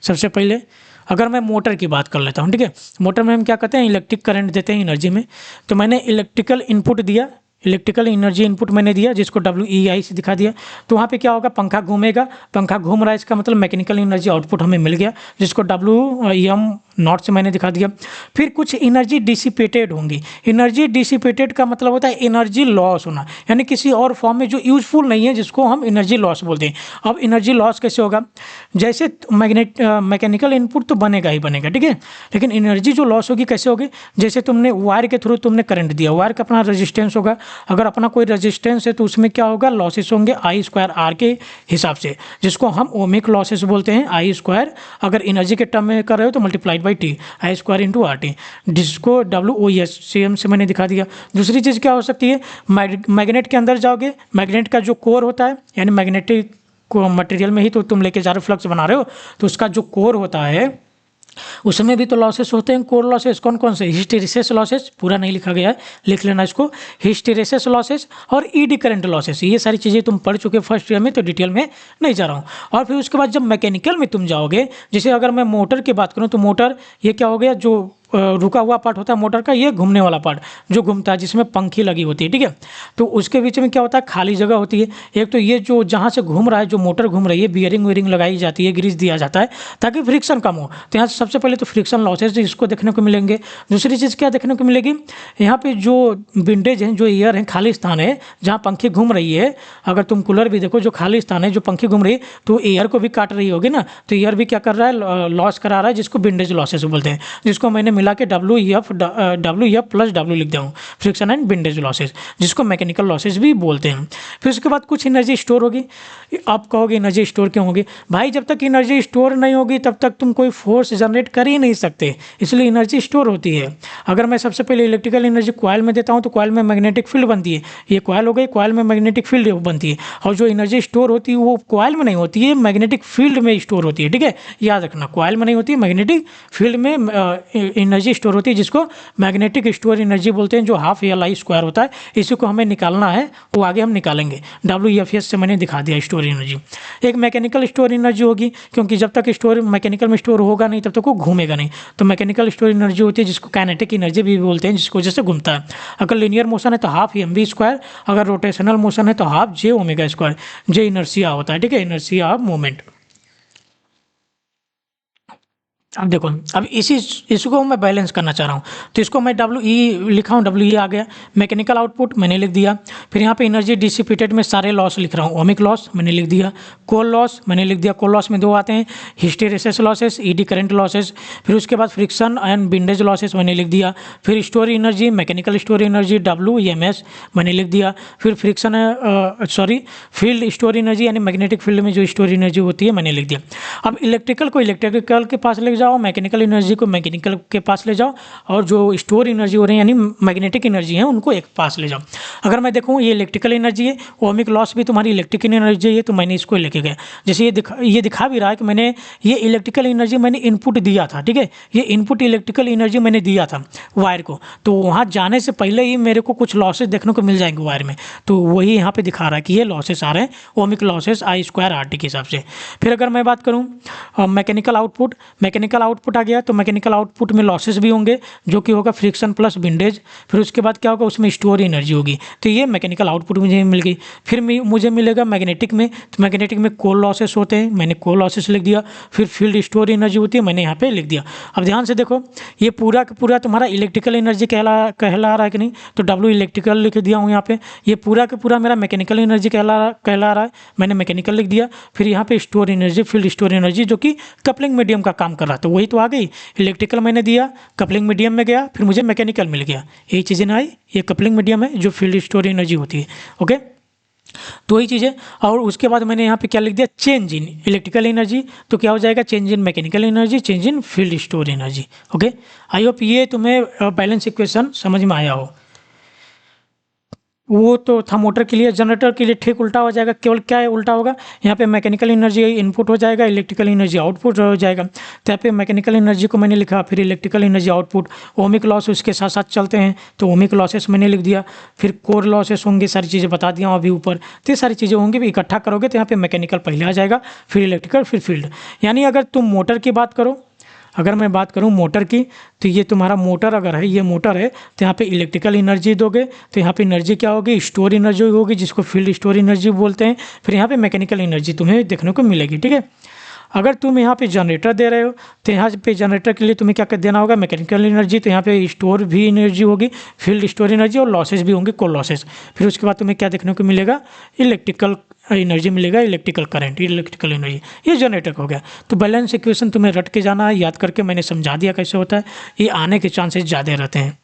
सबसे पहले अगर मैं मोटर की बात कर लेता हूँ, ठीक है, मोटर में हम क्या करते हैं, इलेक्ट्रिक करंट देते हैं एनर्जी में। तो मैंने इलेक्ट्रिकल इनपुट दिया, इलेक्ट्रिकल एनर्जी इनपुट मैंने दिया जिसको WEI से दिखा दिया। तो वहाँ पे क्या होगा, पंखा घूमेगा, पंखा घूम रहा है, इसका मतलब मैकेनिकल एनर्जी आउटपुट हमें मिल गया जिसको WM0 से मैंने दिखा दिया। फिर कुछ एनर्जी डिसिपेटेड होंगी। एनर्जी डिसिपेटेड का मतलब होता है एनर्जी लॉस होना, यानी किसी और फॉर्म में जो यूजफुल नहीं है जिसको हम एनर्जी लॉस बोलते हैं। अब एनर्जी लॉस कैसे होगा, जैसे मैकेनिकल इनपुट तो बनेगा ही बनेगा, ठीक है, लेकिन एनर्जी जो लॉस होगी कैसे होगी, जैसे तुमने वायर के थ्रू तुमने करंट दिया, वायर का अपना रेजिस्टेंस होगा, अगर अपना कोई रेजिस्टेंस है तो उसमें क्या होगा, लॉसेस होंगे I²R के हिसाब से, जिसको हम ओमिक लॉसेस बोलते हैं। I², अगर एनर्जी के टर्म में कर रहे हो तो multiplied by T, I² × RT, जिसको WOES से मैंने दिखा दिया। दूसरी चीज़ क्या हो सकती है, मैग्नेट के अंदर जाओगे, मैग्नेट का जो कोर होता है, यानी मैग्नेटिक मटेरियल में ही तो तुम लेके जा रहे हो, फ्लक्स बना रहे हो, तो उसका जो कोर होता है उसमें भी तो लॉसेस होते हैं। कोर लॉसेस कौन कौन से, हिस्टेरिसिस लॉसेस, पूरा नहीं लिखा गया है, लिख लेना इसको, हिस्टेरिसिस लॉसेस और ईडी करंट लॉसेस। ये सारी चीज़ें तुम पढ़ चुके फर्स्ट ईयर में, तो डिटेल में नहीं जा रहा हूँ। और फिर उसके बाद जब मैकेनिकल में तुम जाओगे, जैसे अगर मैं मोटर की बात करूँ तो मोटर ये क्या हो गया, जो रुका हुआ पार्ट होता है मोटर का, ये घूमने वाला पार्ट जो घूमता है जिसमें पंखी लगी होती है, ठीक है। तो उसके बीच में क्या होता है, खाली जगह होती है। एक तो ये जो जहाँ से घूम रहा है, जो मोटर घूम रही है, बियरिंग वेयरिंग लगाई जाती है, ग्रीस दिया जाता है ताकि फ्रिक्शन कम हो। तो यहाँ से सबसे पहले तो फ्रिक्शन लॉसेज इसको देखने को मिलेंगे। दूसरी चीज़ क्या देखने को मिलेगी, यहाँ पे जो विंडेज हैं, जो एयर हैं, खाली स्थान है जहाँ पंखी घूम रही है, अगर तुम कूलर भी देखो जो खाली स्थान है, जो पंखी घूम रही है, तो एयर को भी काट रही होगी ना, तो एयर भी क्या कर रहा है, लॉस करा रहा है, जिसको विंडेज लॉसेस बोलते हैं, जिसको मैंने मिला के WF + W लिख दिया हूँ, फ्रिक्शन एंड विंडेज लॉसेज, जिसको मैकेनिकल लॉसेज भी बोलते हैं। फिर उसके बाद कुछ एनर्जी स्टोर होगी। आप कहोगे एनर्जी स्टोर क्यों होगी, भाई जब तक एनर्जी स्टोर नहीं होगी तब तक तुम कोई फोर्स जनरेट कर ही नहीं सकते, इसलिए एनर्जी स्टोर होती है। अगर मैं सबसे पहले इलेक्ट्रिकल एनर्जी कॉइल में देता हूँ तो कॉइल में मैग्नेटिक फील्ड बनती है, ये कॉइल हो गई, कॉइल में मैग्नेटिक फील्ड बनती है, और जो एनर्जी स्टोर होती है वो कॉइल में नहीं होती है, मैग्नेटिक फील्ड में स्टोर होती है, ठीक है, याद रखना, कॉइल में नहीं होती है, मैग्नेटिक फील्ड में एनर्जी स्टोर होती है, जिसको मैग्नेटिक स्टोर एनर्जी बोलते हैं, जो ½ Li² होता है। इसी को हमें निकालना है, वो आगे हम निकालेंगे। WFS से मैंने दिखा दिया स्टोर एनर्जी। एक मैकेनिकल स्टोर एनर्जी होगी, क्योंकि जब तक स्टोर मैकेनिकल में स्टोर होगा नहीं तब तक वो घूमेगा नहीं, तो मैकेनिकल स्टोर एनर्जी होती है, जिसको काइनेटिक एनर्जी भी बोलते हैं, जिसको वजह से घूमता है। अगर लीनियर मोशन है तो ½ mv², अगर रोटेशनल मोशन है तो ½ J⍵², J इनर्शिया होता है, ठीक है, इनर्शिया ऑफ मूवमेंट। अब देखो, अब इसको मैं बैलेंस करना चाह रहा हूँ, तो इसको मैं WE लिखा हूँ, WE आ गया। मैकेनिकल आउटपुट मैंने लिख दिया। फिर यहाँ पे एनर्जी डिसिपेटेड में सारे लॉस लिख रहा हूँ, ओमिक लॉस मैंने लिख दिया, कोल लॉस मैंने लिख दिया, कोल लॉस में 2 आते हैं, hysteresis losses, eddy current losses. फिर उसके बाद फ्रिक्शन एंड विंडेज लॉसेस मैंने लिख दिया। फिर store energy, mechanical store energy WEMS मैंने लिख दिया। फिर फील्ड स्टोर एनर्जी, यानी मैग्नेटिक फील्ड में जो स्टोर एनर्जी होती है, मैंने लिख दिया। अब इलेक्ट्रिकल को इलेक्ट्रिकल के पास ले जाओ, मैकेनिकल एनर्जी को मैकेनिकल के पास ले जाओ, और जो स्टोर एनर्जी हो रही है यानी मैग्नेटिक एनर्जी है उनको एक पास ले जाओ। अगर मैं देखूँ ये इलेक्ट्रिकल एनर्जी है, ओमिक लॉस भी तुम्हारी इलेक्ट्रिकल एनर्जी है, तो मैंने इसको लेके गया। जैसे ये दिखा भी रहा है कि मैंने ये इलेक्ट्रिकल एनर्जी मैंने इनपुट दिया था, ठीक है, ये इनपुट इलेक्ट्रिकल एनर्जी मैंने दिया था वायर को, तो वहाँ जाने से पहले ही मेरे को कुछ लॉसेस देखने को मिल जाएंगे वायर में, तो वही यहाँ पे दिखा रहा है कि ये लॉसेस आ रहे हैं, ओमिक लॉसेस I² RT के हिसाब से। फिर अगर मैं बात करूँ mechanical output, mechanical mechanical output आ गया, तो मैकेनिकल आउटपुट में लॉसेस भी होंगे जो कि होगा फ्रिक्शन प्लस विंडेज। फिर उसके बाद क्या होगा, उसमें स्टोर एनर्जी होगी। तो ये मैकेनिकल आउटपुट मुझे मिल गई। फिर मुझे मिलेगा मैग्नेटिक में, तो मैग्नेटिक में कोर लॉसेस होते हैं, मैंने कोर लॉसेस लिख दिया। फिर फील्ड स्टोर एनर्जी होती है, मैंने यहाँ पे लिख दिया। अब ध्यान से देखो, ये पूरा का पूरा तुम्हारा इलेक्ट्रिकल एनर्जी कहला रहा है कि नहीं, तो डब्ल्यू इलेक्ट्रिकल लिख दिया हूँ यहाँ पे। ये पूरा का पूरा मेरा मैकेनिकल एनर्जी कहला रहा है, मैंने मैकेनिकल लिख दिया। फिर यहाँ पे store energy, field store energy जो कि कपलिंग मीडियम का काम कर रहा था, वही तो आ गई। इलेक्ट्रिकल मैंने दिया, कपलिंग मीडियम में गया, फिर मुझे मैकेनिकल मिल गया। यही चीज़ें ना आई, ये कपलिंग मीडियम है जो फील्ड स्टोर एनर्जी होती है। ओके, तो वही चीज़ है। और उसके बाद मैंने यहाँ पे क्या लिख दिया, चेंज इन इलेक्ट्रिकल एनर्जी, तो क्या हो जाएगा, change in mechanical energy, change in field store energy. Okay, I hope ये तुम्हें बैलेंस इक्वेशन समझ में आया हो। वो तो था मोटर के लिए। जनरेटर के लिए ठीक उल्टा हो जाएगा, केवल क्या है उल्टा होगा, यहाँ पे मैकेनिकल एनर्जी इनपुट हो जाएगा, इलेक्ट्रिकल एनर्जी आउटपुट हो जाएगा। तो यहाँ पे मैकेनिकल एनर्जी को मैंने लिखा, फिर electrical energy output, ohmic loss उसके साथ साथ चलते हैं, तो ओमिक लॉसेस मैंने लिख दिया। फिर कोर लॉसेस होंगे, सारी चीज़ें बता दिया हूँ अभी ऊपर। तो ये सारी चीज़ें होंगी, इकट्ठा करोगे तो यहाँ पे मैकेनिकल पहले आ जाएगा, फिर इलेक्ट्रिकल, फिर फील्ड। यानी अगर तुम मोटर की बात करो, अगर मैं बात करूं मोटर की, तो ये तुम्हारा मोटर अगर है, ये मोटर है, तो यहाँ पे इलेक्ट्रिकल एनर्जी दोगे, तो यहाँ पे एनर्जी क्या होगी, स्टोर एनर्जी होगी, जिसको फील्ड स्टोर एनर्जी बोलते हैं। फिर यहाँ पे मैकेनिकल एनर्जी तुम्हें देखने को मिलेगी। ठीक है, अगर तुम यहाँ पे जनरेटर दे रहे हो, तो यहाँ पे जनरेटर के लिए तुम्हें क्या कर देना होगा, मैकेनिकल एनर्जी, तो यहाँ पे स्टोर भी एनर्जी होगी, फील्ड स्टोर एनर्जी, और लॉसेस भी होंगे, कोर लॉसेस। फिर उसके बाद तुम्हें क्या देखने को मिलेगा, इलेक्ट्रिकल एनर्जी मिलेगा, इलेक्ट्रिकल करंट, इलेक्ट्रिकल एनर्जी। ये जनरेटर हो गया। तो बैलेंस इक्वेशन तुम्हें रट के जाना है, याद करके मैंने समझा दिया कैसे होता है, ये आने के चांसेस ज़्यादा रहते हैं।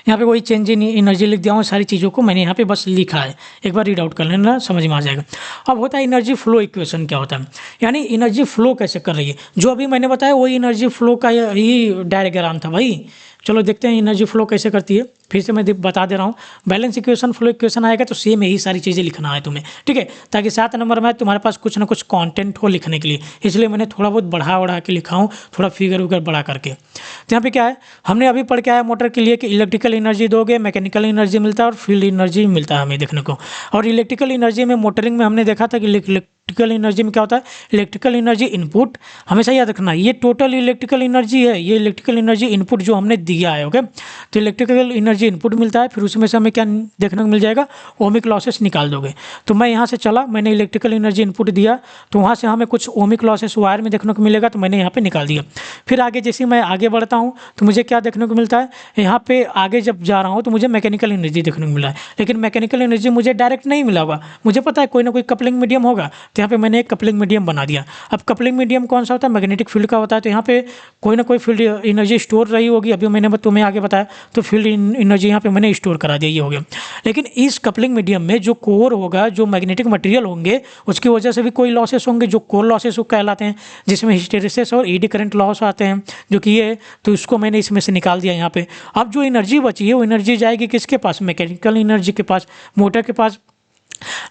यहाँ पे वही चेंज इन एनर्जी लिख दिया हूँ, सारी चीज़ों को मैंने यहाँ पे बस लिखा है, एक बार रीड आउट कर लेना, समझ में आ जाएगा। अब होता है एनर्जी फ्लो इक्वेशन, क्या होता है, यानी एनर्जी फ्लो कैसे कर रही है। जो अभी मैंने बताया वही एनर्जी फ्लो का ही डायग्राम था भाई। चलो देखते हैं एनर्जी फ्लो कैसे करती है। फिर से मैं बता दे रहा हूँ, बैलेंस इक्वेशन, फ्लो इक्वेशन आएगा तो सेम यही सारी चीज़ें लिखना है तुम्हें। ठीक है, ताकि 7 नंबर में तुम्हारे पास कुछ ना कुछ कंटेंट हो लिखने के लिए, इसलिए मैंने थोड़ा बहुत बढ़ा के लिखा हूँ, थोड़ा फिगर उगर बढ़ा करके। तो यहाँ पे क्या है, हमने अभी पढ़ के आया मोटर के लिए कि इलेक्ट्रिकल एनर्जी दोगे, मैकेनिकल एनर्जी मिलता है और फील्ड एनर्जी मिलता है हमें देखने को। और इलेक्ट्रिकल एनर्जी में मोटरिंग में हमने देखा था कि इलेक्ट्रिकल एनर्जी में क्या होता है, इलेक्ट्रिकल एनर्जी इनपुट, हमेशा याद रखना ये टोटल इलेक्ट्रिकल एनर्जी है, ये इलेक्ट्रिकल एनर्जी इनपुट जो हमने दिया है। ओके, तो इलेक्ट्रिकल एनर्जी इनपुट मिलता है, फिर उसमें से हमें क्या देखने को मिल जाएगा, ओमिक लॉसेस निकाल दोगे। तो मैं यहाँ से चला, मैंने इलेक्ट्रिकल एनर्जी इनपुट दिया, तो वहाँ से हमें कुछ ओमिक लॉसेस वायर में देखने को मिलेगा, तो मैंने यहाँ पे निकाल दिया। फिर आगे जैसे मैं आगे बढ़ता हूँ तो मुझे क्या देखने को मिलता है, यहाँ पे आगे जब जा रहा हूँ तो मुझे मैकेनिकल एनर्जी देखने को मिला है, लेकिन मैकेनिकल एनर्जी मुझे डायरेक्ट नहीं मिला होगा, मुझे पता है कोई ना कोई कपलिंग मीडियम होगा, तो यहाँ पे मैंने एक कपलिंग मीडियम बना दिया। अब कपलिंग मीडियम कौन सा होता है, मैग्नेटिक फील्ड का होता है, तो यहाँ पे कोई ना कोई फील्ड एनर्जी स्टोर रही होगी, अभी मैंने तुम्हें आगे बताया, तो फील्ड एनर्जी यहाँ पे मैंने स्टोर करा दिया, ये हो गया। लेकिन इस कपलिंग मीडियम में जो कोर होगा, जो मैग्नेटिक मटेरियल होंगे, उसकी वजह से भी कोई लॉसेस होंगे, जो कोर लॉसेस कहलाते हैं, जिसमें हिस्टेरिसिस और एडी करंट लॉस आते हैं, जो कि ये, तो इसको मैंने इसमें से निकाल दिया यहाँ पे। अब जो एनर्जी बची है वो एनर्जी जाएगी किसके पास, मैकेनिकल एनर्जी के पास, मोटर के पास।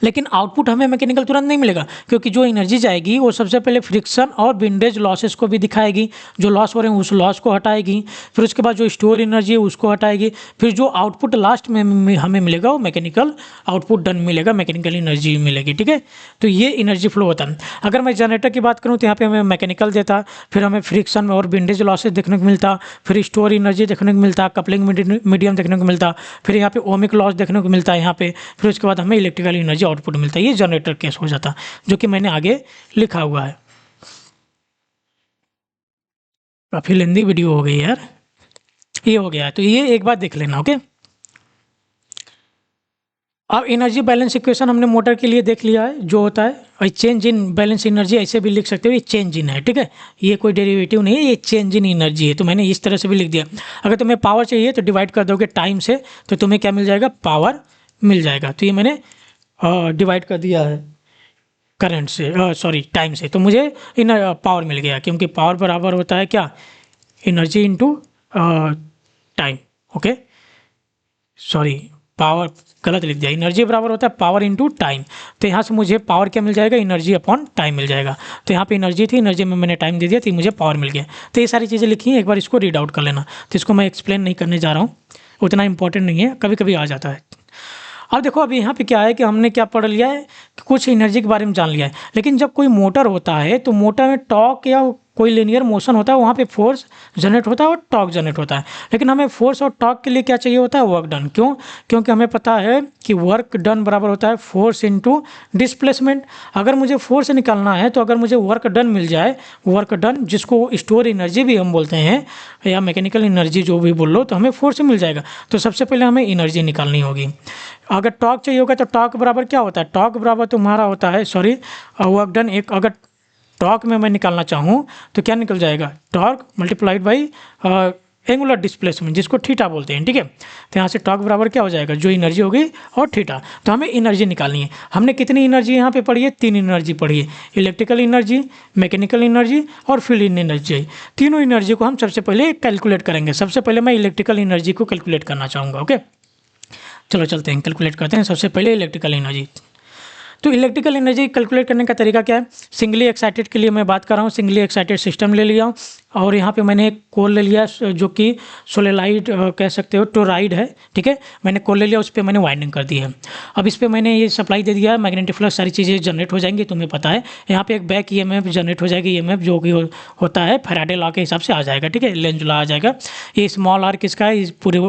लेकिन आउटपुट हमें मैकेनिकल तुरंत नहीं मिलेगा, क्योंकि जो एनर्जी जाएगी वो सबसे पहले फ्रिक्शन और विंडेज लॉसेस को भी दिखाएगी, जो लॉस हो रहे हैं उस लॉस को हटाएगी, फिर उसके बाद जो स्टोर एनर्जी है उसको हटाएगी, फिर जो आउटपुट लास्ट में हमें मिलेगा वो मैकेनिकल आउटपुट डन मिलेगा, मैकेनिकल एनर्जी मिलेगी। ठीक है, तो ये एनर्जी फ्लो होता है। अगर मैं जनरेटर की बात करूँ तो यहाँ पे हमें मैकेनिकल देता, फिर हमें फ्रिक्शन और विंडेज लॉसेस देखने को मिलता, फिर स्टोर एनर्जी देखने को मिलता, कपलिंग मीडियम देखने को मिलता, फिर यहाँ पे ओमिक लॉस देखने को मिलता है यहाँ पे, फिर उसके बाद हमें इलेक्ट्रिकल एनर्जी आउटपुट मिलता है। ये जनरेटर केस हो जाता, जो कि मैंने आगे लिखा हुआ है। काफी लेंदी वीडियो हो गई यार, ये हो गया है, तो ये एक बार देख लेना। ओके, अब एनर्जी बैलेंस इक्वेशन हमने मोटर के लिए देख लिया है, जो होता है, और चेंज इन बैलेंस एनर्जी ऐसे भी लिख सकते हो, ये चेंज इन है। ठीक है, ये कोई डेरिवेटिव नहीं है, ये चेंज इन एनर्जी है, तो मैंने इस तरह से भी लिख दिया। अगर तुम्हें पावर चाहिए तो डिवाइड कर दोगे टाइम से, तो तुम्हें क्या मिल जाएगा, पावर मिल जाएगा। तो ये मैंने डिवाइड कर दिया है करंट से, सॉरी टाइम से, तो मुझे पावर मिल गया, क्योंकि पावर बराबर होता है क्या, energy into time. Okay, sorry power गलत लिख दिया, एनर्जी बराबर होता है पावर इनटू टाइम। तो यहाँ से मुझे पावर क्या मिल जाएगा, एनर्जी अपॉन टाइम मिल जाएगा। तो यहाँ पे एनर्जी थी, एनर्जी में मैंने टाइम दे दिया, तो मुझे पावर मिल गया। तो ये सारी चीज़ें लिखी हैं, एक बार इसको रीड आउट कर लेना। तो इसको मैं एक्सप्लेन नहीं करने जा रहा हूँ, उतना इंपॉर्टेंट नहीं है, कभी कभी आ जाता है। अब देखो, अभी यहाँ पे क्या है कि हमने क्या पढ़ लिया है कि कुछ एनर्जी के बारे में जान लिया है, लेकिन जब कोई मोटर होता है तो मोटर में टॉर्क या कोई लीनियर मोशन होता है वहाँ पे फोर्स जनरेट होता है और टॉर्क जनरेट होता है। लेकिन हमें फोर्स और टॉर्क के लिए क्या चाहिए होता है, वर्क डन। क्यों? क्योंकि हमें पता है कि वर्क डन बराबर होता है फोर्स इनटू डिस्प्लेसमेंट। अगर मुझे फोर्स निकालना है तो अगर मुझे वर्क डन मिल जाए, वर्क डन जिसको स्टोर एनर्जी भी हम बोलते हैं या मैकेनिकल एनर्जी जो भी बोल लो, तो हमें फोर्स मिल जाएगा। तो सबसे पहले हमें एनर्जी निकालनी होगी। अगर टॉर्क चाहिए होगा तो टॉर्क बराबर क्या होता है, टॉर्क बराबर तुम्हारा होता है वर्क डन। एक अगर टॉर्क में मैं निकालना चाहूँ तो क्या निकल जाएगा, torque multiplied by angular displacement जिसको थीटा बोलते हैं, ठीक है। तो यहाँ से टॉर्क बराबर क्या हो जाएगा, जो एनर्जी होगी और थीटा। तो हमें एनर्जी निकालनी है। हमने कितनी एनर्जी यहाँ पे पढ़ी है, 3 एनर्जी पढ़ी है, इलेक्ट्रिकल एनर्जी, मैकेनिकल एनर्जी और फील्ड एनर्जी। तीनों एनर्जी को हम सबसे पहले कैलकुलेट करेंगे। सबसे पहले मैं इलेक्ट्रिकल एनर्जी को कैलकुलेट करना चाहूँगा। ओके, चलो चलते हैं, कैलकुलेट करते हैं। सबसे पहले इलेक्ट्रिकल एनर्जी। तो इलेक्ट्रिकल एनर्जी कैलकुलेट करने का तरीका क्या है, सिंगली एक्साइटेड के लिए मैं बात कर रहा हूँ। सिंगली एक्साइटेड सिस्टम ले लिया हूँ और यहाँ पे मैंने एक कोल ले लिया जो कि सोलेनाइड कह सकते हो, टोराइड है, ठीक है। मैंने कोल ले लिया, उस पर मैंने वाइंडिंग कर दी है। अब इस पर मैंने ये सप्लाई दे दिया है, मैग्नेटिक फ्लक्स सारी चीज़ें जनरेट हो जाएंगी, तुम्हें पता है। यहाँ पे एक बैक ईएमएफ जनरेट हो जाएगी, ईएमएफ जो कि होता है फैराडे लॉ के हिसाब से आ जाएगा, ठीक है, लेंज लॉ आ जाएगा। ये स्मॉल आर किसका है, इस पूरे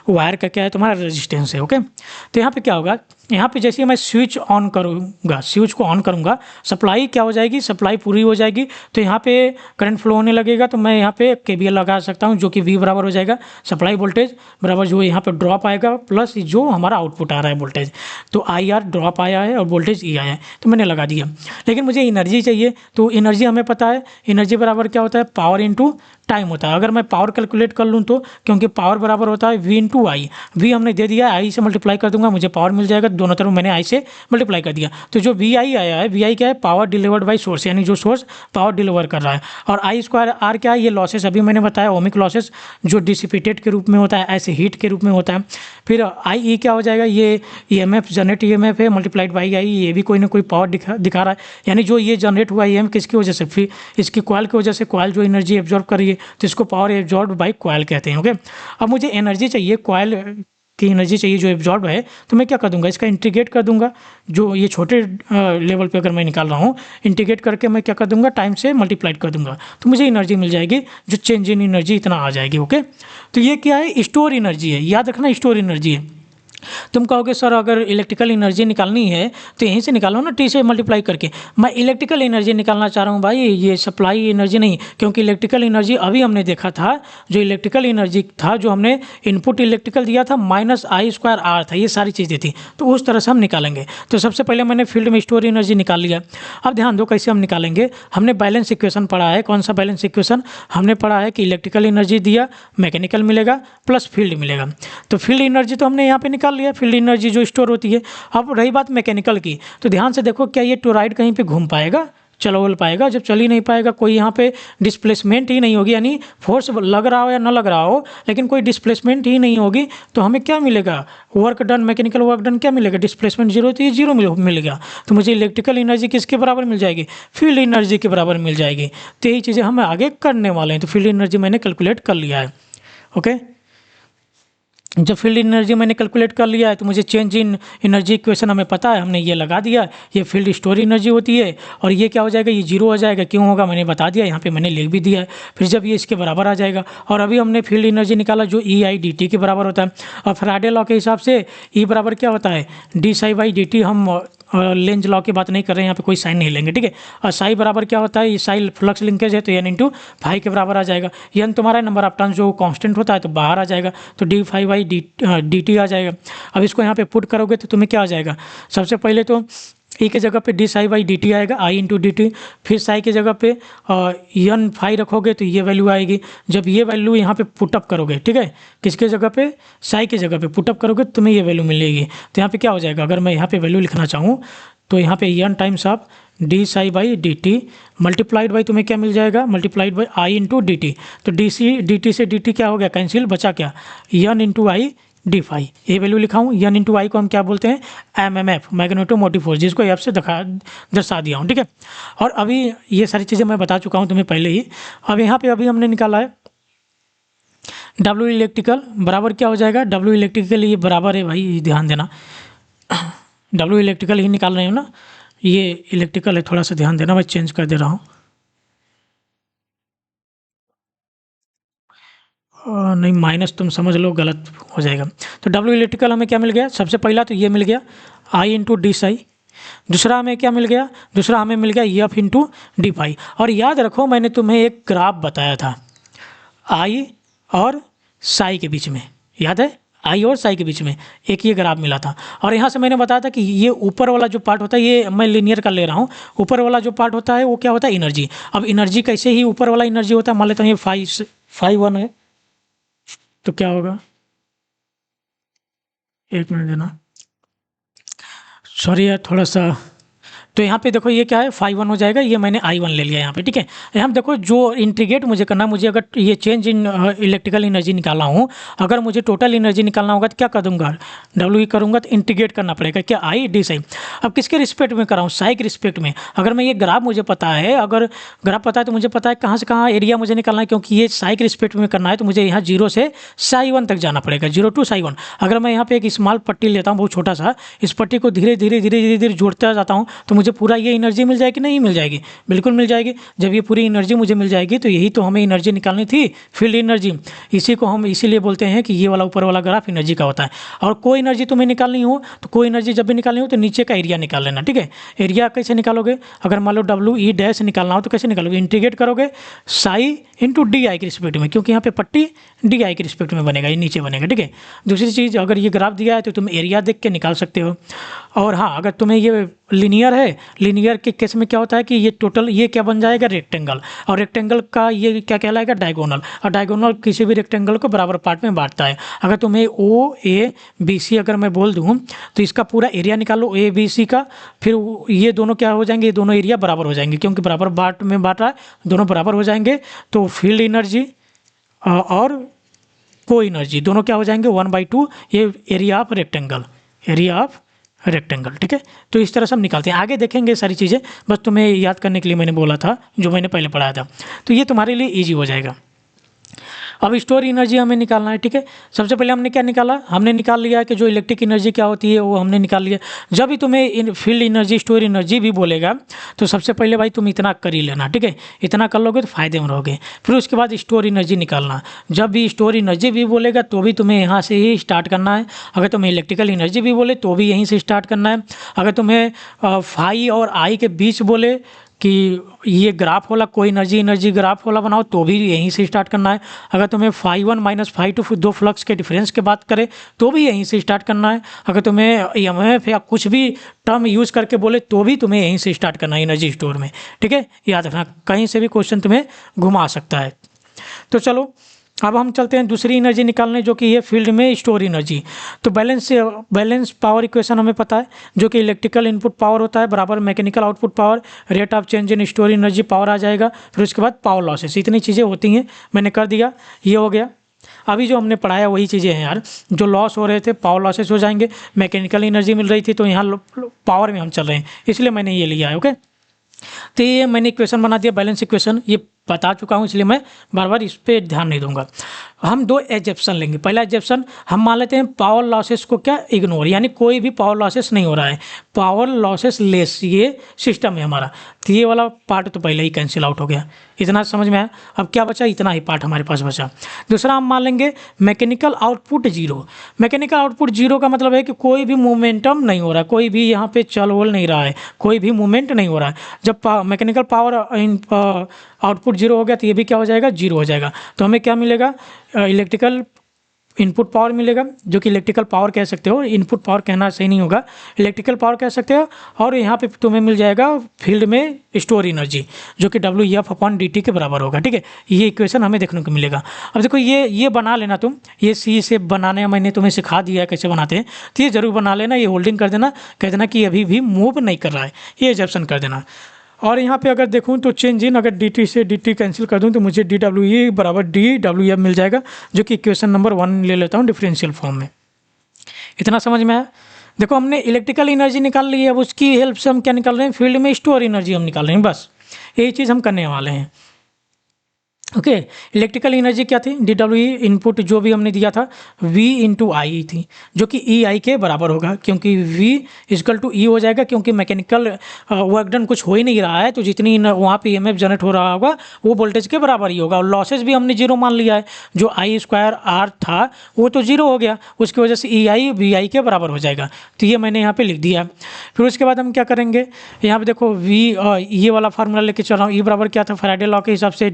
वायर का क्या है, तुम्हारा रेजिस्टेंस है। ओके, तो यहाँ पे क्या होगा, यहाँ पे जैसे मैं स्विच ऑन करूँगा, स्विच को ऑन करूँगा, सप्लाई क्या हो जाएगी, सप्लाई पूरी हो जाएगी। तो यहाँ पे करंट फ्लो होने लगेगा। तो मैं यहाँ पे केवीएल लगा सकता हूँ जो कि V बराबर हो जाएगा सप्लाई वोल्टेज बराबर जो यहाँ पे ड्रॉप आएगा प्लस जो हमारा आउटपुट आ रहा है वोल्टेज। तो IR ड्रॉप आया है और वोल्टेज E आया है, तो मैंने लगा दिया। लेकिन मुझे एनर्जी चाहिए, तो एनर्जी हमें पता है, एनर्जी बराबर क्या होता है, पावर इंटू टाइम होता है। अगर मैं पावर कैलकुलेट कर लूँ तो, क्योंकि पावर बराबर होता है V इंटू आई, V हमने दे दिया, I से मल्टीप्लाई कर दूंगा, मुझे पावर मिल जाएगा। दोनों तरफ मैंने I से मल्टीप्लाई कर दिया, तो जो VI आया है, VI क्या है, पावर डिलीवर्ड बाई सोर्स, यानी जो सोर्स पावर डिलीवर कर रहा है। और I स्क्वायर R क्या है, ये लॉसेस अभी मैंने बताया, ओमिक लॉसेस जो डिसिपेटेड के रूप में होता है, ऐसे हीट के रूप में होता है। फिर IE क्या हो जाएगा, ये EMF जनरेट EMF है मल्टीप्लाइड बाई आई, ये भी कोई ना कोई पावर दिखा रहा है, यानी जो ये जनरेट हुआ EMF किसकी वजह से, फिर इसकी कॉइल की वजह से, कॉइल जो एनर्जी एब्जॉर्ब कर रही है तो इसको पावर एब्जॉर्ब बाई कॉइल कहते हैं। ओके, अब मुझे एनर्जी चाहिए, कॉइल की एनर्जी चाहिए जो एब्जॉर्ब है, तो मैं क्या कर दूंगा, इसका इंटीग्रेट कर दूंगा। जो ये छोटे लेवल पे अगर मैं निकाल रहा हूँ, इंटीग्रेट करके मैं क्या कर दूंगा, टाइम से मल्टीप्लाइड कर दूंगा, तो मुझे एनर्जी मिल जाएगी, जो चेंज इन एनर्जी इतना आ जाएगी। ओके, तो ये क्या है, स्टोर एनर्जी है, याद रखना स्टोर एनर्जी है। तुम कहोगे सर अगर इलेक्ट्रिकल एनर्जी निकालनी है तो यहीं से निकालो ना, T से मल्टीप्लाई करके। मैं इलेक्ट्रिकल एनर्जी निकालना चाह रहा हूँ भाई, ये सप्लाई एनर्जी नहीं, क्योंकि इलेक्ट्रिकल एनर्जी अभी हमने देखा था, जो इलेक्ट्रिकल एनर्जी था, जो हमने इनपुट इलेक्ट्रिकल दिया था -I स्क्वायर R था, ये सारी चीज़ें थी, तो उस तरह से हम निकालेंगे। तो सबसे पहले मैंने फील्ड में स्टोर एनर्जी निकाल लिया। अब ध्यान दो कैसे हम निकालेंगे, हमने बैलेंस इक्वेशन पढ़ा है। कौन सा बैलेंस इक्वेशन हमने पढ़ा है कि इलेक्ट्रिकल एनर्जी दिया, मैकेनिकल मिलेगा प्लस फील्ड मिलेगा। तो फील्ड एनर्जी तो हमने यहाँ पे निकाल लिया, फील्ड एनर्जी जो स्टोर होती है। अब रही बात मैकेनिकल की, तो ध्यान से देखो, क्या ये टोराइड कहीं पे घूम पाएगा, चल पाएगा? जब चल ही नहीं पाएगा, कोई यहाँ पे डिस्प्लेसमेंट ही नहीं होगी, यानी फोर्स लग रहा हो या ना लग रहा हो, लेकिन कोई डिस्प्लेसमेंट ही नहीं होगी, तो हमें क्या मिलेगा, work done, mechanical work done क्या मिलेगा, डिस्प्लेसमेंट जीरो, तो ये जीरो मिलेगा। तो मुझे इलेक्ट्रिकल एनर्जी किसके बराबर मिल जाएगी, फील्ड एनर्जी के बराबर मिल जाएगी। तो यही चीज़ें हम आगे करने वाले हैं। तो फील्ड एनर्जी मैंने कैलकुलेट कर लिया है। ओके, जब फील्ड एनर्जी मैंने कैलकुलेट कर लिया है तो मुझे चेंज इन एनर्जी इक्वेशन हमें पता है, हमने ये लगा दिया, ये फील्ड स्टोर एनर्जी होती है। और ये क्या हो जाएगा, ये जीरो हो जाएगा। क्यों होगा मैंने बता दिया, यहाँ पे मैंने लिख भी दिया है। फिर जब ये इसके बराबर आ जाएगा, और अभी हमने फील्ड एनर्जी निकाला जो EI/dt के बराबर होता है। और फैराडे लॉ के हिसाब से E बराबर क्या होता है, dψ/dt। हम लेंज लॉ की बात नहीं कर रहे हैं, यहाँ पे कोई साइन नहीं लेंगे, ठीक है। और साई बराबर क्या होता है, ये साई फ्लक्स लिंकेज है, तो n इंटू फाई के बराबर आ जाएगा। n तुम्हारा नंबर ऑफ टर्न्स जो कांस्टेंट होता है, तो बाहर आ जाएगा, तो dψ/dt आ जाएगा। अब इसको यहाँ पे पुट करोगे तो तुम्हें क्या आ जाएगा, सबसे पहले तो E के जगह पे dψ/dt आएगा, I इंटू dt। फिर साई के जगह पे n फाई रखोगे तो ये वैल्यू आएगी। जब ये वैल्यू यहाँ पे पुटअप करोगे, ठीक है, किसके जगह पे, साई के जगह पे पुटअप करोगे तो तुम्हें ये वैल्यू मिलेगी। तो यहाँ पे क्या हो जाएगा, अगर मैं यहाँ पे वैल्यू लिखना चाहूँ तो यहाँ पे n times of dψ/dt multiplied by तुम्हें क्या मिल जाएगा, multiplied by I into dt। तो dt से dt क्या हो गया, कैंसिल, बचा क्या, n into I D phi. ये वैल्यू लिखा हूँ। n इंटू आई को हम क्या बोलते हैं, MMF, मैग्नेटोमोटिव फोर्स, जिसको F से दर्शा दिया हूँ, ठीक है। और अभी ये सारी चीज़ें मैं बता चुका हूँ तुम्हें पहले ही। अब यहाँ पे अभी हमने निकाला है W इलेक्ट्रिकल बराबर क्या हो जाएगा, W इलेक्ट्रिकल ये बराबर है, भाई ध्यान देना, W इलेक्ट्रिकल ही निकाल रहे हो ना, ये इलेक्ट्रिकल है, थोड़ा सा ध्यान देना, मैं चेंज कर दे रहा हूँ। नहीं माइनस तुम समझ लो गलत हो जाएगा। तो डब्ल्यू इलेक्ट्रिकल हमें क्या मिल गया, सबसे पहला तो ये मिल गया आई इंटू डी साई। दूसरा हमें क्या मिल गया, दूसरा हमें मिल गया एफ इंटू डी फाई। और याद रखो मैंने तुम्हें एक ग्राफ बताया था आई और साई के बीच में, याद है आई और साई के बीच में एक ये ग्राफ मिला था। और यहाँ से मैंने बताया था कि ये ऊपर वाला जो पार्ट होता है, ये मैं लीनियर का ले रहा हूँ, ऊपर वाला जो पार्ट होता है वो क्या होता है एनर्जी। अब एनर्जी कैसे ही ऊपर वाला एनर्जी होता है, मान लेता हूँ ये फाइव वन है, तो क्या होगा, एक मिनट देना, सॉरी यार थोड़ा सा। तो यहाँ पे देखो ये क्या है 5 1 हो जाएगा, ये मैंने I1 ले लिया यहाँ पे, ठीक है। यहाँ देखो जो इंटीग्रेट मुझे करना, मुझे अगर ये चेंज इन इलेक्ट्रिकल एनर्जी निकालना हूँ, अगर मुझे टोटल एनर्जी निकालना होगा तो क्या कर दूंगा, W करूँगा तो इंटीग्रेट करना पड़ेगा क्या I D साई। अब किसके रिस्पेक्ट में कर रहा हूँ, साई के रिस्पेक्ट में। अगर मैं ये ग्राफ मुझे पता है, अगर ग्राफ पता है तो मुझे पता है कहाँ से कहाँ एरिया मुझे निकालना है, क्योंकि ये साई के रिस्पेक्ट में करना है तो मुझे यहाँ 0 से साई 1 तक जाना पड़ेगा, 0 to साई 1। अगर मैं यहाँ पे एक स्मॉल पट्टी लेता हूँ बहुत छोटा सा, इस पट्टी को धीरे धीरे धीरे धीरे धीरे जोड़ता जाता हूँ तो मुझे पूरा ये एनर्जी मिल जाएगी, नहीं मिल जाएगी, बिल्कुल मिल जाएगी। जब ये पूरी एनर्जी मुझे मिल जाएगी तो यही तो हमें एनर्जी निकालनी थी, फील्ड एनर्जी। इसी को हम इसीलिए बोलते हैं कि ये वाला ऊपर वाला ग्राफ एनर्जी का होता है। और कोई एनर्जी तुम्हें निकालनी हो तो कोई एनर्जी जब भी निकालनी हो तो नीचे का एरिया निकाल लेना, ठीक है। एरिया कैसे निकालोगे, अगर मान लो डब्ल्यू ई डैश निकालना हो तो कैसे निकालोगे, इंटीग्रेट करोगे साई इंटू डी आई के रिस्पेक्ट में, क्योंकि यहाँ पे पट्टी डी आई के रिस्पेक्ट में बनेगा, ये नीचे बनेगा, ठीक है। दूसरी चीज़, अगर ये ग्राफ दिया है तो तुम एरिया देख के निकाल सकते हो। और हाँ, अगर तुम्हें ये लीनियर है, लीनियर के केस में क्या होता है कि ये टोटल ये क्या बन जाएगा रेक्टेंगल, और रेक्टेंगल का ये क्या कहलाएगा डायगोनल, और डायगोनल किसी भी रेक्टेंगल को बराबर पार्ट में बांटता है। अगर तुम्हें ओ ए बी सी अगर मैं बोल दूँ तो इसका पूरा एरिया निकालो ए बी सी का, फिर ये दोनों क्या हो जाएंगे, ये दोनों एरिया बराबर हो जाएंगे, क्योंकि बराबर पार्ट में बांट रहा है, दोनों बराबर हो जाएंगे। तो फील्ड एनर्जी और को एनर्जी दोनों क्या हो जाएंगे 1/2, ये area of rectangle, area of rectangle, ठीक है। तो इस तरह से हम निकालते हैं, आगे देखेंगे सारी चीज़ें, बस तुम्हें याद करने के लिए मैंने बोला था जो मैंने पहले पढ़ाया था, तो ये तुम्हारे लिए ईजी हो जाएगा। अब स्टोर एनर्जी हमें निकालना है, ठीक है। सबसे पहले हमने क्या निकाला, हमने निकाल लिया कि जो इलेक्ट्रिक एनर्जी क्या होती है वो हमने निकाल लिया। जब भी तुम्हें फील्ड एनर्जी स्टोर एनर्जी भी बोलेगा तो सबसे पहले भाई तुम इतना कर ही लेना, ठीक है। इतना कर लोगे तो फायदे में रहोगे। फिर उसके बाद स्टोर एनर्जी निकालना, जब भी स्टोर एनर्जी भी बोलेगा तो भी तुम्हें यहाँ से ही स्टार्ट करना है। अगर तुम्हें इलेक्ट्रिकल एनर्जी भी बोले तो भी यहीं से स्टार्ट करना है। अगर तुम्हें फाई और आई के बीच बोले कि ये ग्राफ वाला कोई एनर्जी ग्राफ वाला बनाओ तो भी यहीं से स्टार्ट करना है। अगर तुम्हें φ1 - φ2 दो फ्लक्स के डिफरेंस की बात करें तो भी यहीं से स्टार्ट करना है। अगर तुम्हें EMF या कुछ भी टर्म यूज़ करके बोले तो भी तुम्हें यहीं से स्टार्ट करना है एनर्जी स्टोर में, ठीक है। याद रखना कहीं से भी क्वेश्चन तुम्हें घुमा सकता है। तो चलो अब हम चलते हैं दूसरी एनर्जी निकालने, जो कि ये फील्ड में स्टोर एनर्जी। तो बैलेंस पावर इक्वेशन हमें पता है, जो कि इलेक्ट्रिकल इनपुट पावर होता है बराबर mechanical output power, rate of change in store energy power आ जाएगा। फिर उसके बाद पावर लॉसेस, इतनी चीज़ें होती हैं, मैंने कर दिया, ये हो गया। अभी जो हमने पढ़ाया वही चीज़ें हैं यार, जो लॉस हो रहे थे पावर लॉसेस हो जाएंगे। मैकेनिकल एनर्जी मिल रही थी तो यहाँ पावर में हम चल रहे हैं, इसलिए मैंने ये लिया है, ओके। तो ये मैंने इक्वेशन बना दिया, बैलेंस इक्वेशन, ये बता चुका हूँ इसलिए मैं बार बार इस पर ध्यान नहीं दूंगा। हम दो एग्जेप्शन लेंगे। पहला एग्जेप्शन हम मान लेते हैं पावर लॉसेस को क्या इग्नोर, यानी कोई भी पावर लॉसेस नहीं हो रहा है, पावर लॉसेस लेस ये सिस्टम है हमारा। तो ये वाला पार्ट तो पहले ही कैंसिल आउट हो गया, इतना समझ में आया। अब क्या बचा, इतना ही पार्ट हमारे पास बचा। दूसरा हम मान लेंगे mechanical output zero. Mechanical output zero का मतलब है कि कोई भी मोमेंटम नहीं हो रहा है, कोई भी यहाँ पे चल वल नहीं रहा है, कोई भी मूवमेंट नहीं हो रहा है। जब मैकेनिकल पावर आउटपुट जीरो हो गया तो ये भी क्या हो जाएगा, जीरो हो जाएगा। तो हमें क्या मिलेगा, इलेक्ट्रिकल इनपुट पावर मिलेगा, जो कि इलेक्ट्रिकल पावर कह सकते हो, इनपुट पावर कहना सही नहीं होगा, इलेक्ट्रिकल पावर कह सकते हो। और यहाँ पे तुम्हें मिल जाएगा फील्ड में स्टोर एनर्जी, जो कि WF/dt के बराबर होगा, ठीक है। ये इक्वेशन हमें देखने को मिलेगा। अब देखो ये बना लेना तुम, ये सी से बनाने मैंने तुम्हें सिखा दिया है कैसे बनाते हैं, तो ये जरूर बना लेना। ये होल्डिंग कर देना, कह देना कि अभी भी मूव नहीं कर रहा है, ये एग्जेप्शन कर देना। और यहाँ पे अगर देखूँ तो चेंज इन, अगर dt से dt कैंसिल कर दूँ तो मुझे dWe बराबर dWf मिल जाएगा, जो कि इक्वेशन नंबर 1 ले लेता हूँ डिफरेंशियल फॉर्म में। इतना समझ में आया। देखो हमने इलेक्ट्रिकल एनर्जी निकाल ली है, अब उसकी हेल्प से हम क्या निकाल रहे हैं, फील्ड में स्टोर एनर्जी हम निकाल रहे हैं, बस यही चीज़ हम करने वाले हैं। ओके। इलेक्ट्रिकल एनर्जी क्या थी, DWE इनपुट जो भी हमने दिया था V इंटू आई थी, जो कि EI के बराबर होगा, क्योंकि V इजकल टू E हो जाएगा, क्योंकि मैकेनिकल वर्क डन कुछ हो ही नहीं रहा है, तो जितनी वहाँ पे EMF जनरेट हो रहा होगा वो वोल्टेज के बराबर ही होगा। और लॉसेज भी हमने जीरो मान लिया है, जो I²R था वो तो जीरो हो गया, उसकी वजह से EI VI के बराबर हो जाएगा। तो ये मैंने यहाँ पर लिख दिया। फिर उसके बाद हम क्या करेंगे, यहाँ पर देखो V ये वाला फार्मूला लेके चल रहा हूँ। E बराबर क्या था, फैराडे लॉ के हिसाब से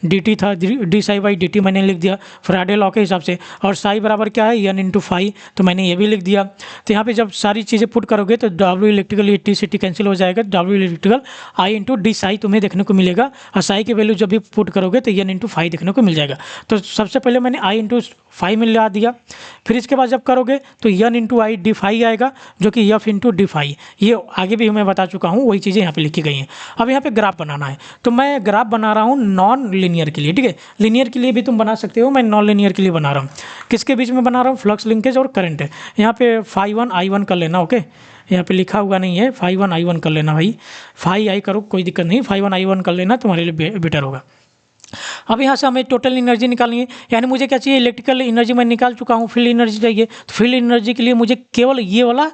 dt था, dy/dt मैंने लिख दिया फैराडे लॉ के हिसाब से। और साई बराबर क्या है, n इंटू फाई, तो मैंने ये भी लिख दिया। तो यहाँ पे जब सारी चीज़ें पुट करोगे तो W इलेक्ट्रिकल टी से टी कैंसिल हो जाएगा, W electrical I into D Sai तुम्हें देखने को मिलेगा, और साई की वैल्यू जब भी पुट करोगे तो n इंटू फाई देखने को मिल जाएगा। तो सबसे पहले मैंने I इंटू फाई में ला दिया, फिर इसके बाद जब करोगे तो n into I D phi आएगा, जो कि f इंटू डी फाई, ये आगे भी मैं बता चुका हूँ, वही चीज़ें यहाँ पे लिखी गई हैं। अब यहाँ पे ग्राफ बनाना है, तो मैं ग्राफ बना रहा हूँ नॉन लीनियर के लिए, ठीक है। लीनियर के लिए भी तुम बना सकते हो, मैं नॉन लीनियर के लिए बना रहा हूँ। किसके बीच में बना रहा हूँ, फ्लक्स लिंकेज और करंट है। यहाँ पे φ1 I1 कर लेना, ओके। यहाँ पे लिखा हुआ नहीं है, φ1 I1 कर लेना भाई, फाई आई करो कोई दिक्कत नहीं, φ1 I1 कर लेना, तुम्हारे लिए बेटर होगा। अब यहाँ से हमें टोटल एनर्जी निकालनी है, यानी मुझे क्या चाहिए, इलेक्ट्रिकल एनर्जी मैं निकाल चुका हूँ, फील्ड एनर्जी चाहिए। तो फील्ड एनर्जी के लिए मुझे केवल ये वाला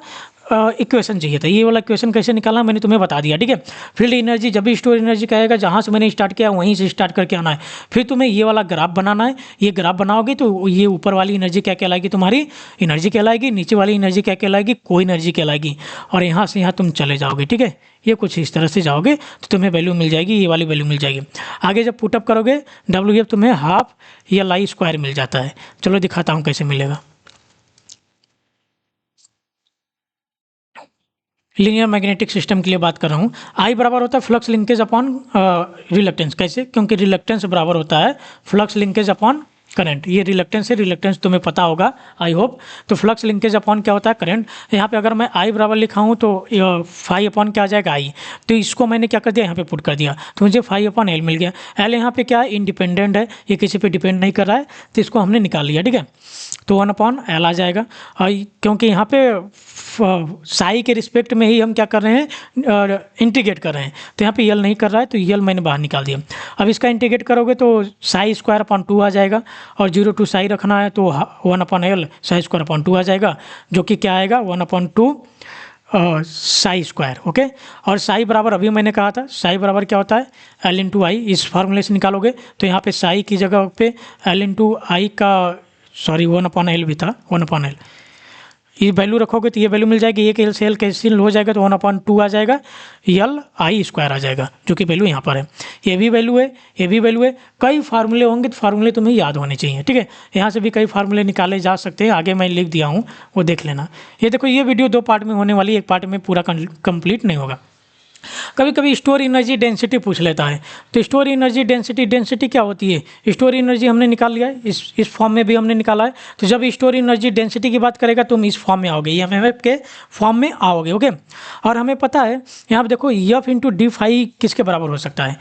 इक्वेशन चाहिए था। ये वाला इक्वेशन कैसे निकालना मैंने तुम्हें बता दिया, ठीक है। फील्ड एनर्जी जब भी स्टोर एनर्जी कहेगा, जहाँ से मैंने स्टार्ट किया वहीं से स्टार्ट करके आना है। फिर तुम्हें ये वाला ग्राफ बनाना है, ये ग्राफ बनाओगे तो ये ऊपर वाली एनर्जी क्या कहलाएगी, तुम्हारी एनर्जी कहलाएगी, नीचे वाली एनर्जी क्या कहलाएगी, कोई एनर्जी कहलाएगी। और यहाँ से यहाँ तुम चले जाओगे, ठीक है। ये कुछ इस तरह से जाओगे तो तुम्हें वैल्यू मिल जाएगी, ये वाली वैल्यू मिल जाएगी। आगे जब पुटअप करोगे WF तुम्हें हाफ या L² मिल जाता है। चलो दिखाता हूँ कैसे मिलेगा। लीनियर मैग्नेटिक सिस्टम के लिए बात कर रहा हूँ। I बराबर होता है फ्लक्स लिंकेज अपॉन रिलक्टेंस। कैसे, क्योंकि रिलक्टेंस बराबर होता है फ्लक्स लिंकेज अपॉन करंट। ये रिलक्टेंस है, रिलक्टेंस तुम्हें पता होगा आई होप। तो फ्लक्स लिंकेज अपॉन क्या होता है, करंट। यहाँ पे अगर मैं I बराबर लिखा हूँ तो फाई अपॉन क्या आ जाएगा, I। तो इसको मैंने क्या कर दिया, यहाँ पे पुट कर दिया, तो मुझे फाई अपॉन L मिल गया। L यहाँ पे क्या है, इंडिपेंडेंट है, ये किसी पे डिपेंड नहीं कर रहा है, तो इसको हमने निकाल लिया, ठीक है। तो 1/L आ जाएगा। और क्योंकि यहाँ पे साई के रिस्पेक्ट में ही हम क्या कर रहे हैं, इंटीग्रेट कर रहे हैं, तो यहाँ पे यल नहीं कर रहा है, तो यल मैंने बाहर निकाल दिया। अब इसका इंटीग्रेट करोगे तो साई² 2 आ जाएगा, और 0 to साई रखना है तो 1/L साई² 2 आ जाएगा, जो कि क्या आएगा 1/2 साई², ओके। और साई बराबर अभी मैंने कहा था, साई बराबर क्या होता है, L इंटू आई। इस फार्मूले से निकालोगे तो यहाँ पे साई की जगह पे L इंटू आई का, सॉरी 1/L भी था, 1/L ये वैल्यू रखोगे तो ये वैल्यू मिल जाएगी, एक L से L कैंसिल हो जाएगा तो 1/2 आ जाएगा, LI² आ जाएगा, जो कि वैल्यू यहाँ पर है। ये भी वैल्यू है, ये भी वैल्यू है। कई फार्मूले होंगे तो फार्मूले तुम्हें याद होने चाहिए, ठीक है। यहाँ से भी कई फार्मूले निकाले जा सकते हैं, आगे मैं लिख दिया हूँ, वो देख लेना। ये देखो, ये वीडियो 2 पार्ट में होने वाली, एक पार्ट में पूरा कंप्लीट नहीं होगा। कभी कभी स्टोर एनर्जी डेंसिटी पूछ लेता है, तो स्टोर एनर्जी डेंसिटी क्या होती है, स्टोर एनर्जी हमने निकाल लिया है, इस फॉर्म में भी हमने निकाला है। तो जब स्टोर एनर्जी डेंसिटी की बात करेगा तुम इस फॉर्म में आओगे, EMF के फॉर्म में आओगे, ओके। और हमें पता है यहाँ पर देखो F इंटू डी फाई किसके बराबर हो सकता है,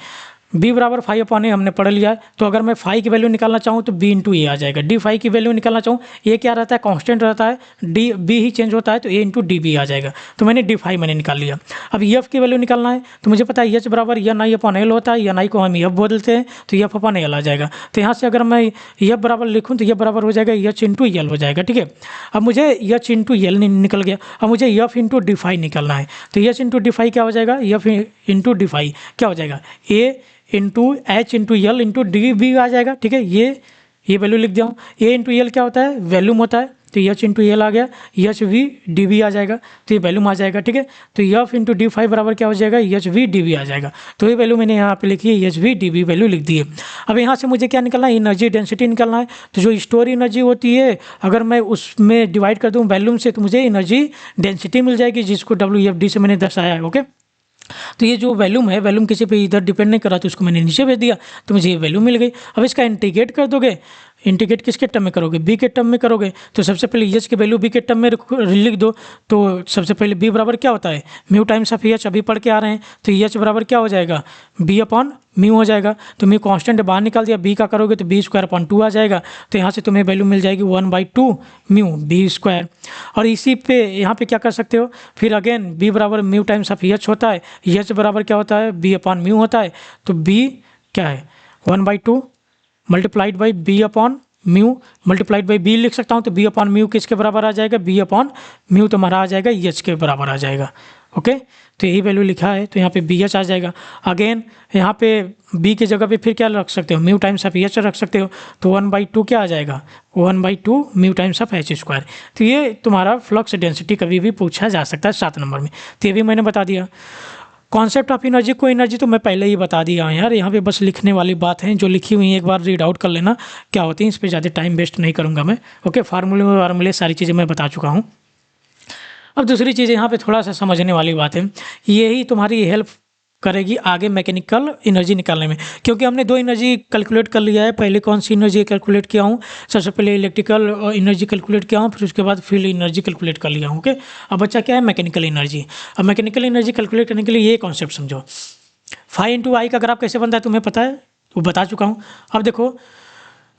B बराबर φ/A हमने पढ़ लिया है। तो अगर मैं फाई की वैल्यू निकालना चाहूँ तो B इंटू ए आ जाएगा। डी फाई की वैल्यू निकालना चाहूँ, ये क्या रहता है, कांस्टेंट रहता है, B ही चेंज होता है, तो A इंटू DB आ जाएगा। तो मैंने डी फाई मैंने निकाल लिया। अब F की वैल्यू निकालना है, तो मुझे पता है H बराबर NI/L होता है, NI को हम F बोलते हैं, तो F/L आ जाएगा। तो यहाँ से अगर मैं F बराबर लिखूँ तो F बराबर हो जाएगा H इंटू L हो जाएगा, ठीक है। अब मुझे H इंटू L निकल गया, अब मुझे F इंटू डी फाई निकालना है, तो H इंटू डी फाई क्या हो जाएगा, F इंटू डी फाई क्या हो जाएगा, A into H into L into DB आ जाएगा, ठीक है। ये वैल्यू लिख दिया हूँ। A इंटू L क्या होता है, वैल्यूम होता है, तो H इंटू L आ गया, HV DB आ जाएगा, तो ये वैल्यूम आ जाएगा, ठीक है। तो F इंटू डी फाई बराबर क्या हो जाएगा, HV DB आ जाएगा। तो ये वैल्यू मैंने यहाँ पे लिखी है, HV DB वैल्यू लिख दी है। अब यहाँ से मुझे क्या निकलना है, एनर्जी डेंसिटी निकलना है। तो जो स्टोर एनर्जी होती है, अगर मैं उसमें डिवाइड कर दूँ वैल्यूम से, तो मुझे एनर्जी डेंसिटी मिल जाएगी, जिसको WFD से मैंने दर्शाया है, ओके। तो ये जो वैल्यूम है, वैल्यूम किसी पे इधर डिपेंड नहीं कर रहा, तो उसको मैंने नीचे भेज दिया, तो मुझे ये वैल्यू मिल गई। अब इसका इंटीग्रेट कर दोगे, इंटीग्रेट किसके टर्म में करोगे, B के टर्म में करोगे, तो सबसे पहले H की वैल्यू B के टर्म में लिख दो। तो सबसे पहले B बराबर क्या होता है, म्यू टाइम्स ऑफ H, अभी पढ़ के आ रहे हैं, तो H बराबर क्या हो जाएगा, B/μ हो जाएगा। तो म्यू कांस्टेंट बाहर निकाल दिया, B का करोगे तो B²/2 आ जाएगा। तो यहाँ से तुम्हें वैल्यू मिल जाएगी 1/2 म्यू B²। और इसी पे यहाँ पे क्या कर सकते हो, फिर अगेन B बराबर म्यू टाइम्स ऑफ H होता है, H बराबर क्या होता है, B/μ होता है। तो B क्या है, 1/2 multiplied by B upon mu multiplied by B लिख सकता हूँ, तो बी अपॉन म्यू किसके बराबर आ जाएगा, बी अपॉन म्यू तुम्हारा आ जाएगा एच के बराबर आ जाएगा। ओके, तो यही वैल्यू लिखा है, तो यहाँ पे बी एच आ जाएगा। अगेन यहाँ पे बी की जगह पे फिर क्या रख सकते हो, म्यू टाइम्स ऑफ एच रख सकते हो, तो 1/2 क्या आ जाएगा, 1/2 mu times of H square. तो ये तुम्हारा फ्लक्स डेंसिटी कभी भी पूछा जा सकता है 7 नंबर में, तो ये भी मैंने बता दिया। कॉन्सेप्ट ऑफ एनर्जी को एनर्जी तो मैं पहले ही बता दिया हूँ यार, यहाँ पे बस लिखने वाली बात है, जो लिखी हुई है एक बार रीड आउट कर लेना क्या होती है, इस पर ज़्यादा टाइम वेस्ट नहीं करूँगा मैं। ओके, फार्मूले सारी चीज़ें मैं बता चुका हूँ। अब दूसरी चीज़ यहाँ पे थोड़ा सा समझने वाली बात है, यही तुम्हारी हेल्प करेगी आगे मैकेनिकल एनर्जी निकालने में, क्योंकि हमने 2 एनर्जी कैलकुलेट कर लिया है। पहले कौन सी एनर्जी कैलकुलेट किया हूँ, सबसे पहले इलेक्ट्रिकल एनर्जी कैलकुलेट किया हूँ, फिर उसके बाद फील्ड एनर्जी कैलकुलेट कर लिया हूँ। ओके, अब बच्चा क्या है, मैकेनिकल एनर्जी। अब मैकेनिकल एनर्जी कैलकुलेट करने के लिए ये कॉन्सेप्ट समझो। फाई इंटू आई का ग्राफ कैसे बनता है तुम्हें पता है, वो बता चुका हूँ। अब देखो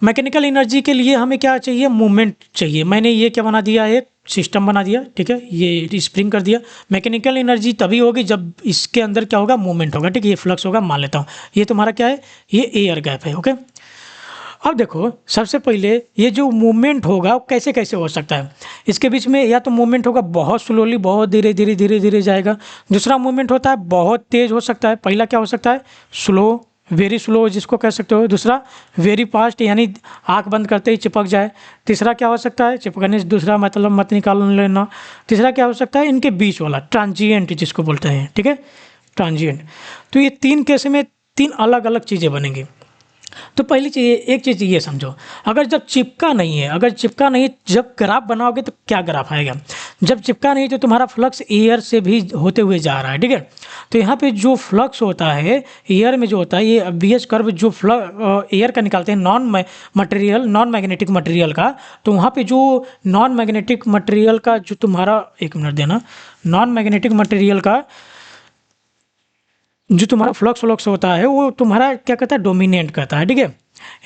मैकेनिकल एनर्जी के लिए हमें क्या चाहिए, मूवमेंट चाहिए। मैंने ये क्या बना दिया, एक सिस्टम बना दिया, ठीक है, ये स्प्रिंग कर दिया। मैकेनिकल एनर्जी तभी होगी जब इसके अंदर क्या होगा, मूवमेंट होगा, ठीक है, ये फ्लक्स होगा, मान लेता हूँ। ये तुम्हारा क्या है, ये एयर गैप है। ओके, अब देखो सबसे पहले ये जो मूवमेंट होगा वो कैसे कैसे हो सकता है, इसके बीच में या तो मूवमेंट होगा बहुत स्लोली, बहुत धीरे धीरे धीरे धीरे जाएगा। दूसरा मूवमेंट होता है बहुत तेज़ हो सकता है। पहला क्या हो सकता है, स्लो, वेरी स्लो जिसको कह सकते हो। दूसरा वेरी फास्ट, यानी आंख बंद करते ही चिपक जाए। तीसरा क्या हो सकता है, चिपकने से दूसरा मतलब मत निकाल लेना। तीसरा क्या हो सकता है, इनके बीच वाला ट्रांजिएंट जिसको बोलते हैं, ठीक है, ट्रांजिएंट। तो ये 3 केस में 3 अलग अलग चीज़ें बनेंगी। तो पहली चीज़, एक चीज़ ये समझो, अगर जब चिपका नहीं है, अगर चिपका नहीं, जब ग्राफ बनाओगे तो क्या ग्राफ आएगा, जब चिपका नहीं तो तुम्हारा फ्लक्स एयर से भी होते हुए जा रहा है, ठीक है। तो यहाँ पे जो फ्लक्स होता है एयर में जो होता है, ये बीएच कर्व जो एयर का निकालते हैं नॉन मैग्नेटिक मटेरियल का, तो वहाँ पे जो नॉन मैग्नेटिक मटेरियल का जो तुम्हारा, एक मिनट देना, नॉन मैग्नेटिक मटेरियल का जो तुम्हारा फ्लक्स होता है वो तुम्हारा क्या कहता है, डोमिनेंट करता है, ठीक है।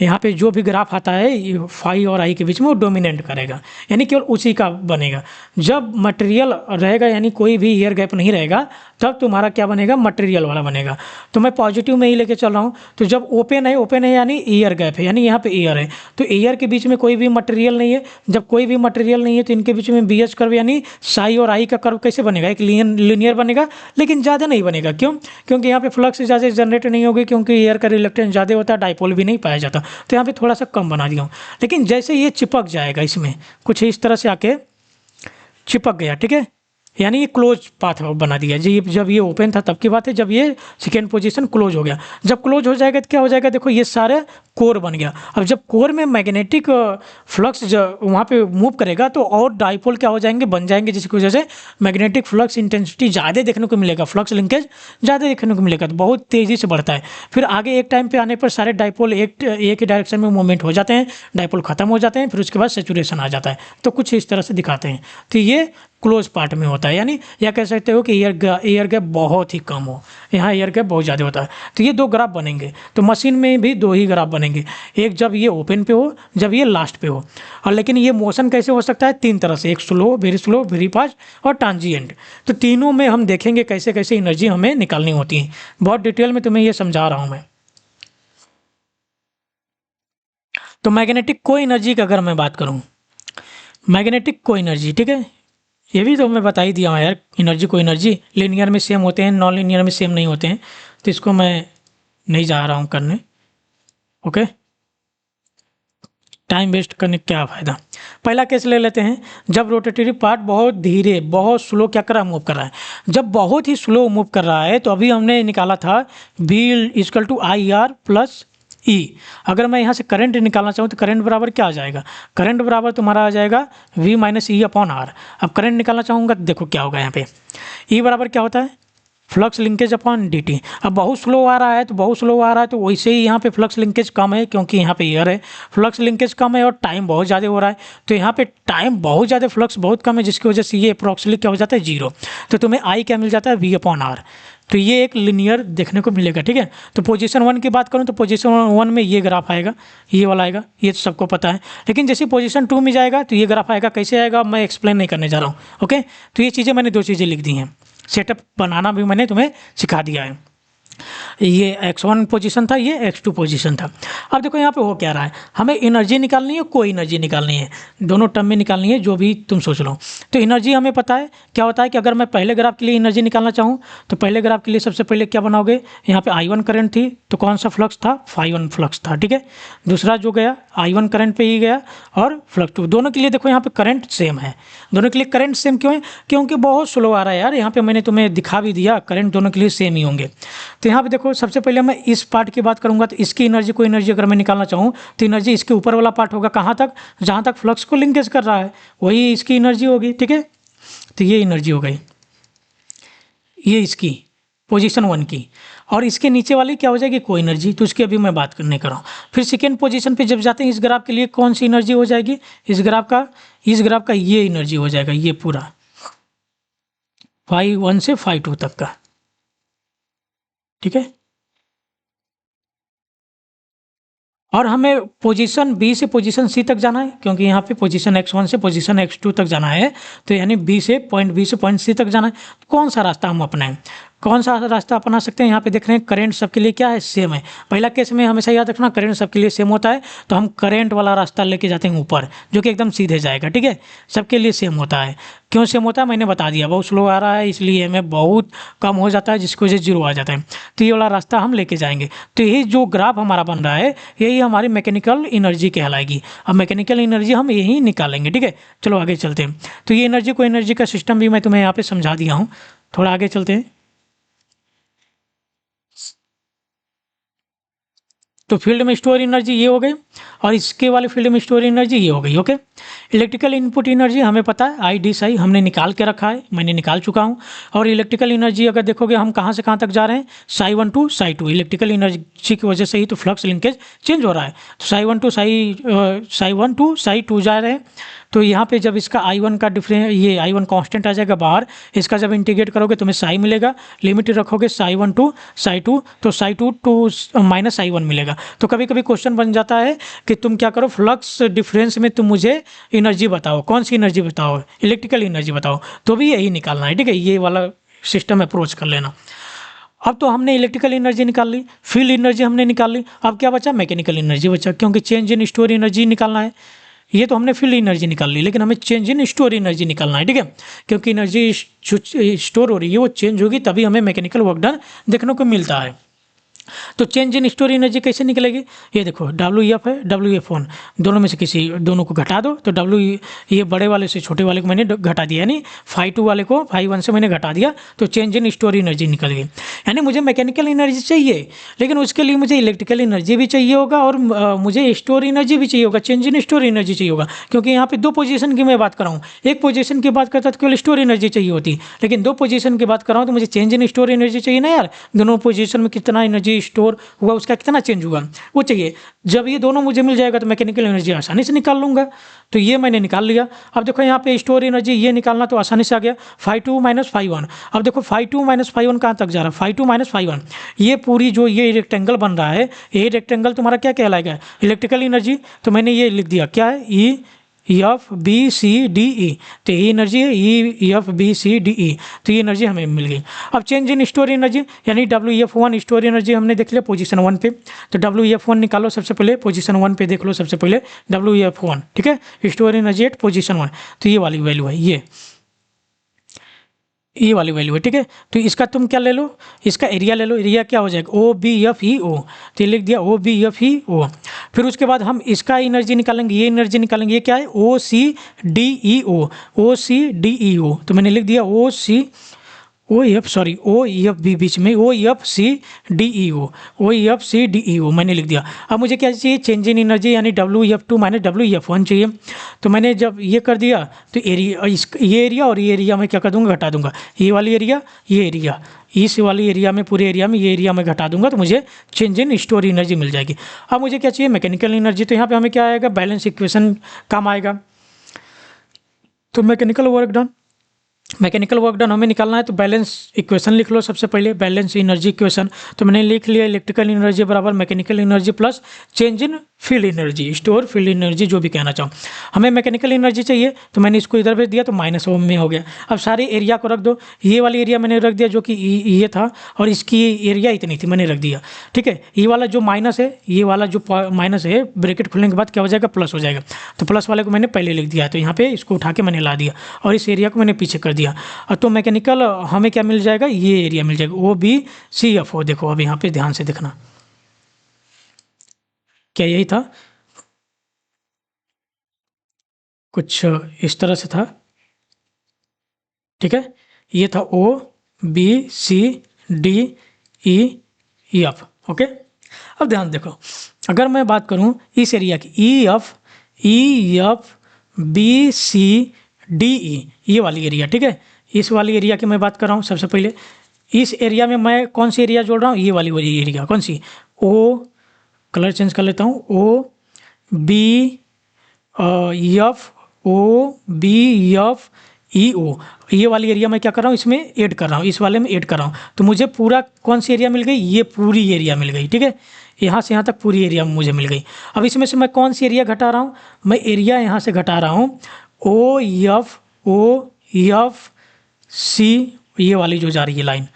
यहाँ पे जो भी ग्राफ आता है ये फाई और आई के बीच में वो डोमिनेंट करेगा, यानी केवल उसी का बनेगा। जब मटेरियल रहेगा यानी कोई भी एयर गैप नहीं रहेगा, तब तुम्हारा क्या बनेगा, मटेरियल वाला बनेगा। तो मैं पॉजिटिव में ही लेके चल रहा हूँ। तो जब ओपन है यानी एयर गैप है, यानी यहाँ पे एयर है, तो एयर के बीच में कोई भी मटेरियल नहीं है। जब कोई भी मटेरियल नहीं है तो इनके बीच में बी एच कर्व यानी साई और आई का कर्व कैसे बनेगा, एक लीनियर बनेगा, लेकिन ज़्यादा नहीं बनेगा। क्यों, क्योंकि यहाँ पे फ्लक्स ज़्यादा जनरेट नहीं होगी, क्योंकि एयर का रिलक्टेंस ज़्यादा होता है, डाइपोल भी नहीं पाया जाता, तो यहाँ पे थोड़ा सा कम बना दिया हूँ। लेकिन जैसे ये चिपक जाएगा, इसमें कुछ इस तरह से आके चिपक गया, ठीक है, यानी ये क्लोज पाथ बना दिया जी। जब ये ओपन था तब की बात है, जब ये सेकेंड पोजीशन क्लोज हो गया। जब क्लोज हो जाएगा तो क्या हो जाएगा, देखो ये सारे कोर बन गया। अब जब कोर में मैग्नेटिक फ्लक्स वहाँ पे मूव करेगा तो और डाइपोल क्या हो जाएंगे, बन जाएंगे, जिसकी वजह से मैग्नेटिक फ्लक्स इंटेंसिटी ज़्यादा देखने को मिलेगा, फ्लक्स लिंकेज ज़्यादा देखने को मिलेगा, तो बहुत तेज़ी से बढ़ता है। फिर आगे एक टाइम पे आने पर सारे डाइपोल एक ही डायरेक्शन में मूवमेंट हो जाते हैं, डाइपोल खत्म हो जाते हैं, फिर उसके बाद सेचुरेशन आ जाता है। तो कुछ इस तरह से दिखाते हैं। तो ये क्लोज पार्ट में होता है, यानी या कह सकते हो कि एयर गैप बहुत ही कम हो, यहाँ एयर गैप बहुत ज़्यादा होता है। तो ये 2 ग्राफ बनेंगे। तो मशीन में भी 2 ही ग्राफ बनेंगे, एक जब ये ओपन पे हो, जब ये लास्ट पे हो। और लेकिन ये मोशन कैसे हो सकता है, 3 तरह से, एक स्लो, वेरी फास्ट और ट्रांजिएंट। तो तीनों में हम देखेंगे कैसे कैसे एनर्जी हमें निकालनी होती है। बहुत डिटेल में तुम्हें ये समझा रहा हूँ मैं। तो मैग्नेटिक को एनर्जी की अगर मैं बात करूँ, मैग्नेटिक को एनर्जी, ठीक है, ये भी तो मैं बता ही दिया हूँ यार। एनर्जी को एनर्जी लीनियर में सेम होते हैं, नॉन लीनियर में सेम नहीं होते हैं, तो इसको मैं नहीं जा रहा हूँ करने। ओके, टाइम वेस्ट करने क्या फ़ायदा। पहला केस ले लेते हैं, जब रोटेटरी पार्ट बहुत धीरे, बहुत स्लो क्या कर रहा है, मूव कर रहा है। जब बहुत ही स्लो मूव कर रहा है तो अभी हमने निकाला था V equal to I R plus E. अगर मैं यहाँ से करंट निकालना चाहूँ तो करंट बराबर क्या आ जाएगा, करंट बराबर तुम्हारा आ जाएगा V minus E upon R. अब करंट निकालना चाहूँगा तो देखो क्या होगा, यहाँ पे ई बराबर क्या होता है, flux linkage upon D T. अब बहुत स्लो आ रहा है तो बहुत स्लो आ रहा है, तो वैसे ही यहाँ पे फ्लक्स लिंकेज कम है, क्योंकि यहाँ पे एयर है, फ्लक्स लिंकेज कम है और टाइम बहुत ज़्यादा हो रहा है। तो यहाँ पे टाइम बहुत ज़्यादा, फ्लक्स बहुत कम है, जिसकी वजह से ये अप्रॉक्सिमेटली क्या हो जाता है, 0। तो तुम्हें आई क्या मिल जाता है, V अपॉन आर। तो ये एक लिनियर देखने को मिलेगा, ठीक है। तो पोजीशन 1 की बात करूँ तो पोजीशन 1 में ये ग्राफ आएगा, ये वाला आएगा, ये तो सबको पता है। लेकिन जैसे पोजीशन 2 में जाएगा तो ये ग्राफ आएगा, कैसे आएगा मैं एक्सप्लेन नहीं करने जा रहा हूँ। ओके, तो ये चीज़ें मैंने 2 चीज़ें लिख दी हैं, सेटअप बनाना भी मैंने तुम्हें सिखा दिया है। ये x1 पोजीशन था, ये x2 पोजीशन था। अब देखो यहाँ पे हो क्या रहा है, हमें एनर्जी निकालनी है, कोई एनर्जी निकालनी है, दोनों टर्म में निकालनी है, जो भी तुम सोच लो। तो एनर्जी हमें पता है क्या होता है कि अगर मैं पहले ग्राफ के लिए एनर्जी निकालना चाहूँ तो पहले ग्राफ के लिए सबसे पहले क्या बनाओगे, यहाँ पे I1 करंट थी तो कौन सा फ्लक्स था, φ1 फ्लक्स था, ठीक है। दूसरा जो गया I1 करंट पे ही गया और फ्लक्स 2, दोनों के लिए देखो यहाँ पे करंट सेम है, दोनों के लिए करंट सेम क्यों है, क्योंकि बहुत स्लो आ रहा है यार। यहाँ पे मैंने तुम्हें दिखा भी दिया, करंट दोनों के लिए सेम ही होंगे। तो यहाँ पे देखो सबसे पहले मैं इस पार्ट की बात करूंगा, तो इसकी एनर्जी को एनर्जी अगर मैं निकालना चाहूँ तो एनर्जी इसके ऊपर वाला पार्ट होगा, कहाँ तक, जहाँ तक फ्लक्स को लिंकेज कर रहा है वही इसकी एनर्जी होगी, ठीक है। तो ये एनर्जी हो गई, ये इसकी पोजीशन 1 की, और इसके नीचे वाली क्या हो जाएगी, कोई एनर्जी, तो उसकी अभी मैं बात करने कर रहा हूँ। फिर सेकेंड पोजीशन पे जब जाते हैं इस ग्राफ के लिए कौन सी एनर्जी हो जाएगी, इस ग्राफ का ये एनर्जी हो जाएगा, ये पूरा φ1 से φ2 तक का, ठीक है। और हमें पोजीशन बी से पोजीशन सी तक जाना है, क्योंकि यहाँ पे पोजीशन x1 से पोजीशन x2 तक जाना है, तो यानी पॉइंट बी से पॉइंट सी तक जाना है। कौन सा रास्ता हम अपनाएं, कौन सा रास्ता अपना सकते हैं, यहाँ पे देख रहे हैं करंट सबके लिए क्या है, सेम है। पहला केस में हमेशा याद रखना करंट सबके लिए सेम होता है, तो हम करंट वाला रास्ता लेके जाते हैं ऊपर, जो कि एकदम सीधे जाएगा, ठीक है। सबके लिए सेम होता है, क्यों सेम होता है मैंने बता दिया, बहुत स्लो आ रहा है इसलिए हमें बहुत कम हो जाता है, जिसकी वजह से जीरो आ जाता है। तो ये वाला रास्ता हम लेके जाएंगे। तो यही जो ग्राफ हमारा बन रहा है यही हमारी मैकेनिकल एनर्जी कहलाएगी। अब मैकेनिकल एनर्जी हम यही निकालेंगे, ठीक है। चलो आगे चलते हैं। तो ये एनर्जी को एनर्जी का सिस्टम भी मैं तुम्हें यहाँ पे समझा दिया हूँ, थोड़ा आगे चलते हैं। तो फील्ड में स्टोर एनर्जी ये हो गई, और इसके वाले फील्ड में स्टोर एनर्जी ये हो गई, ओके। इलेक्ट्रिकल इनपुट एनर्जी हमें पता है आई डी साई हमने निकाल के रखा है, मैंने निकाल चुका हूँ। और इलेक्ट्रिकल एनर्जी अगर देखोगे हम कहाँ से कहाँ तक जा रहे हैं, psi 1 to psi 2, electrical energy की वजह से ही तो फ्लक्स लिंकेज चेंज हो रहा है। तो साई 1 टू साई 2 जा रहे हैं। तो यहाँ पे जब इसका I1 का डिफरेंस, ये I1 कांस्टेंट आ जाएगा बाहर, इसका जब इंटीग्रेट करोगे तुम्हें साई मिलेगा, लिमिट रखोगे साई 1 टू साई 2, तो साई 2 टू माइनस साई 1 मिलेगा। तो कभी कभी क्वेश्चन बन जाता है कि तुम क्या करो, फ्लक्स डिफरेंस में तुम मुझे एनर्जी बताओ, कौन सी एनर्जी बताओ, इलेक्ट्रिकल एनर्जी बताओ, तो भी यही निकालना है, ठीक है। ये वाला सिस्टम अप्रोच कर लेना। अब तो हमने इलेक्ट्रिकल एनर्जी निकाल ली, फील्ड एनर्जी हमने निकाल ली, अब क्या बचा, मैकेनिकल एनर्जी बचा, क्योंकि चेंज इन स्टोर एनर्जी निकालना है। ये तो हमने फील्ड एनर्जी निकाल ली, लेकिन हमें चेंज इन स्टोर एनर्जी निकालना है, ठीक है। क्योंकि एनर्जी स्टोर हो रही है वो चेंज होगी, तभी हमें मैकेनिकल वर्क डन देखने को मिलता है। तो चेंज इन स्टोर एनर्जी कैसे निकलेगी, ये देखो WF है WF1, दोनों में से किसी दोनों को घटा दो, तो ये बड़े वाले से छोटे वाले को मैंने घटा दिया, यानी φ2 वाले को φ1 से मैंने घटा दिया, तो चेंज इन स्टोर एनर्जी निकल गई। यानी मुझे मैकेनिकल एनर्जी चाहिए, लेकिन उसके लिए मुझे इलेक्ट्रिकल एनर्जी भी चाहिए होगा, और मुझे स्टोर एनर्जी भी चाहिए होगा, चेंज इन स्टोर एनर्जी चाहिए होगा। क्योंकि यहाँ पे दो पोजीशन की मैं बात कर रहा हूँ, एक पोजीशन की बात करता तो केवल स्टोर एनर्जी चाहिए होती, लेकिन दो पोजीशन की बात कर रहा हूँ तो मुझे चेंज इन स्टोर एनर्जी चाहिए ना यार, दोनों पोजीशन में कितना एनर्जी स्टोर हुआ, उसका कितना चेंज हुआ वो चाहिए। जब ये दोनों मुझे मिल जाएगा तो मैकेनिकल एनर्जी आसानी से निकाल लूँगा। तो ये मैंने निकाल लिया। अब देखो यहाँ पे स्टोर एनर्जी ये निकालना तो आसानी से आ गया, φ2 माइनस φ1। अब देखो φ2 माइनस φ1 कहाँ तक जा रहा है, φ2 माइनस φ1, ये पूरी जो ये रेक्टेंगल बन रहा है, ये रेक्टेंगल तुम्हारा क्या कहलाएगा, इलेक्ट्रिकल एनर्जी। तो मैंने ये लिख दिया क्या है, E, F, B, C, D, E, तो ये एनर्जी है E, F, B, C, D, E, तो ये एनर्जी हमें मिल गई। अब चेंज इन स्टोर एनर्जी, यानी WF1 स्टोर एनर्जी हमने देख लिया पोजीशन 1 पे, तो WF1 निकालो सबसे पहले, पोजीशन 1 पे देख लो सबसे पहले WF1, ठीक है, स्टोर एनर्जी एट पोजीशन 1, तो ये वाली वैल्यू है, ये वाली वैल्यू है, ठीक है। तो इसका तुम क्या ले लो, इसका एरिया ले लो, एरिया क्या हो जाएगा OBFEO, तो ये लिख दिया OBFEO। फिर उसके बाद हम इसका एनर्जी निकालेंगे, ये एनर्जी निकालेंगे, ये क्या है OCDEO, तो मैंने लिख दिया OEFB बीच में OEFCDEO मैंने लिख दिया। अब मुझे क्या चाहिए, चेंज इन एनर्जी, यानी WF2 माइनस WF1 चाहिए। तो मैंने जब ये कर दिया तो ये एरिया और ये एरिया में क्या कर दूंगा, घटा दूंगा, ये वाली एरिया ये एरिया, इस वाली एरिया में पूरे एरिया में ये एरिया में घटा दूंगा, तो मुझे चेंज इन स्टोर एनर्जी मिल जाएगी। अब मुझे क्या चाहिए, मैकेनिकल एनर्जी। तो यहाँ पे हमें क्या आएगा, बैलेंस इक्वेशन काम आएगा। तो मैकेनिकल वर्क डन हमें निकालना है, तो बैलेंस इक्वेशन लिख लो सबसे पहले, बैलेंस एनर्जी इक्वेशन। तो मैंने लिख लिया इलेक्ट्रिकल एनर्जी बराबर mechanical energy plus change in field energy, store field energy, जो भी कहना चाहो। हमें मैकेनिकल एनर्जी चाहिए तो मैंने इसको इधर भेज दिया तो माइनस में हो गया। अब सारे एरिया को रख दो, ये वाली एरिया मैंने रख दिया जो कि ये था, और इसकी एरिया इतनी थी मैंने रख दिया, ठीक है। ये वाला जो माइनस है, ये वाला जो माइनस है, ब्रैकेट खुलने के बाद क्या हो जाएगा, प्लस हो जाएगा। तो प्लस वाले को मैंने पहले लिख दिया, तो यहाँ पे इसको उठा के मैंने ला दिया और इस एरिया को मैंने पीछे कर दिया। तो मैकेनिकल हमें क्या मिल जाएगा, ये एरिया मिल जाएगा, OBCF। देखो अब यहाँ पे ध्यान से देखना, क्या यही था, कुछ इस तरह से था, ठीक है। ये था OBCDEF, ओके। अब ध्यान देखो, अगर मैं बात करूं इस एरिया की, EFBCDE, ये वाली एरिया, ठीक है। इस वाली एरिया की मैं बात कर रहा हूं। सबसे पहले इस एरिया में मैं कौन सी एरिया जोड़ रहा हूं, ये वाली एरिया, कौन सी, कलर चेंज कर लेता हूँ, OBEO, ये वाली एरिया मैं क्या कर रहा हूँ, इसमें ऐड कर रहा हूँ, इस वाले में ऐड कर रहा हूँ। तो मुझे पूरा कौन सी एरिया मिल गई, ये पूरी एरिया मिल गई, ठीक है। यहाँ से यहाँ तक पूरी एरिया मुझे मिल गई। अब इसमें से मैं कौन सी एरिया घटा रहा हूँ, मैं एरिया यहाँ से घटा रहा हूँ OFC, ये वाली जो जा रही है लाइन,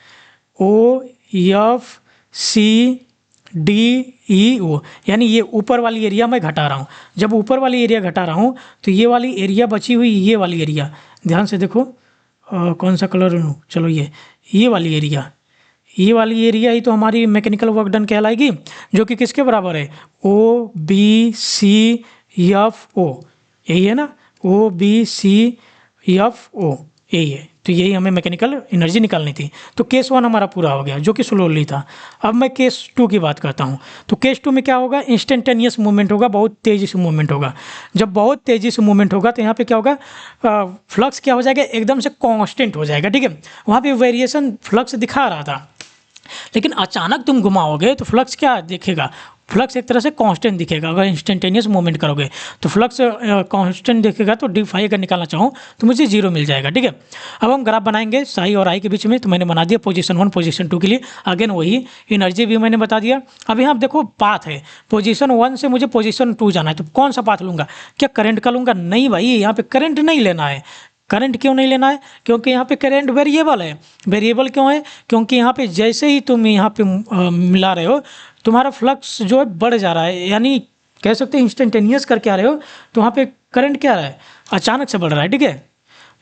OFCDEO, यानी ये ऊपर वाली एरिया मैं घटा रहा हूँ। जब ऊपर वाली एरिया घटा रहा हूँ तो ये वाली एरिया बची हुई, ये वाली एरिया, ध्यान से देखो, कौन सा कलर लूँ, चलो ये वाली एरिया, ये वाली एरिया ही तो हमारी मैकेनिकल वर्क डन कहलाएगी, जो कि किसके बराबर है, OBCFO, यही है ना, OBCFO, यही है। तो यही हमें मैकेनिकल एनर्जी निकालनी थी। तो केस 1 हमारा पूरा हो गया, जो कि स्लोली था। अब मैं केस 2 की बात करता हूँ। तो केस 2 में क्या होगा, इंस्टेंटेनियस मूवमेंट होगा, बहुत तेज़ी से मूवमेंट होगा। जब बहुत तेज़ी से मूवमेंट होगा तो यहाँ पे क्या होगा, फ्लक्स क्या हो जाएगा, एकदम से कांस्टेंट हो जाएगा, ठीक है। वहाँ पे वेरिएशन फ्लक्स दिखा रहा था, लेकिन अचानक तुम घुमाओगे तो फ्लक्स क्या दिखेगा, फ्लक्स एक तरह से कांस्टेंट दिखेगा। अगर इंस्टेंटेनियस मूवमेंट करोगे तो फ्लक्स कांस्टेंट दिखेगा। तो D5 अगर निकालना चाहूँ तो मुझे 0 मिल जाएगा, ठीक है। अब हम ग्राफ बनाएंगे साई और आई के बीच में। तो मैंने बना दिया पोजीशन 1 पोजीशन 2 के लिए, अगेन वही एनर्जी भी मैंने बता दिया। अब यहाँ देखो पाथ है, पोजीशन 1 से मुझे पोजीशन 2 जाना है, तो कौन सा पाथ लूँगा, क्या करंट का लूँगा, नहीं भाई, यहाँ पे करंट नहीं लेना है। करंट क्यों नहीं लेना है, क्योंकि यहाँ पे करंट वेरिएबल है। वेरिएबल क्यों है, क्योंकि यहाँ पे जैसे ही तुम यहाँ पे मिला रहे हो, तुम्हारा फ्लक्स जो है बढ़ जा रहा है, यानी कह सकते हैं इंस्टेंटेनियस करके आ रहे हो, तो वहाँ पे करंट क्या रहा है, अचानक से बढ़ रहा है, ठीक है।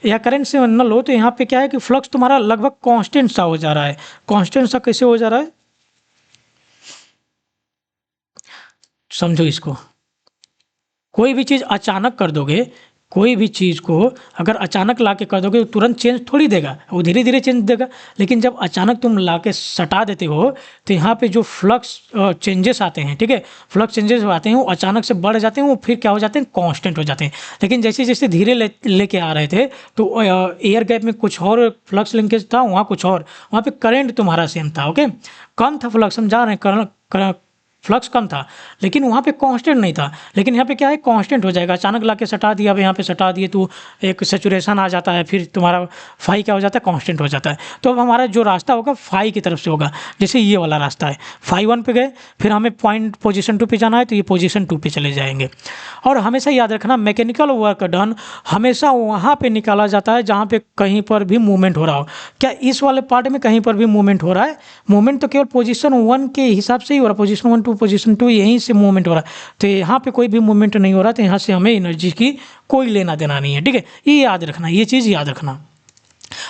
या करंट से न लो तो यहाँ पे क्या है कि फ्लक्स तुम्हारा लगभग कांस्टेंट सा हो जा रहा है। कांस्टेंट सा कैसे हो जा रहा है, समझो इसको। कोई भी चीज़ अचानक कर दोगे, कोई भी चीज़ को अगर अचानक ला के कर दोगे तो तुरंत चेंज थोड़ी देगा, वो धीरे धीरे चेंज देगा। लेकिन जब अचानक तुम ला के सटा देते हो तो यहाँ पे जो फ्लक्स चेंजेस आते हैं, ठीक है, फ्लक्स चेंजेस आते हैं, वो अचानक से बढ़ जाते हैं, वो फिर क्या हो जाते हैं, कांस्टेंट हो जाते हैं। लेकिन जैसे जैसे धीरे लेके आ रहे थे तो एयर गैप में कुछ और फ्लक्स लिंकेज था, वहाँ कुछ और, वहाँ पे करंट तुम्हारा सेम था, ओके, कम था फ्लक्स, हम जा रहे हैं, फ्लक्स कम था, लेकिन वहाँ पे कांस्टेंट नहीं था। लेकिन यहाँ पे क्या है, कांस्टेंट हो जाएगा। अचानक ला के सटा दिया, अब यहाँ पे सटा दिए तो एक सेचुरेशन आ जाता है, फिर तुम्हारा फाई क्या हो जाता है, कांस्टेंट हो जाता है। तो अब हमारा जो रास्ता होगा फाई की तरफ से होगा, जैसे ये वाला रास्ता है, फाई 1 पे गए, फिर हमें पॉइंट पोजीशन 2 पे जाना है, तो ये पोजीशन 2 पे चले जाएंगे। और हमेशा याद रखना, मैकेनिकल वर्क डन हमेशा वहाँ पर निकाला जाता है जहाँ पर कहीं पर भी मूवमेंट हो रहा हो। क्या इस वाले पार्ट में कहीं पर भी मूवमेंट हो रहा है, मूवमेंट तो केवल पोजीशन 1 के हिसाब से ही हो रहा है, पोजीशन 1 टू पोजीशन 2 यहीं से मूवमेंट हो रहा है। तो यहाँ पे कोई भी मूवमेंट नहीं हो रहा, तो यहाँ से हमें एनर्जी की कोई लेना देना नहीं है, ठीक है। ये याद रखना, ये चीज़ याद रखना।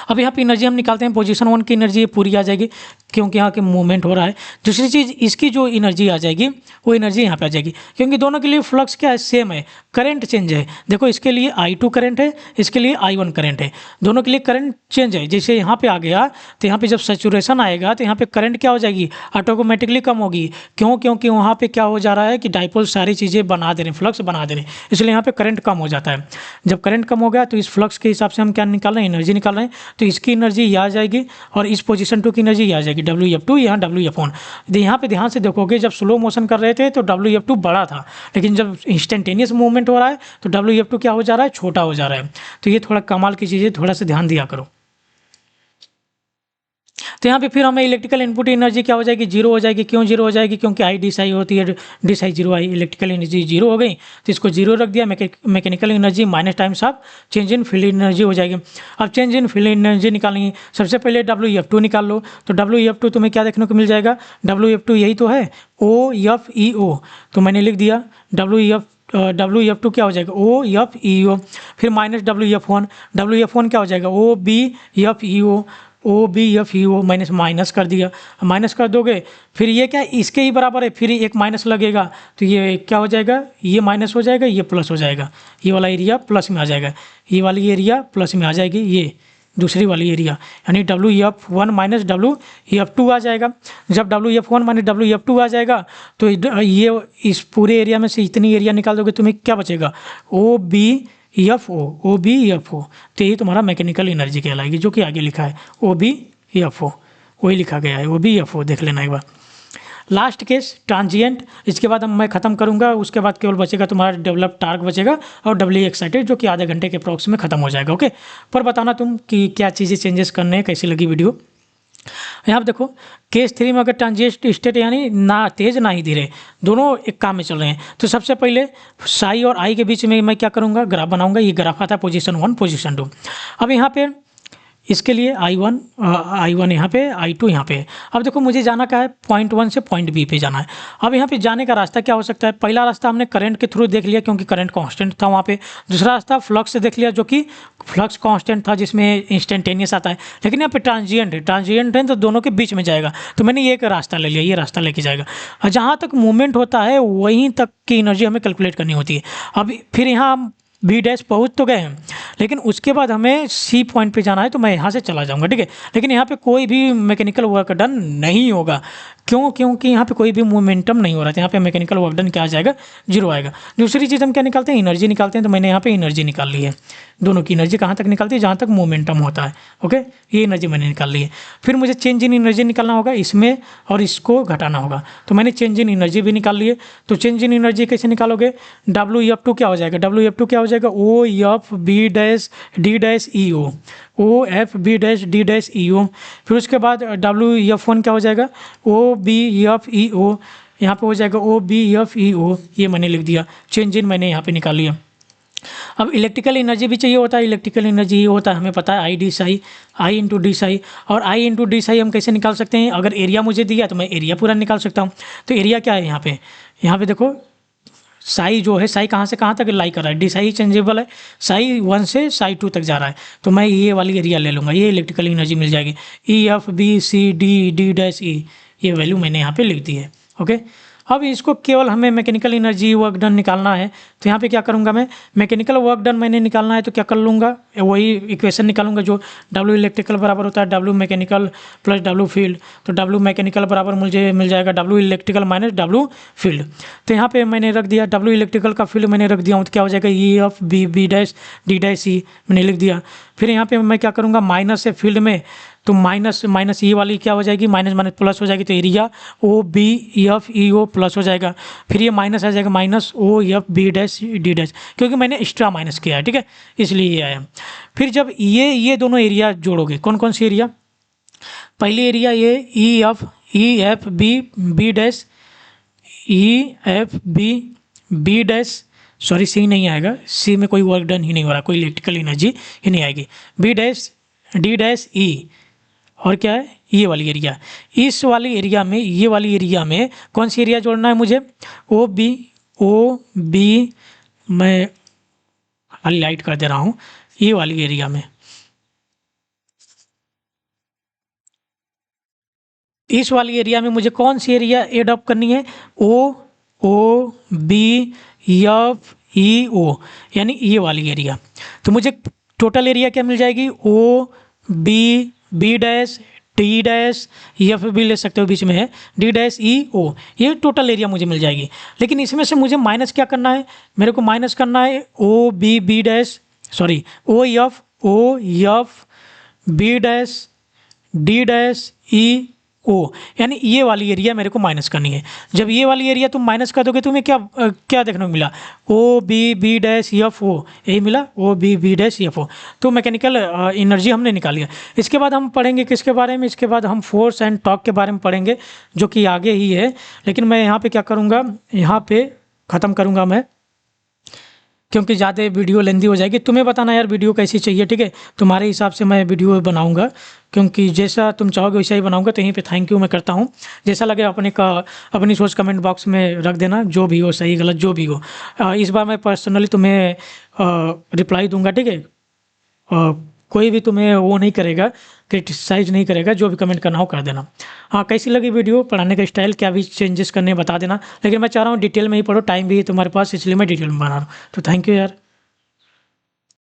अब यहाँ पे एनर्जी हम निकालते हैं, पोजीशन 1 की एनर्जी पूरी आ जाएगी क्योंकि यहाँ के मूवमेंट हो रहा है। दूसरी चीज़, इसकी जो एनर्जी आ जाएगी वो एनर्जी यहाँ पे आ जाएगी, क्योंकि दोनों के लिए फ्लक्स क्या है, सेम है, करंट चेंज है। देखो इसके लिए I2 करंट है, इसके लिए I1 करंट है, दोनों के लिए करंट चेंज है। जैसे यहाँ पे आ गया तो यहाँ पे जब सेचुरेशन आएगा तो यहाँ पे करंट क्या हो जाएगी, ऑटोमेटिकली कम होगी। क्यों, क्योंकि वहाँ पे क्या हो जा रहा है कि डाइपोल सारी चीज़ें बना दे रहे हैं, फ्लक्स बना दे रहे हैं, इसलिए यहाँ पे करंट कम हो जाता है। जब करंट कम हो गया तो इस फ्लक्स के हिसाब से हम क्या निकाल रहे हैं, एनर्जी निकाल रहे हैं। तो इसकी एनर्जी ये आ जाएगी और इस पोजीशन 2 की एनर्जी ये आ जाएगी, WF2, यहाँ WF1। यहाँ पे ध्यान से देखोगे, जब स्लो मोशन कर रहे थे तो WF2 बड़ा था, लेकिन जब इंस्टेंटेनियस मूवमेंट हो रहा है तो WF2 क्या हो जा रहा है, छोटा हो जा रहा है। तो ये थोड़ा कमाल की चीज़ है, थोड़ा सा ध्यान दिया करो। तो यहाँ पे फिर हमें इलेक्ट्रिकल इनपुट एनर्जी क्या हो जाएगी, जीरो हो जाएगी। क्यों जीरो हो जाएगी, क्योंकि आई डी साई होती है, डी साई जीरो आई, इलेक्ट्रिकल एनर्जी जीरो हो गई तो इसको जीरो रख दिया। Mechanical energy minus times of change in field energy हो जाएगी। अब चेंज इन फील्ड एनर्जी निकालेंगे, सबसे पहले WF2 निकाल लो। तो WF2 तुम्हें क्या देखने को मिल जाएगा, WF2 यही तो है, OFEO। तो मैंने लिख दिया WF2 क्या हो जाएगा, OFEO। फिर माइनस WF1 क्या हो जाएगा, OBFEO माइनस माइनस कर दिया। माइनस कर दोगे फिर ये क्या इसके ही बराबर है, फिर एक माइनस लगेगा तो ये क्या हो जाएगा, ये माइनस हो जाएगा, ये प्लस हो जाएगा, ये वाला एरिया प्लस में आ जाएगा, ये वाली एरिया प्लस में आ जाएगी, ये दूसरी वाली एरिया, यानी WF1 माइनस WF2 आ जाएगा। जब WF1 माइनस WF2 आ जाएगा तो ये इस पूरे एरिया में से इतनी एरिया निकाल दोगे, तुम्हें क्या बचेगा, OBFO। तो ये तुम्हारा मैकेनिकल एनर्जी कहलाएगी, जो कि आगे लिखा है OBFO, वही लिखा गया है OBFO, देख लेना एक बार। लास्ट केस ट्रांजिएंट, इसके बाद मैं ख़त्म करूंगा, उसके बाद केवल बचेगा तुम्हारा डेवलप टार्क बचेगा और डब्ल्यू एक्साइटेड, जो कि आधे घंटे के अप्रॉक्स में ख़त्म हो जाएगा। ओके, पर बताना तुम कि क्या चीज़ें चेंजेस करने हैं, कैसी लगी वीडियो। यहाँ पर देखो केस 3 में अगर ट्रांजिएंट स्टेट यानी ना तेज ना ही धीरे, दोनों एक काम में चल रहे हैं, तो सबसे पहले साई और आई के बीच में मैं क्या करूँगा, ग्राफ बनाऊँगा। ये ग्राफ आता है पोजीशन 1 पोजीशन 2। अब यहाँ पे इसके लिए I1 यहाँ पे, I2 यहाँ पे। अब देखो मुझे जाना क्या है, पॉइंट 1 से पॉइंट B पे जाना है। अब यहाँ पे जाने का रास्ता क्या हो सकता है, पहला रास्ता हमने करंट के थ्रू देख लिया क्योंकि करंट कांस्टेंट था वहाँ पे। दूसरा रास्ता फ्लक्स से देख लिया जो कि फ्लक्स कांस्टेंट था जिसमें इंस्टेंटेनियस आता है। लेकिन यहाँ पे ट्रांजिएंट है तो दोनों के बीच में जाएगा, तो मैंने ये एक रास्ता ले लिया, ये रास्ता लेके जाएगा। जहाँ तक मूवमेंट होता है वहीं तक की एनर्जी हमें कैलकुलेट करनी होती है। अब फिर यहाँ हम B डैश पहुँच तो गए हैं, लेकिन उसके बाद हमें C पॉइंट पे जाना है, तो मैं यहाँ से चला जाऊँगा, ठीक है। लेकिन यहाँ पे कोई भी मैकेनिकल वर्क डन नहीं होगा, क्यों, क्योंकि यहाँ पे कोई भी मोमेंटम नहीं हो रहा था। यहाँ पे मैकेनिकल वर्क डन क्या आ जाएगा, जीरो आएगा। दूसरी चीज़ हम क्या निकालते हैं, एनर्जी निकालते हैं। तो मैंने यहाँ पे एनर्जी निकाल ली है, दोनों की एनर्जी कहाँ तक निकालती है, जहाँ तक मोमेंटम होता है। ओके, ये एनर्जी मैंने निकाल ली है। फिर मुझे चेंज इन एनर्जी निकालना होगा, इसमें और इसको घटाना होगा, तो मैंने चेंज इन एनर्जी भी निकाल लिए। तो चेंज इन एनर्जी कैसे निकालोगे, WF2 क्या हो जाएगा, WF2 क्या हो जाएगा, OFB-D-EO। फिर उसके बाद WF1 क्या हो जाएगा, OBFEO, यहाँ पे हो जाएगा OBFEO, ये मैंने लिख दिया। चेंज इन मैंने यहाँ पे निकाल लिया। अब इलेक्ट्रिकल एनर्जी भी चाहिए होता है, इलेक्ट्रिकल एनर्जी ये होता है, हमें पता है I इंटू डी साई। और I इंटू डी साई हम कैसे निकाल सकते हैं, अगर एरिया मुझे दिया तो मैं एरिया पूरा निकाल सकता हूँ। तो एरिया क्या है यहाँ पे देखो, साई जो है, साई कहाँ से कहाँ तक लाई कर रहा है, डी साई चेंजेबल है, साई 1 से साई 2 तक जा रहा है, तो मैं ये वाली एरिया ले लूँगा, ये इलेक्ट्रिकल एनर्जी मिल जाएगी। EFBCD-D-E, ये वैल्यू मैंने यहाँ पे लिख दी है। ओके, अब इसको केवल हमें मैकेनिकल एनर्जी वर्क डन निकालना है, तो यहाँ पे क्या करूँगा मैं, मैकेनिकल वर्क डन मैंने निकालना है तो क्या कर लूँगा, वही इक्वेशन निकालूंगा जो W इलेक्ट्रिकल बराबर होता है W mechanical plus W field. तो W मैकेनिकल बराबर मुझे मिल जाएगा W electrical minus W field. तो यहाँ पे मैंने रख दिया W इलेक्ट्रिकल का फील्ड मैंने रख दिया हूँ, तो क्या हो जाएगा EFB-D-E मैंने लिख दिया। फिर यहाँ पे मैं क्या करूँगा, माइनस से फील्ड में, तो माइनस ये वाली क्या हो जाएगी, माइनस माइनस प्लस हो जाएगी, तो एरिया OBFEO प्लस हो जाएगा। फिर ये माइनस आ जाएगा, माइनस OFB-D-, क्योंकि मैंने एक्स्ट्रा माइनस किया है, ठीक है, इसलिए ये आया। फिर जब ये दोनों एरिया जोड़ोगे, कौन कौन सी एरिया, पहली एरिया ये EFB-, सॉरी C नहीं आएगा, C में कोई वर्क डन ही नहीं हो रहा, कोई इलेक्ट्रिकल एनर्जी ही नहीं आएगी। B-D-E, और क्या है, ये वाली एरिया, इस वाली एरिया में, ये वाली एरिया में कौन सी एरिया जोड़ना है मुझे, OB, मैं हाईलाइट कर दे रहा हूँ, ये वाली एरिया में, इस वाली एरिया में मुझे कौन सी एरिया एडॉप्ट करनी है, OBFEO, यानी ये वाली एरिया। तो मुझे टोटल एरिया क्या मिल जाएगी, OBB-D-, EF भी ले सकते हो, बीच में है D-EO, ये टोटल एरिया मुझे मिल जाएगी। लेकिन इसमें से मुझे माइनस क्या करना है, मेरे को माइनस करना है OFB-D-EO ओ, यानी ये वाली एरिया मेरे को माइनस करनी है। जब ये वाली एरिया तुम माइनस कर दोगे तुम्हें क्या क्या देखने को मिला, O B B dash F O, यही मिला, O B B dash F O. तो मैकेनिकल एनर्जी हमने निकाल लिया। इसके बाद हम पढ़ेंगे किसके बारे में, इसके बाद हम फोर्स एंड टॉर्क के बारे में पढ़ेंगे, जो कि आगे ही है। लेकिन मैं यहाँ पे क्या करूँगा, यहाँ पे ख़त्म करूँगा मैं, क्योंकि ज़्यादा वीडियो लेंदी हो जाएगी। तुम्हें बताना यार वीडियो कैसी चाहिए, ठीक है। तुम्हारे हिसाब से मैं वीडियो बनाऊंगा, क्योंकि जैसा तुम चाहोगे वैसा ही बनाऊंगा। तो यहीं पे थैंक यू मैं करता हूँ। जैसा लगे अपनी सोच कमेंट बॉक्स में रख देना, जो भी हो, सही गलत जो भी हो। इस बार मैं पर्सनली तुम्हें रिप्लाई दूंगा, ठीक है। कोई भी तुम्हें वो नहीं करेगा, क्रिटिसाइज नहीं करेगा, जो भी कमेंट करना हो कर देना। हाँ, कैसी लगी वीडियो, पढ़ाने का स्टाइल, क्या भी चेंजेस करने बता देना। लेकिन मैं चाह रहा हूँ डिटेल में ही पढ़ो, टाइम भी है तुम्हारे पास, इसलिए मैं डिटेल में बना रहा हूँ। तो थैंक यू यार।